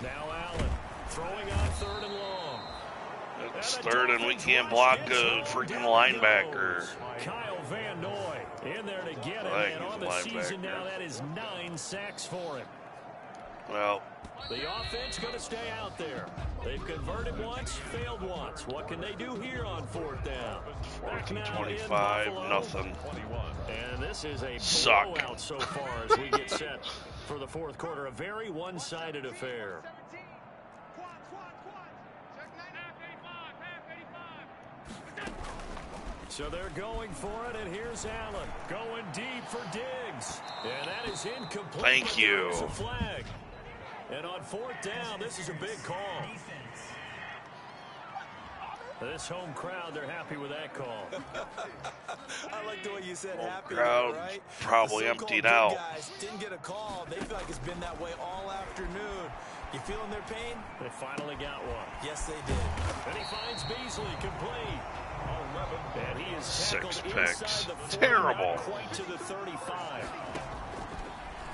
Now Allen throwing on 3rd and long.
It's 3rd and we can't block a freaking linebacker.
Kyle Van Noy in there to get it. And on the season now, that is 9 sacks for him.
Well,
the offense going to stay out there. They've converted once, failed once. What can they do here on 4th down?
4th and 25, nothing.
And this is a
Suck.
blowout so far as we get set for the 4th quarter. A very one-sided affair. So they're going for it, and here's Allen going deep for Diggs. And that is incomplete.
Thank you.
It's a flag. And on 4th down, this is a big call. This home crowd, they're happy with that call.
I like the way you said happy,
crowd
right?
probably emptied out.
Guys didn't get a call. They feel like it's been that way all afternoon. You feeling their pain?
They finally got one.
Yes, they did.
And he finds Beasley complete. And he is
6
tackled
picks.
inside the 40,
Terrible.
not quite to the 35.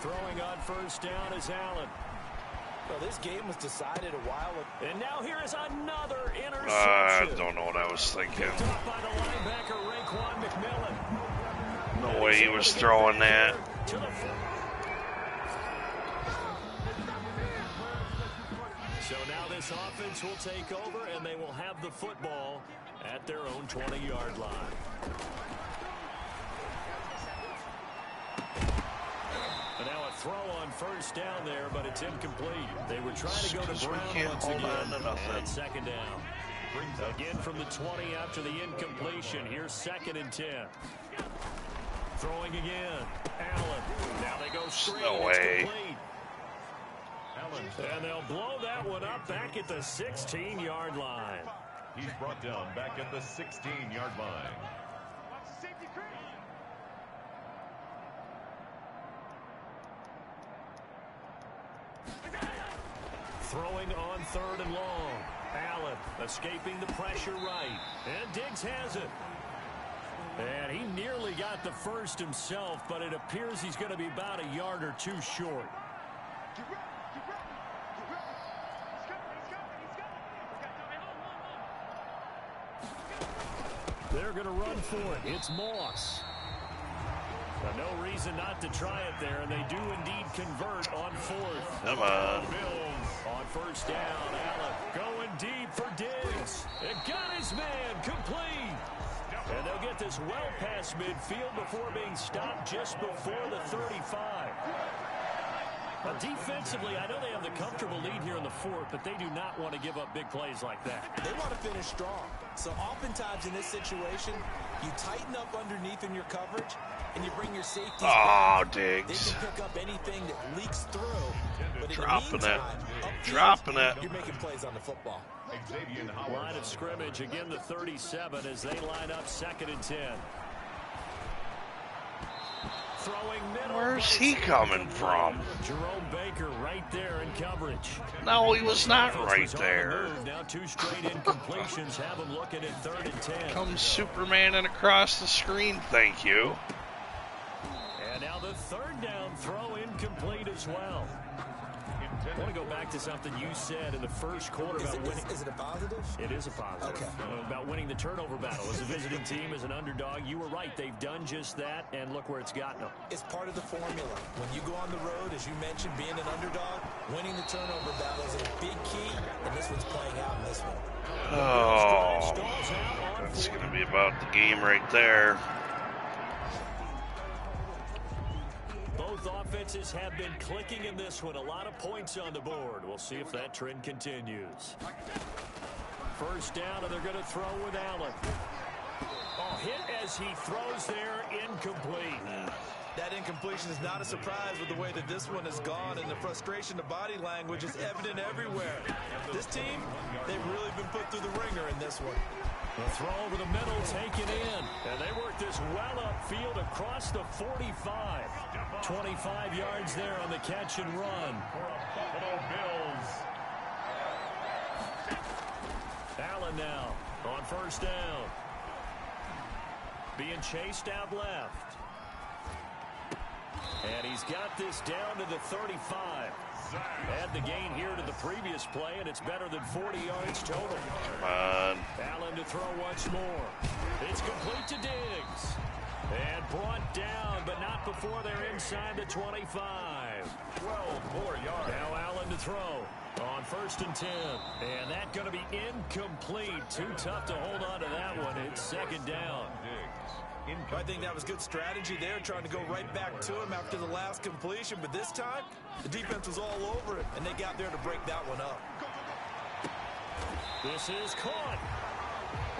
Throwing on 1st down is Allen.
Well, this game was decided a while ago.
And now here is another interception.
I don't know what I was thinking.
Picked up by the linebacker, Raekwon McMillan.
No way he was throwing that.
So now this offense will take over, and they will have the football at their own 20-yard line. And now a throw on 1st down there, but it's incomplete. They were trying to go to Brown once again. And 2nd down. Again from the 20 after the incompletion. Here's 2nd and 10. Throwing again. Allen. Now they go straight.
No way.
And they'll blow that one up back at the 16-yard line.
He's brought down back at the 16-yard line.
Throwing on 3rd and long. Allen escaping the pressure right. And Diggs has it. And he nearly got the first himself, but it appears he's going to be about a yard or two short. They're going to run for it. It's Moss. Now, no reason not to try it there, and they do indeed convert on 4th.
Come on.
Bills on 1st down. Allen going deep for Diggs. It got his man complete. And they'll get this well past midfield before being stopped just before the 35. Well, defensively, I know they have the comfortable lead here in the 4th, but they do not want to give up big plays like that.
They want to finish strong. So oftentimes in this situation, you tighten up underneath in your coverage, and you bring your safeties back.
Diggs.
They can pick up anything that leaks through. But
Dropping it.
Upfield,
Dropping it.
You're making plays on the football.
Line of scrimmage, again the 37 as they line up 2nd and 10. Throwing middle.
Where's he coming from?
Jerome Baker right there in coverage.
No, he was not right there.
Now 2 straight incompletions have him looking at 3rd and 10.
Comes Superman and across the screen, thank you.
And now the 3rd down throw incomplete as well. I want to go back to something you said in the 1st quarter about winning.
Is it a positive?
It is a positive.
Okay.
About winning the turnover battle. As a visiting team, as an underdog, you were right. They've done just that, and look where it's gotten them.
It's part of the formula. When you go on the road, as you mentioned, being an underdog, winning the turnover battle is a big key, and this one's playing out in this one.
Oh, that's going to be about the game right there.
Both offenses have been clicking in this one. A lot of points on the board. We'll see if that trend continues. 1st down, and they're going to throw with Allen. Oh, hit as he throws there, incomplete.
That incompletion is not a surprise with the way that this one has gone, and the frustration, the body language is evident everywhere. This team, they've really been put through the ringer in this one.
The throw over the middle, taken in. And they work this well upfield across the 45. 25 yards there on the catch and run.
Buffalo Bills.
Allen now on 1st down. Being chased out left. And he's got this down to the 35. Add the gain here to the previous play, and it's better than 40 yards total.
Come on.
Allen to throw once more. It's complete to Diggs. And brought down, but not before they're inside the 25.
12 more yards.
Now Allen to throw on 1st and 10. And that's going to be incomplete. Too tough to hold on to that one. It's 2nd down.
I think that was good strategy there, trying to go right back to him after the last completion. But this time, the defense was all over it, and they got there to break that one up.
This is caught.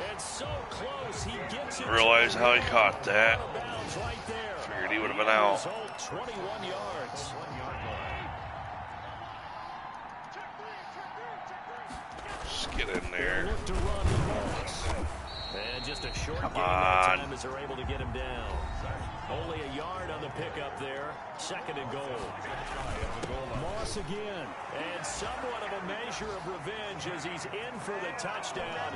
And so close, he gets it.
Realize how he caught that.
Right there.
Figured he would have been out.
21 yards.
Just get in there.
Look to run the Moss. And just a short
Come
gain that
on.
time as they're able to get him down. Only a yard on the pickup there. 2nd and goal.
Moss again.
And somewhat of a measure of revenge as he's in for the touchdown.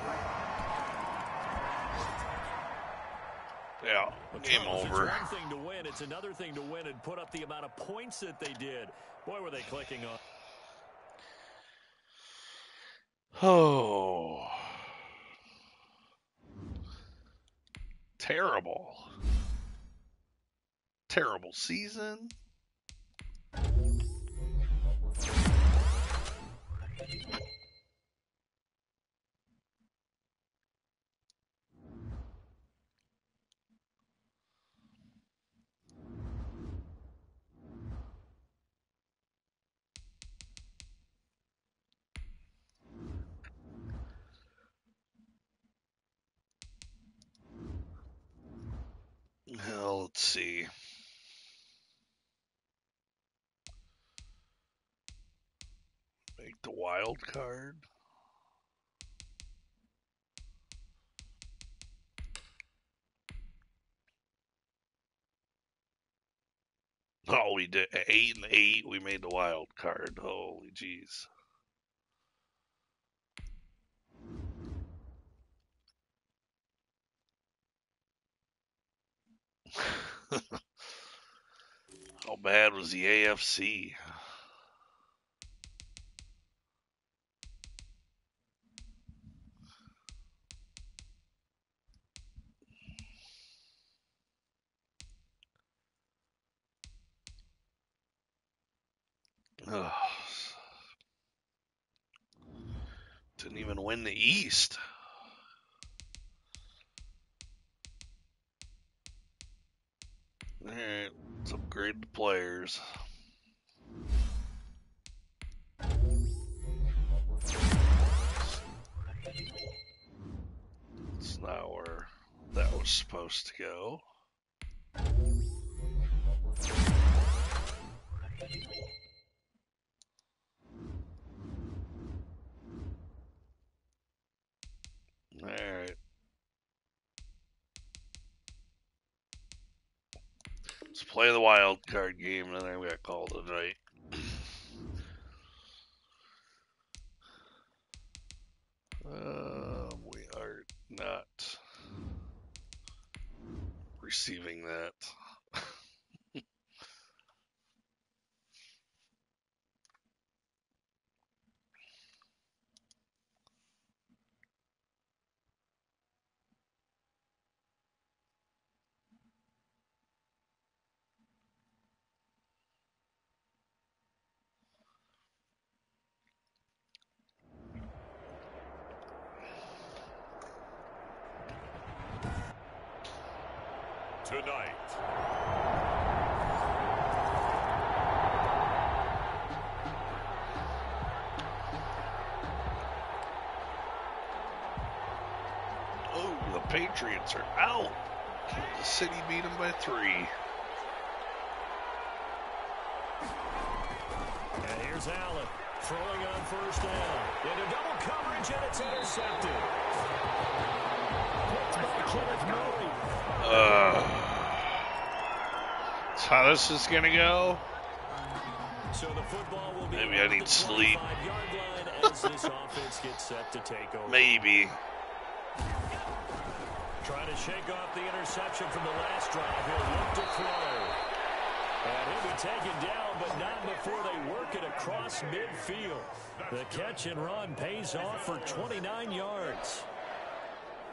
Yeah, game over.
It's one thing to win. It's another thing to win and put up the amount of points that they did. Boy, were they clicking on.
Oh. Terrible. Terrible season. Well, let's see. Make the wild card. Oh, we did 8 and 8. We made the wild card. Holy jeez. How bad was the AFC? Ugh. Didn't even win the East. All right, let's upgrade the players. It's not where that was supposed to go. All right. Let's play the wild card game, and then we got called it right. We are not receiving that.
Tonight.
Oh, the Patriots are out. Kansas City beat them by 3.
And here's Allen throwing on 1st down. Into double coverage, and it's intercepted. Picked by Kenneth Murray.
That's how this is going to go.
So the football will be
Maybe I need sleep.
25-yard line as this offense gets set to take over.
Maybe.
Trying to shake off the interception from the last drive. He'll look to throw. And he'll be taken down, but not before they work it across midfield. The catch and run pays off for 29 yards.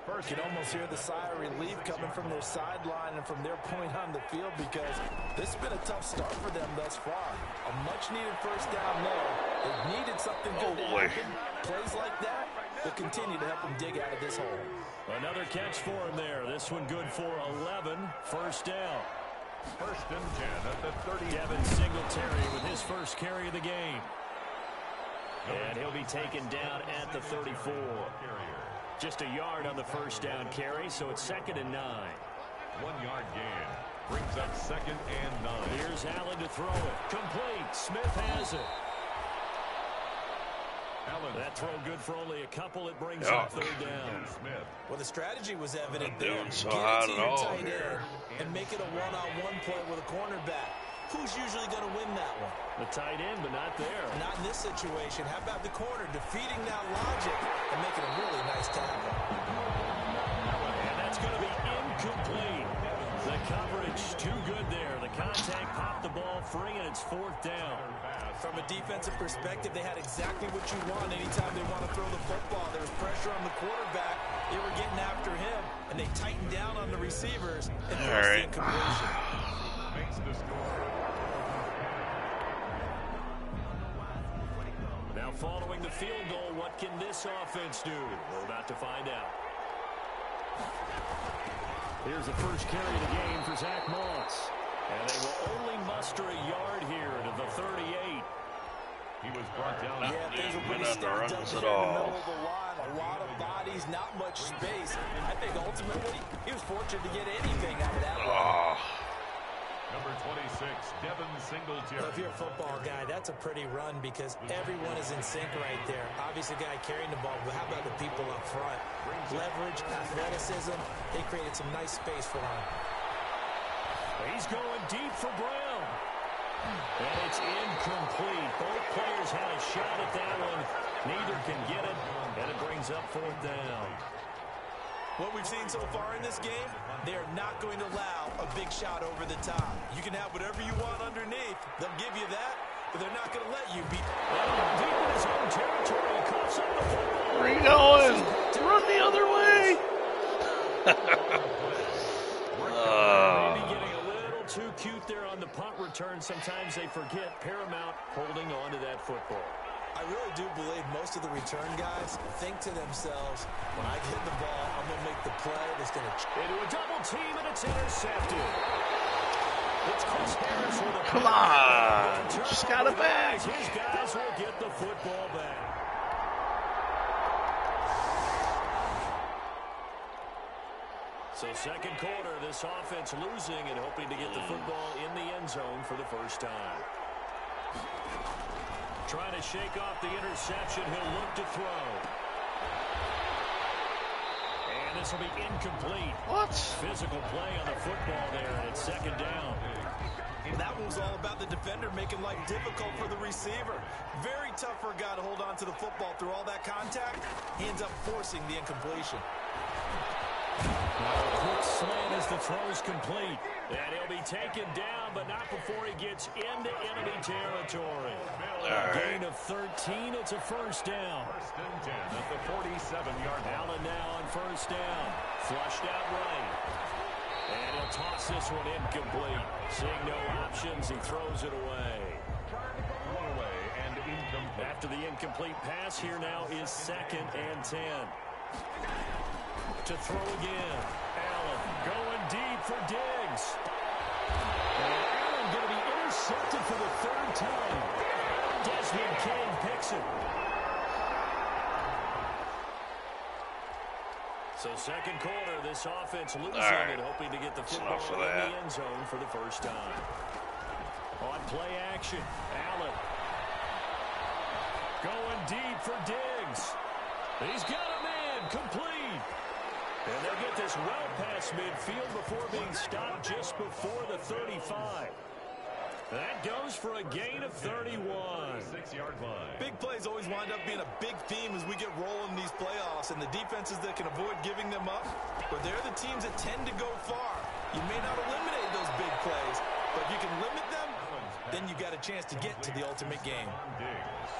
You can almost hear the sigh of relief coming from their sideline and from their point on the field because this has been a tough start for them thus far. A much-needed first down there. They needed something good to happen. Plays like that will continue to help them dig out of this hole.
Another catch for him there. This one good for 11. First down.
First and 10 at the 30.
Devin Singletary with his first carry of the game. And he'll be taken down at the 34. Just a yard on the first down carry, so it's 2nd and 9.
1 yard gain. Brings up 2nd and 9.
Here's Allen to throw it. Complete. Smith has it.
Allen.
That throw good for only a couple. It brings up 3rd down.
Smith.
Well, the strategy was evident
Not
there.
doing so
Get it
hot
to
at
your
all
tight
here.
end and make it a one-on-one play with a cornerback. Who's usually going to win that one?
The tight end, but not there.
Not in this situation. How about the corner defeating that logic and making a really nice tackle?
And that's going to be incomplete. The coverage too good there. The contact popped the ball free, and it's 4th down.
From a defensive perspective, they had exactly what you want anytime they want to throw the football. There was pressure on the quarterback. They were getting after him, and they tightened down on the receivers and forced the incompletion.
Makes the score.
Now following the field goal, what can this offense do? We're about to find out. Here's the first carry of the game for Zach Moss. And they will only muster a yard here to the 38.
He was brought down.
Yeah, things were pretty stacked up there in the middle of the line. A lot of bodies, not much space. I think ultimately he was fortunate to get anything out of that one.
Number 26, Devin Singletary.
Well, if you're a football guy, that's a pretty run because everyone is in sync right there. Obviously, the guy carrying the ball, but how about the people up front? Leverage, athleticism, they created some nice space for him.
He's going deep for Brown. And it's incomplete. Both players had a shot at that one. Neither can get it, and it brings up 4th down.
What we've seen so far in this game, they are not going to allow a big shot over the top. You can have whatever you want underneath. They'll give you that, but they're not going to let you beat.
Deep in his own territory, he coughs up the football.
Where are you going? Run the other way.
Maybe getting a little too cute there on the punt return. Sometimes they forget Paramount holding on to that football.
I really do believe most of the return guys think to themselves, when I get the ball, I'm going to make the play that's going to...
Into a double team, and it's intercepted. It's Chris Harris with a...
Come on. Just got it back.
His guys will get the football back. So second quarter, this offense losing and hoping to get the football in the end zone for the first time. Trying to shake off the interception. He'll look to throw. And this will be incomplete.
What?
Physical play on the football there, and it's 2nd down.
That one was all about the defender making life difficult for the receiver. Very tough for a guy to hold on to the football through all that contact. He ends up forcing the incompletion.
Now a quick slant as the throw's complete. And he'll be taken down, but not before he gets into enemy territory. A gain of 13. It's a first down.
First and 10 at the 47-yard line.
Allen now on first down. Flushed out right. And he'll toss this one incomplete. Seeing no options, he throws it away.
One away and incomplete.
After the incomplete pass, here now is 2nd and 10. To throw again. Allen going deep for Diggs. And Allen going to be intercepted for the 3rd time. Desmond King picks it. So second quarter, this offense losing and hoping to get the football in the end zone for the first time. On play action, Allen. Going deep for Diggs. He's got a man, complete. And they'll get this well past midfield before being stopped just before the 35. That goes for a gain of 31.
6-yard line.
Big plays always wind up being a big theme as we get rolling in these playoffs, and the defenses that can avoid giving them up, but they're the teams that tend to go far. You may not eliminate those big plays, but you can limit them, then you got a chance to get to the ultimate game.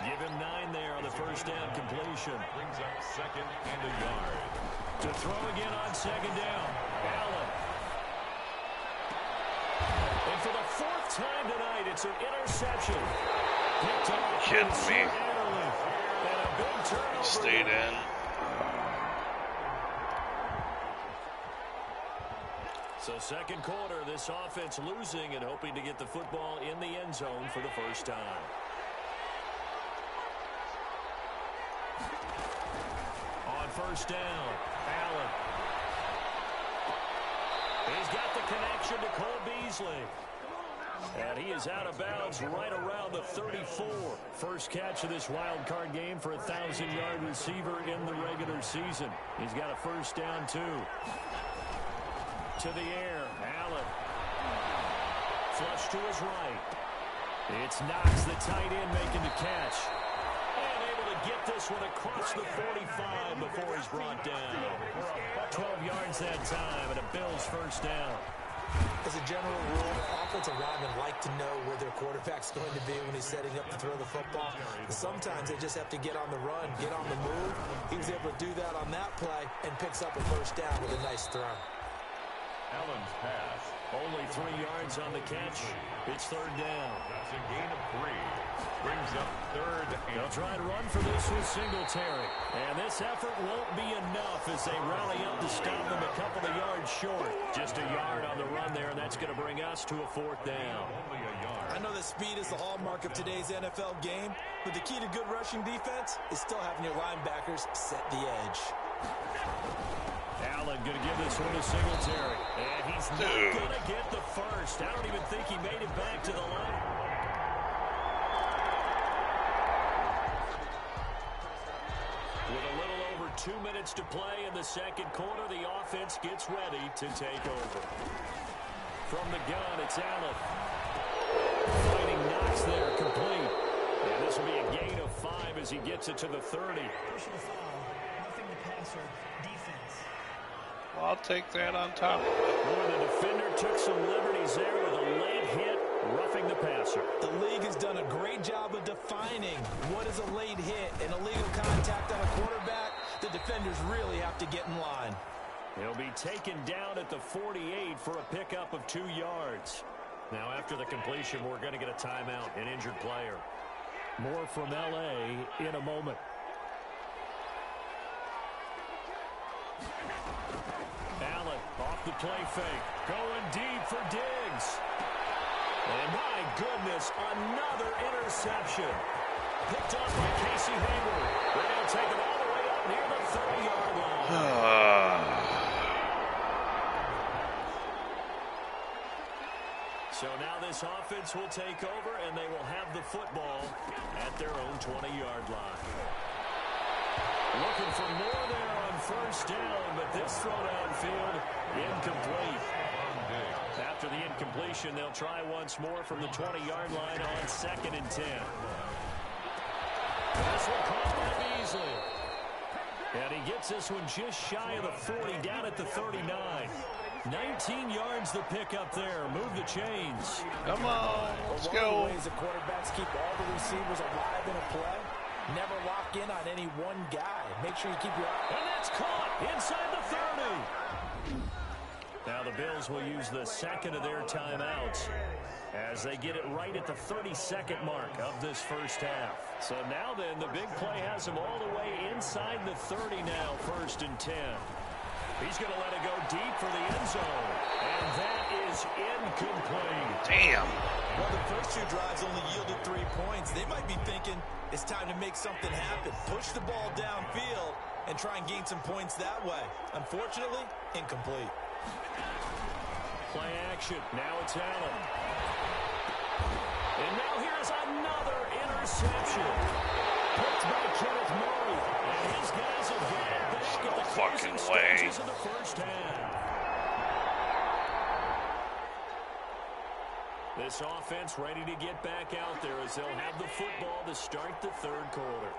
Give him 9 there on the first down completion.
Brings up 2nd and a yard.
To throw again on 2nd down. Allen. And for the 4th time tonight, it's an interception. Picked off.
Kidding me.
And a big turnover.
Stayed in.
So second quarter, this offense losing and hoping to get the football in the end zone for the first time. On first down, Allen. He's got the connection to Cole Beasley. And he is out of bounds right around the 34. First catch of this wild card game for a 1,000-yard receiver in the regular season. He's got a first down, too. To the air, Allen. Flush to his right. It's Knox, the tight end, making the catch. And able to get this one across the 45 before he's brought down. 12 yards that time, and a Bills first down.
As a general rule, offensive linemen like to know where their quarterback's going to be when he's setting up to throw the football. Sometimes they just have to get on the run, get on the move. He was able to do that on that play and picks up a first down with a nice throw.
Allen's pass.
Only 3 yards on the catch. It's third down.
That's a gain of 3. Brings up 3rd and
They'll try to run for this with Singletary. And this effort won't be enough as they rally up to stop them a couple of yards short. Just a yard on the run there, and that's going to bring us to a 4th down.
only a yard.
I know that speed is the hallmark of today's NFL game, but the key to good rushing defense is still having your linebackers set the edge.
Allen going to give this one to Singletary. And he's not going to get the first. I don't even think he made it back to the line. With a little over 2 minutes to play in the second quarter, the offense gets ready to take over. From the gun, it's Allen. Fighting Knox there, complete. And this will be a gain of 5 as he gets it to the 30.
Personal foul, roughing the passer, defense.
Well, I'll take that on top of it.
Boy, the defender took some liberties there with a late hit, roughing the passer.
The league has done a great job of defining what is a late hit and illegal contact on a quarterback. The defenders really have to get in line.
He'll be taken down at the 48 for a pickup of 2 yards. Now, after the completion, we're going to get a timeout, an injured player. More from L.A. in a moment. Allen off the play fake. Going deep for Diggs. And my goodness, another interception. Picked up by Casey Hayward. They're going to take it all the way up near the 30-yard line. So now this offense will take over, and they will have the football at their own 20-yard line. Looking for more there on first down, but this throw downfield incomplete. After the incompletion, they'll try once more from the 20-yard line on 2nd and 10. This one caught by Beasley. And he gets this one just shy of the 40, down at the 39. 19 yards the pick up there. Move the chains.
Come on, let's
One
go.
of the ways the quarterbacks keep all the receivers alive in a play, never lock in on any one guy. Make sure you keep your eye.
And that's caught inside the 30. Now the Bills will use the second of their timeouts as they get it right at the 32nd mark of this first half. So now then, the big play has them all the way inside the 30 now, 1st and 10. He's going to let it go deep for the end zone. And that is incomplete.
Damn.
Well, the first 2 drives only yielded 3 points. They might be thinking it's time to make something happen. Push the ball downfield and try and gain some points that way. Unfortunately, incomplete.
Play action. Now it's Allen. And now here's another interception. Picked by Kenneth Murray. And his guys have got it back at the
Fucking
closing
way.
stages of the first half. This offense ready to get back out there as they'll have the football to start the third quarter.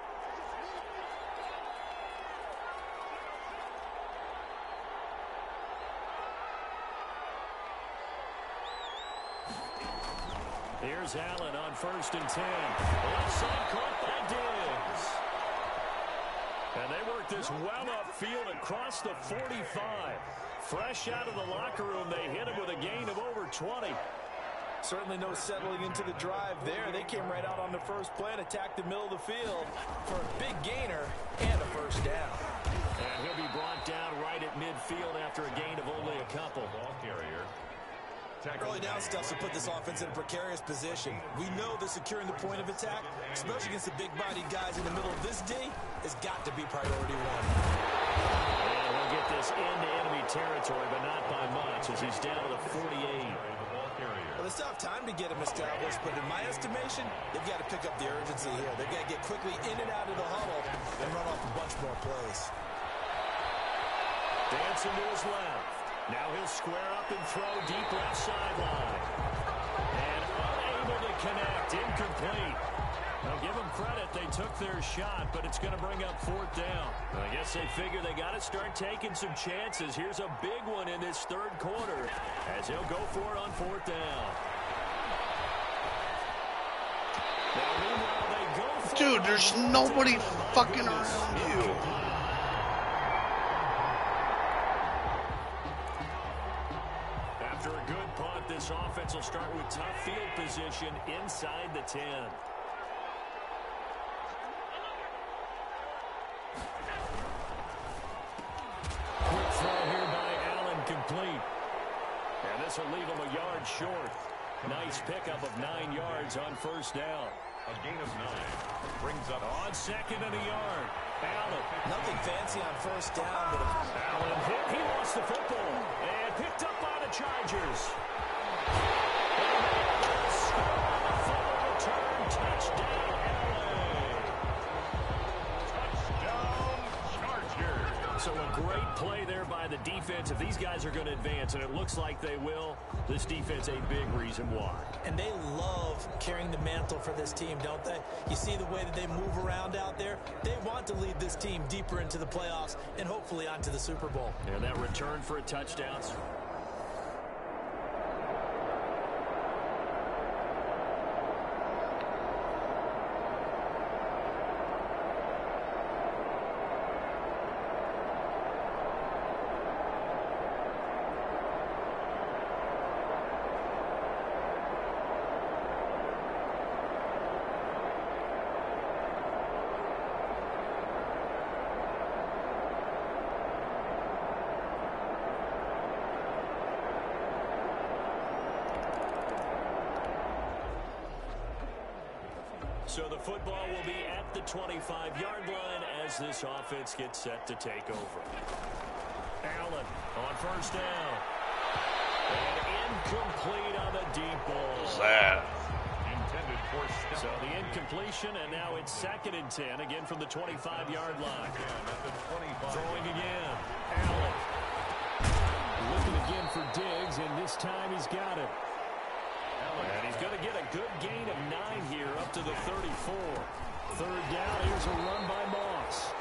Here's Allen on 1st and 10. Left side caught by Diggs. And they work this well upfield across the 45. Fresh out of the locker room, they hit him with a gain of over 20.
Certainly no settling into the drive there. They came right out on the first play and attacked the middle of the field for a big gainer and a first down.
And he'll be brought down right at midfield after a gain of only a couple.
Ball carrier.
Early down stuff to put this offense in a precarious position. We know that securing the point of attack, especially against the big-bodied guys in the middle of this D, has got to be priority one.
And we'll get this into enemy territory, but not by much, as he's down to the 48.
Well, they still have time to get him established, but in my estimation, they've got to pick up the urgency here. They've got to get quickly in and out of the huddle and run off a bunch more plays.
Dancing to his left. Now he'll square up and throw deep left sideline. And unable to connect. Incomplete. Now give them credit. They took their shot, but it's going to bring up 4th down. I guess they figure they got to start taking some chances. Here's a big one in this 3rd quarter as he'll go for it on 4th down. Now, meanwhile, they go for
Dude, there's nobody fucking around you.
After a good punt, this offense will start with tough field position inside the 10. Quick throw here by Allen, complete. And this will leave him a yard short. Nice pickup of 9 yards on 1st down.
A gain of 9 brings up
on 2nd and a yard. Allen.
Nothing fancy on 1st down, but
Allen hit. He lost the football and picked up by the Chargers. And score on the fumble return. Touchdown, LA.
touchdown Chargers.
So a great play there by the defense. If these guys are going to advance, and it looks like they will, this defense a big reason why.
And they love carrying the mantle for this team, don't they? You see the way that they move around out there? They want to lead this team deeper into the playoffs and hopefully onto the Super Bowl.
And that return for a touchdown. So the football will be at the 25-yard line as this offense gets set to take over. Allen on 1st down. And incomplete on the deep ball.
What's that?
Intended for
so the incompletion, and now it's 2nd and 10, again from the 25-yard line. Throwing again. Allen. Looking again for Diggs, and this time he's got it. And he's going to get a good gain of 9 here up to the 34. 3rd down, here's a run by Moss.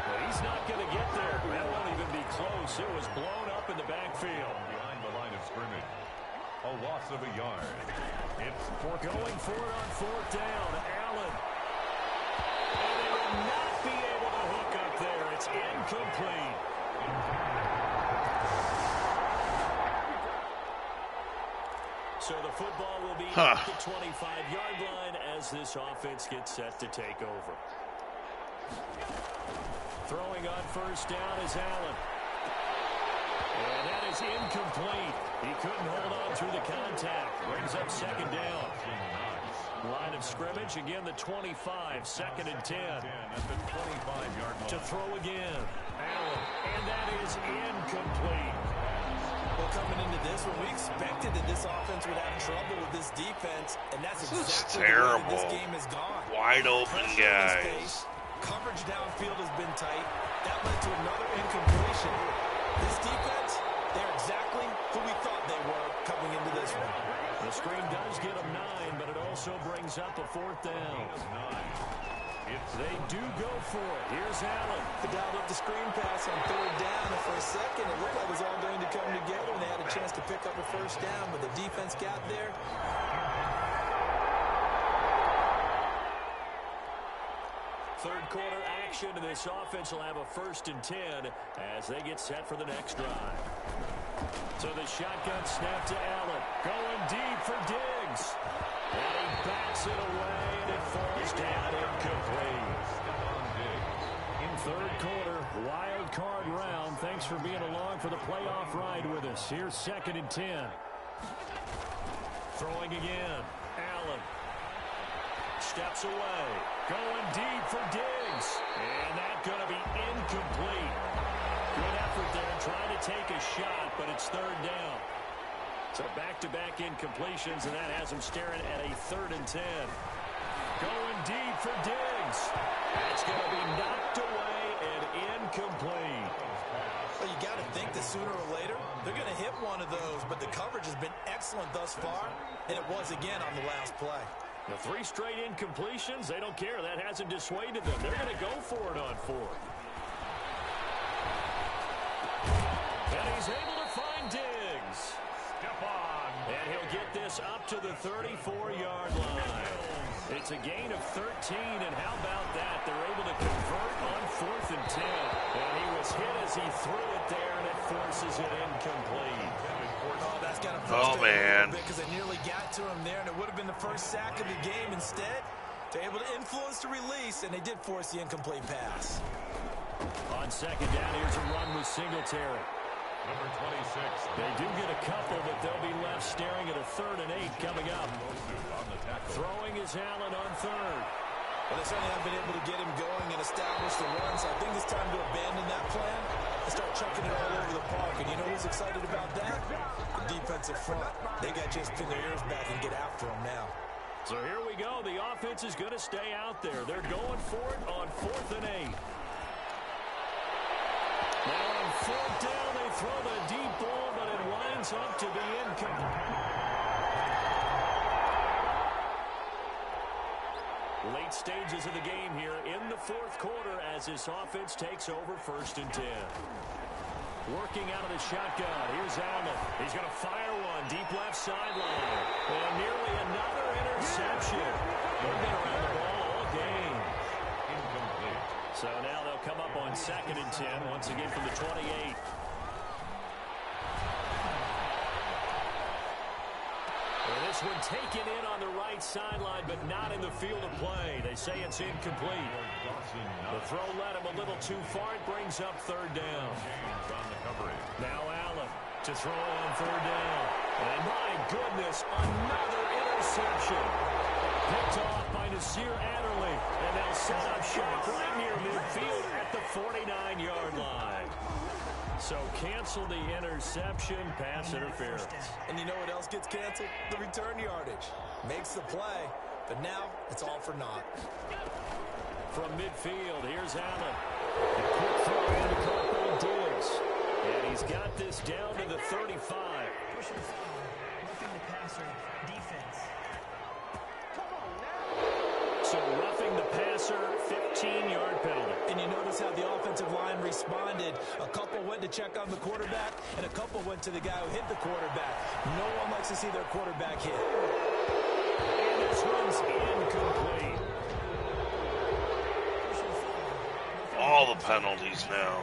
But he's not going to get there. That won't even be close. It was blown up in the backfield.
Behind the line of scrimmage. A loss of a yard. It's
going for it on 4th down. Allen. And they will not be able to hook up there. It's incomplete. So the football will be at the 25-yard line as this offense gets set to take over. Throwing on 1st down is Allen. And that is incomplete. He couldn't hold on through the contact. Brings up 2nd down. Line of scrimmage, again the 25, 2nd and 10.
at the 25-yard line.
To throw again. Allen. And that is incomplete.
Well, coming into this one, we expected that this offense would have trouble with this defense, and that's exactly the way that this game has gone.
Wide open guys.
Space, coverage downfield has been tight. That led to another incompletion. This defense, they're exactly who we thought they were coming into this one.
The screen does get them 9, but it also brings up a 4th down. They do go for it. Here's Allen.
They dialed up the screen pass on 3rd down, and for a second it looked like it was all going to come together, and they had a chance to pick up a 1st down, but the defense got there.
Third quarter action, and this offense will have a 1st and 10 as they get set for the next drive. So the shotgun snap to Allen. Going deep for Diggs. And he backs it away, and it falls down incomplete. In third quarter, wild card round. Thanks for being along for the playoff ride with us. Here's 2nd and 10. Throwing again. Allen. Steps away. Going deep for Diggs. And that's going to be incomplete. Good effort there trying to take a shot, but it's 3rd down. So back-to-back incompletions, and that has him staring at a 3rd and 10. Going deep for Diggs. That's going to be knocked away and incomplete.
Well, you got to think that sooner or later, they're going to hit one of those, but the coverage has been excellent thus far, and it was again on the last play.
The 3 straight incompletions, they don't care. That hasn't dissuaded them. They're going to go for it on 4th. And he's able to find Diggs.
Step on.
And he'll get this up to the 34-yard line. It's a gain of 13, and how about that? They're able to convert on 4th and 10. And he was hit as he threw it there, and it forces it incomplete.
Oh, that's got to frustrate him a little bit because it nearly got to him there, and it would have been the first sack of the game. Instead, they're able to influence the release, and they did force the incomplete pass.
On 2nd down, here's a run with Singletary.
Number 26.
They do get a couple, but they'll be left staring at a 3rd and 8 coming up. Throwing is Allen on 3rd.
Well, they certainly haven't been able to get him going and establish the run, so I think it's time to abandon that plan and start chucking it all over the park. And you know who's excited about that? The defensive front. They got just pin their ears back and get after him now.
So here we go. The offense is going to stay out there. They're going for it on 4th and 8. Now on 4th down, they throw the deep ball, but it winds up to be incomplete. Late stages of the game here in the 4th quarter as this offense takes over 1st and 10. Working out of the shotgun. Here's Allen. He's going to fire one deep left sideline. And nearly another interception. They've been around the ball all game.
Incomplete.
So now they'll come up on 2nd and 10 once again from the 28. This one taken in on the right sideline, but not in the field of play. They say it's incomplete. The throw led him a little too far. It brings up 3rd down. Now Allen to throw on 3rd down. And my goodness, another interception. Picked off by Nasir Adderley. And they'll set up shop right near midfield at the 49-yard line. So cancel the interception, pass interference.
And you know what else gets canceled? The return yardage. Makes the play, but now it's all for naught.
From midfield, here's Allen. A quick throw into Carpal Diggs. And he's got this down to the 35.
Pushing foul, roughing the passer, defense.
So roughing the passer, 15-yard penalty.
And you notice how the offensive line responded. A couple went to check on the quarterback, and a couple went to the guy who hit the quarterback. No one likes to see their quarterback hit.
And this one's incomplete.
All the penalties now.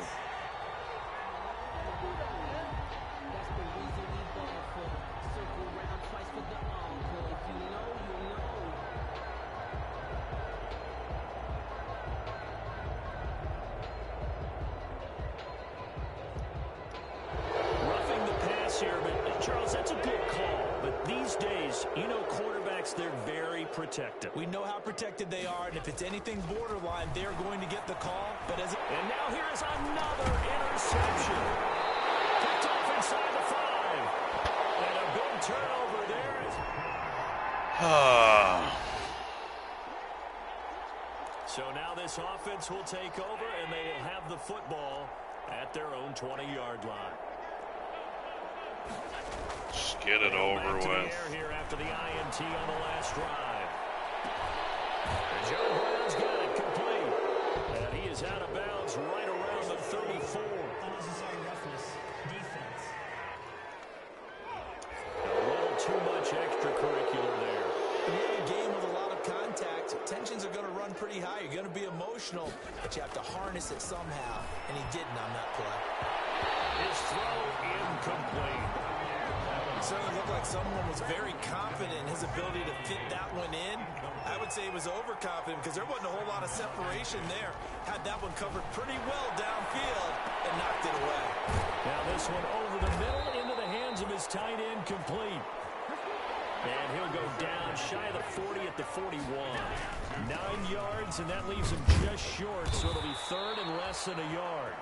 Charles, that's a good call, but these days, you know, quarterbacks, they're very protected.
We know how protected they are, and if it's anything borderline, they're going to get the call. But as
and now here's another interception. Picked off inside the 5. And a big turnover there. So now this offense will take over, and they will have the football at their own 20-yard line.
Just get it over with.
Here after the INT on the last drive. And John Brown's got it complete. And he is out of bounds right around the 34.
Unnecessary roughness. Defense.
A little too much extracurricular there.
in a game with a lot of contact, tensions are going to to run pretty high. You're going to be emotional, but you have to harness it somehow, and he didn't on that play.
His throw incomplete.
It certainly looked like someone was very confident in his ability to fit that one in. I would say he was overconfident because there wasn't a whole lot of separation there. Had that one covered pretty well downfield and knocked it away.
Now this one over the middle into the hands of his tight end, complete. And he'll go down shy of the 40 at the 41. 9 yards, and that leaves him just short, so it'll be third and less than a yard.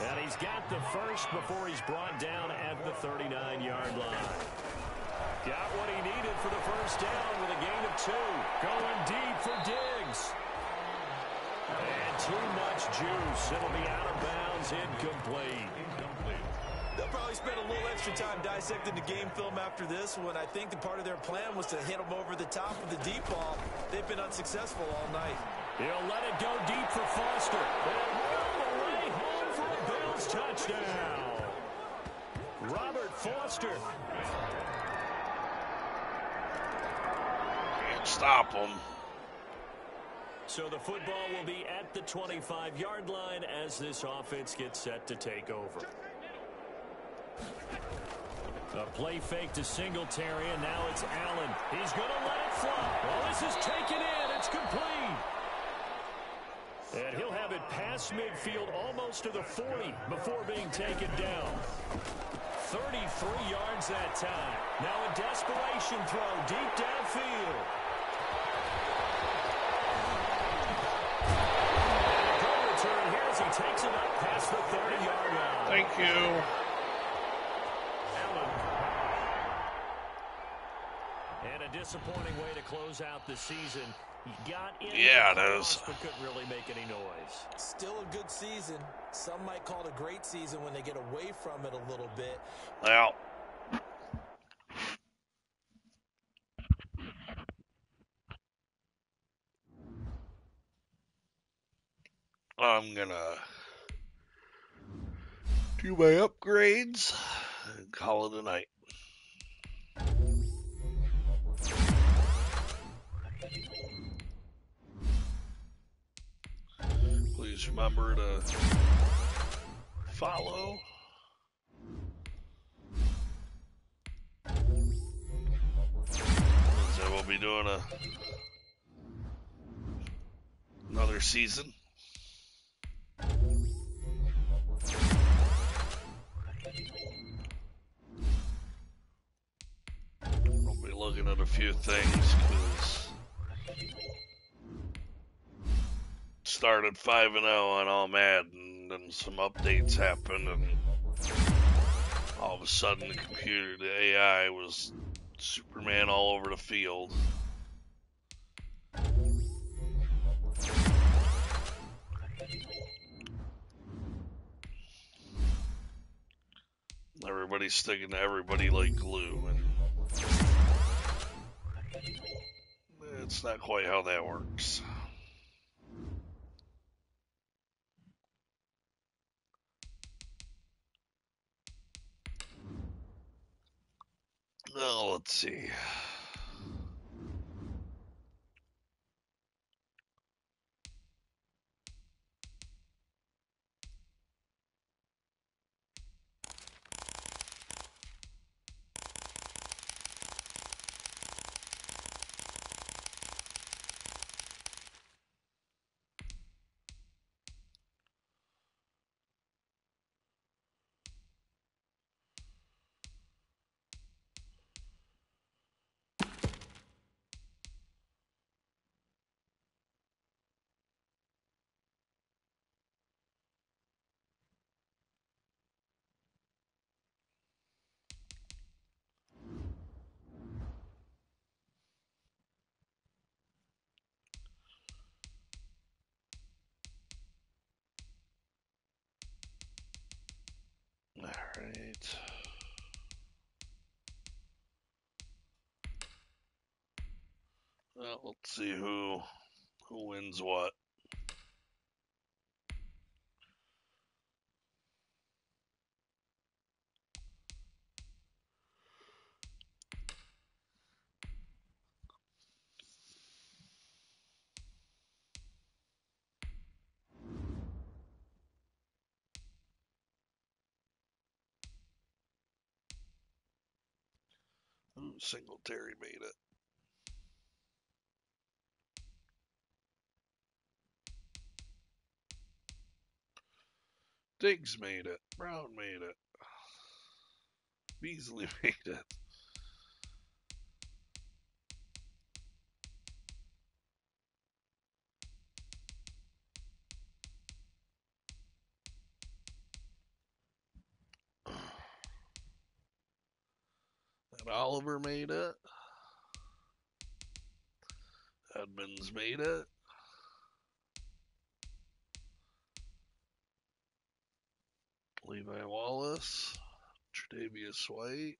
And he's got the first before he's brought down at the 39-yard line. Got what he needed for the first down with a gain of 2. Going deep for Diggs. And too much juice. It'll be out of bounds, incomplete.
They'll probably spend a little extra time dissecting the game film after this one. I think the part of their plan was to hit them over the top of the deep ball. They've been unsuccessful all night.
He'll let it go deep for Foster. And all the way home for a Bills touchdown. Robert Foster.
Can't stop him.
So the football will be at the 25-yard line as this offense gets set to take over. A play fake to Singletary, and now it's Allen. He's going to let it fly. Well, this is taken in. It's complete. And he'll have it past midfield almost to the 40 before being taken down. 33 yards that time. Now a desperation throw deep downfield. And a good return here as he takes it up past the 30-yard line.
Thank you.
And a disappointing way to close out the season. He got in,
yeah, it is,
but couldn't really make any noise.
Still a good season. Some might call it a great season when they get away from it a little bit.
Well, I'm gonna do my upgrades and call it a night. Please remember to follow. So we'll be doing another season. I'll be looking at a few things because started 5-0 on all Madden, and then some updates happened, and all of a sudden the computer, the AI, was Superman all over the field. Everybody's sticking to everybody like glue, and it's not quite how that works. Well, let's see. All right. Well, let's see who wins what. Singletary made it. Diggs made it. Brown made it. Beasley made it. And Oliver made it. Edmonds made it. Levi Wallace. Tre'Davious White.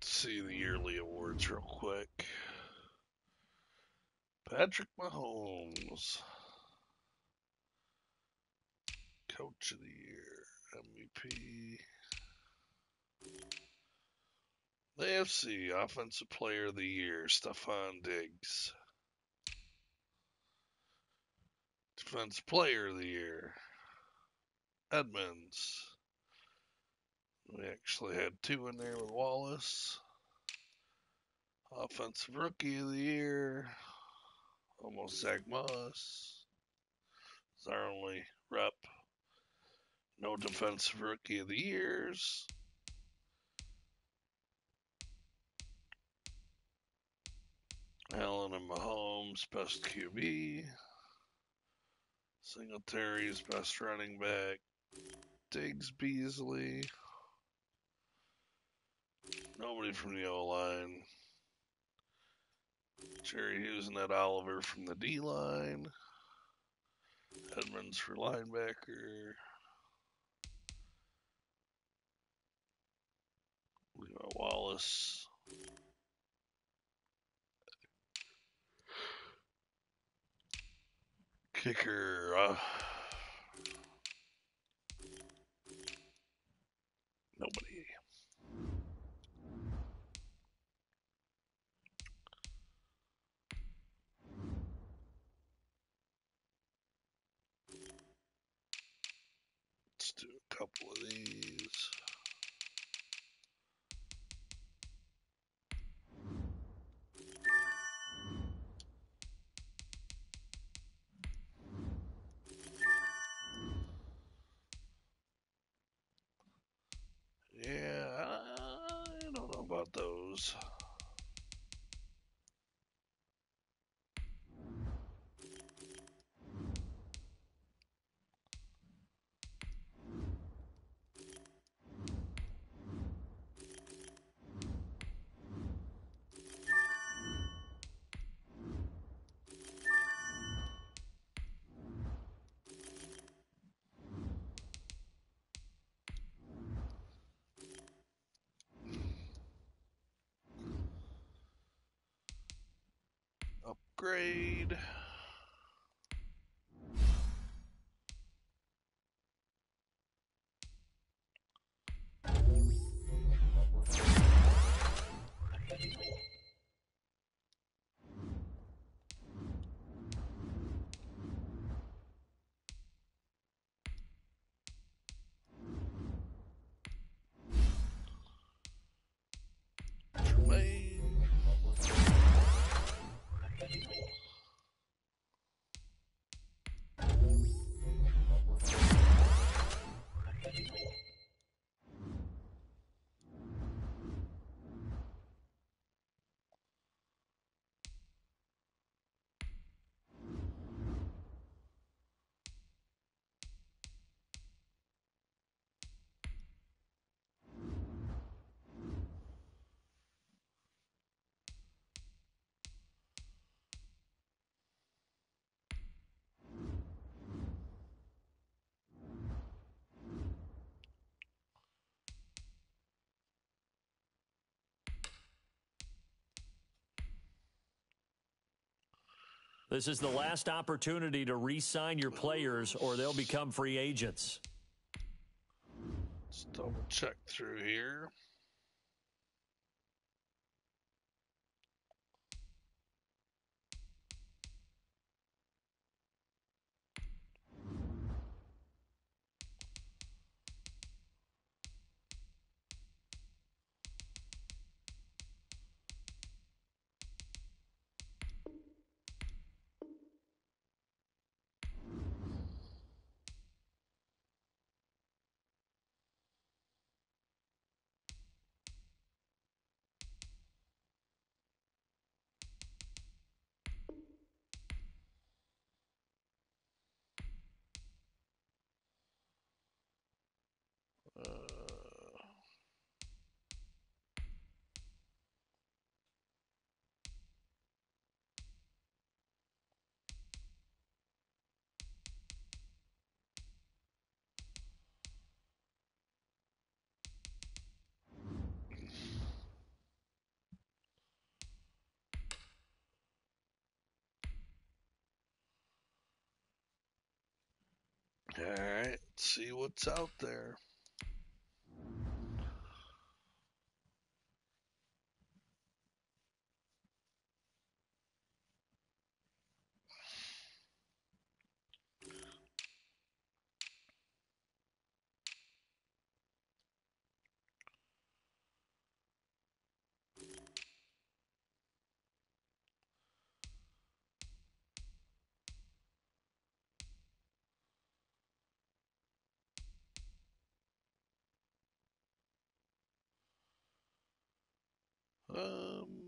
See the yearly awards real quick. Patrick Mahomes, Coach of the Year, MVP. The AFC Offensive Player of the Year, Stephon Diggs. Defensive Player of the Year, Edmonds. We actually had two in there with Wallace. Offensive Rookie of the Year, almost Zach Moss. It's our only rep. No Defensive Rookie of the Years. Allen and Mahomes, best QB. Singletary's best running back. Diggs, Beasley. Nobody from the O-line. Jerry Hughes and Ed Oliver from the D-line. Edmonds for linebacker. Levi Wallace. Kicker. Nobody. Let's do a couple of these. Yeah, I don't know about those. Upgrade. Tremaine.
This is the last opportunity to re-sign your players or they'll become free agents.
Let's double check through here. Alright, let's see what's out there. Um,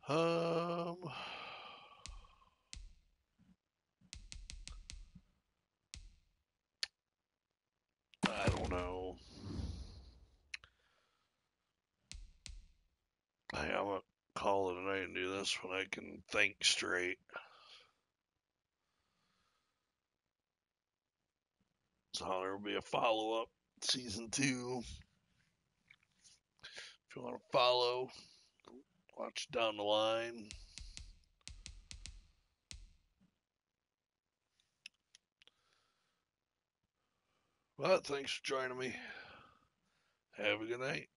um, I don't know. I'm gonna call it a night and do this when I can think straight. So there will be a follow up season 2. If you want to follow, watch down the line. But thanks for joining me. Have a good night.